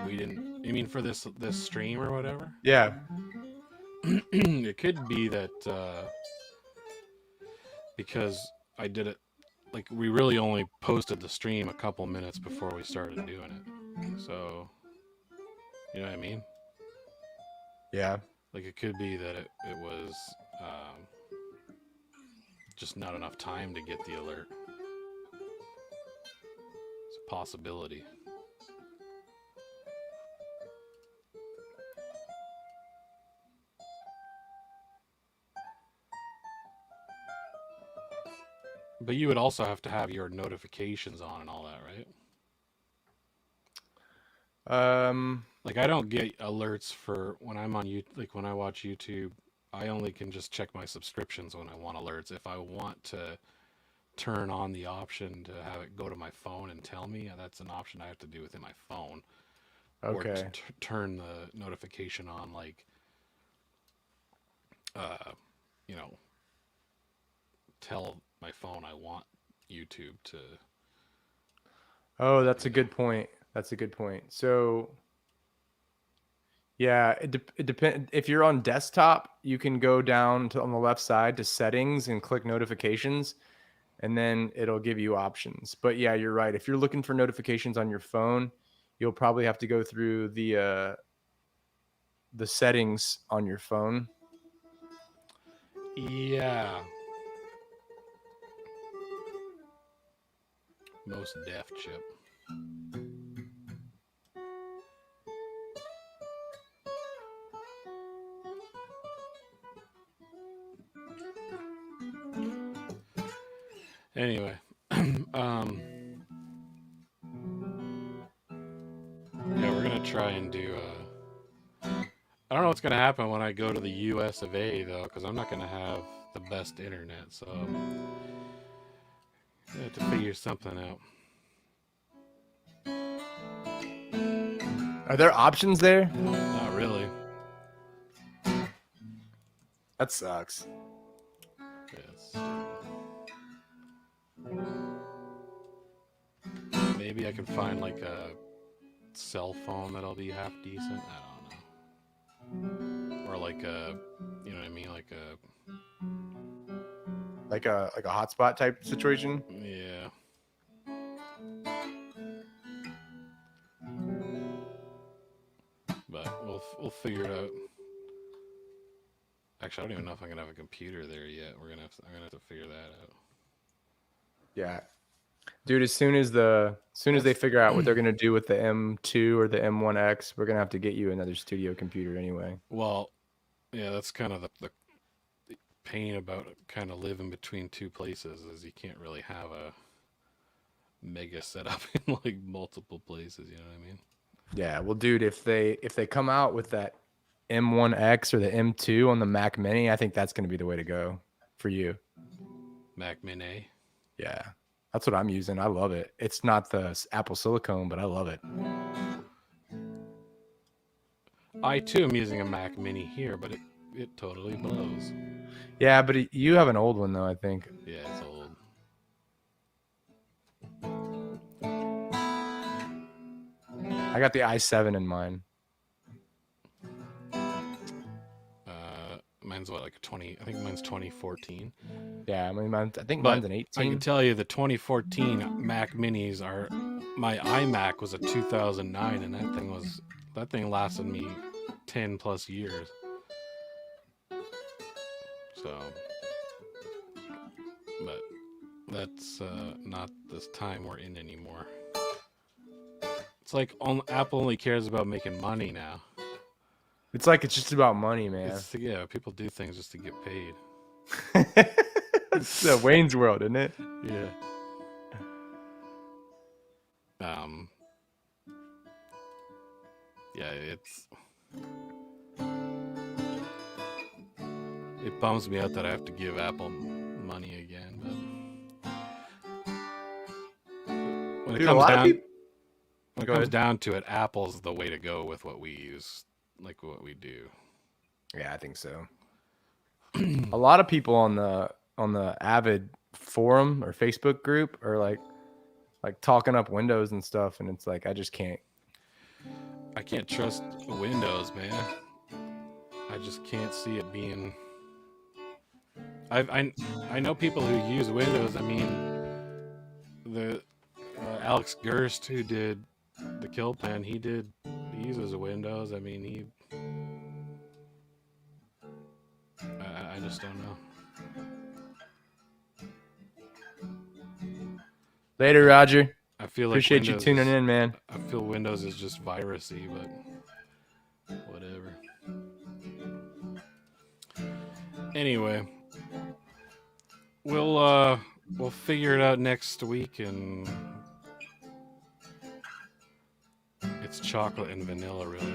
we didn't. I mean, for this stream or whatever. Yeah. It could be that because I did it, like we really only posted the stream a couple minutes before we started doing it. So, you know what I mean? Yeah. Like it could be that it was just not enough time to get the alert. It's a possibility. But you would also have to have your notifications on and all that, right? Like I don't get alerts for when I'm on YouTube. Like when I watch YouTube, I only can just check my subscriptions when I want alerts. If I want to turn on the option to have it go to my phone and tell me, that's an option I have to do within my phone. Okay. Or turn the notification on, like, tell my phone I want YouTube to. Oh, that's a good point. So, yeah, it depends. If you're on desktop, you can go down on the left side to settings and click notifications, and then it'll give you options. But yeah, you're right. If you're looking for notifications on your phone, you'll probably have to go through the settings on your phone. Yeah. Most deaf chip. Anyway, yeah, we're gonna try and do. I don't know what's gonna happen when I go to the U.S. of A. though, because I'm not gonna have the best internet, so I have to figure something out. Are there options there? Not really. That sucks. Yes. Maybe I can find like a cell phone that'll be half decent. I don't know. Or like a, you know what I mean, like a hotspot type situation. Yeah. But we'll figure it out. Actually, I don't even know if I'm gonna have a computer there yet. I'm gonna have to figure that out. Yeah, dude. As soon as they figure out what they're gonna do with the M2 or the M1X, we're gonna have to get you another studio computer anyway. Well, yeah, that's kind of the pain about kind of living between two places is you can't really have a mega setup in like multiple places. You know what I mean? Yeah. Well, dude, if they come out with that M1X or the M2 on the Mac Mini, I think that's gonna be the way to go for you. Mac Mini. Yeah, that's what I'm using. I love it. It's not the Apple Silicone, but I love it. I too am using a Mac Mini here, but it totally blows. Yeah, but you have an old one though, I think. Yeah, it's old. I got the i7 in mine. Mine's what, like a 20? I think mine's 2014. Yeah, I mean, I think But mine's an I 18. can tell you the 2014 Mac Minis are. My iMac was a 2009, and that thing lasted me 10 plus years. So, but that's not this time we're in anymore. It's like Apple only cares about making money now. It's like it's just about money, man. Yeah, people do things just to get paid. It's Wayne's World, isn't it? Yeah. Yeah, it bums me out that I have to give Apple money again, but when it comes down to it, Apple's the way to go with what we use, like what we do. Yeah, I think so. A lot of people on the Avid forum or Facebook group are like talking up Windows and stuff, and it's like I just can't. I can't trust Windows, man. I just can't see it being. I know people who use Windows. I mean, the Alex Gerst, who did the Kill Plan, he uses Windows. I mean, I just don't know. Later, Roger. I feel like appreciate you tuning in, man. I feel Windows is just virusy, but whatever. Anyway, we'll figure it out next week, and it's chocolate and vanilla, really.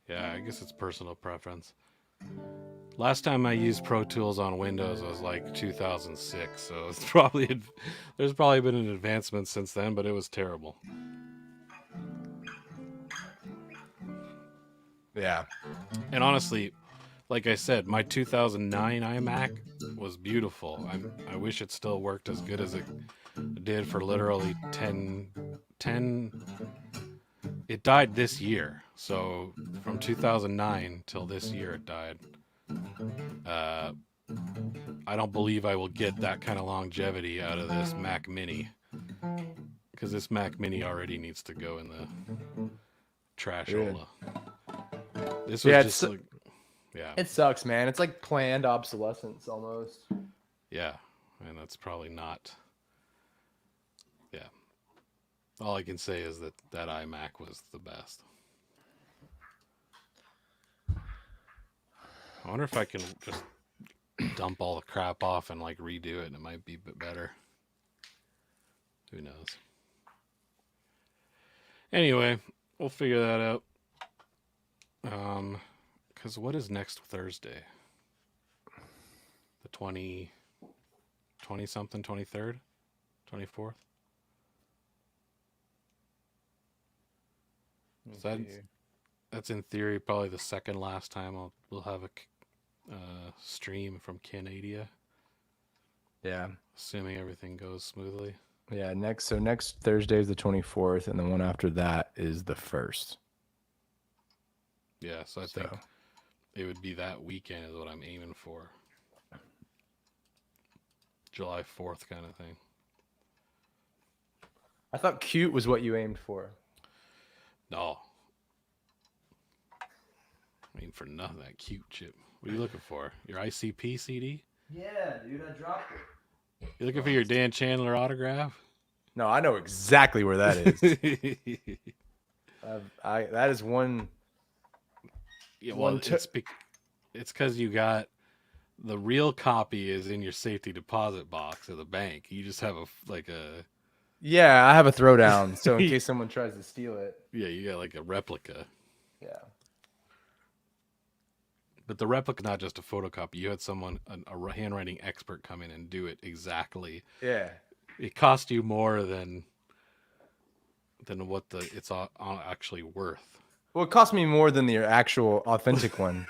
Yeah, I guess it's personal preference. Last time I used Pro Tools on Windows was like 2006, so there's probably been an advancement since then, but it was terrible. Yeah. And honestly, like I said, my 2009 iMac was beautiful. I wish it still worked as good as it did for literally 10. It died this year, so from 2009 till this year it died. I don't believe I will get that kind of longevity out of this Mac Mini, because this Mac Mini already needs to go in the trashola. This was just like, yeah. It sucks, man. It's like planned obsolescence almost. Yeah, and that's probably not. Yeah. All I can say is that iMac was the best. I wonder if I can just dump all the crap off and like redo it, and it might be a bit better. Who knows? Anyway, we'll figure that out. Because what is next Thursday? The 20-something, 23rd? 24th? That's in theory probably the second last time we'll have a stream from Canada. Yeah. Assuming everything goes smoothly. Yeah, next Thursday is the 24th, and the one after that is the 1st. Yeah, so I think it would be that weekend is what I'm aiming for. July 4th kind of thing. I thought cute was what you aimed for. No. I mean, for nothing, that cute chip. What are you looking for? Your ICP CD? Yeah, dude, I dropped it. You looking for your Dan Chandler autograph? No, I know exactly where that is. That is one. Yeah, well, it's because you got the real copy is in your safety deposit box at the bank. You just have a. Yeah, I have a throwdown, so in case someone tries to steal it. Yeah, you got like a replica. Yeah. But the replica, not just a photocopy. You had someone, a handwriting expert, come in and do it exactly. Yeah. It cost you more than than what it's actually worth. Well, it cost me more than the actual authentic one.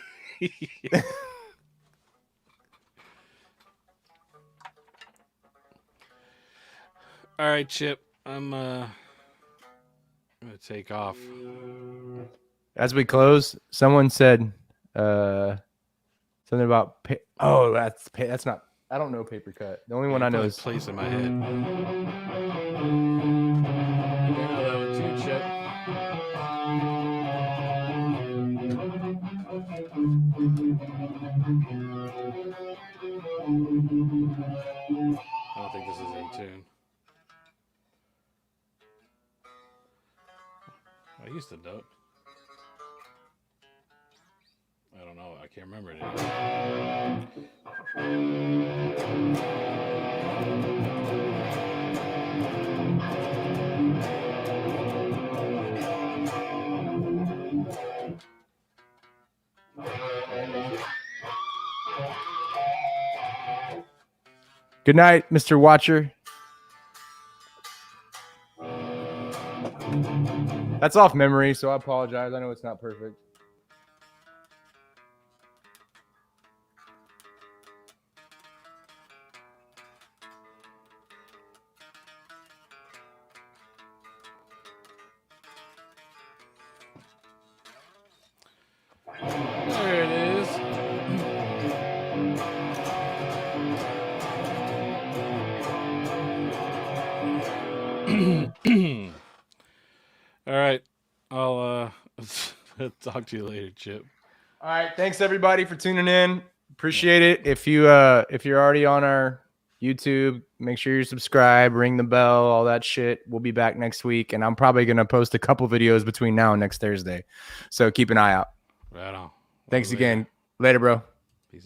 All right, Chip. I'm gonna take off. As we close, someone said something about that's not. I don't know paper cut. The only one I know is place in my head. You may know that one too, Chip. I don't think this is in tune. I used to know it. I don't know. I can't remember it Good night, Mr. Watcher. That's off memory, so I apologize. I know it's not perfect. There it is. All right. I'll talk to you later, Chip. All right. Thanks everybody for tuning in. Appreciate it. If you're already on our YouTube, make sure you subscribe, ring the bell, all that shit. We'll be back next week, and I'm probably gonna post a couple videos between now and next Thursday. So keep an eye out. Right on. Thanks again. Later, bro.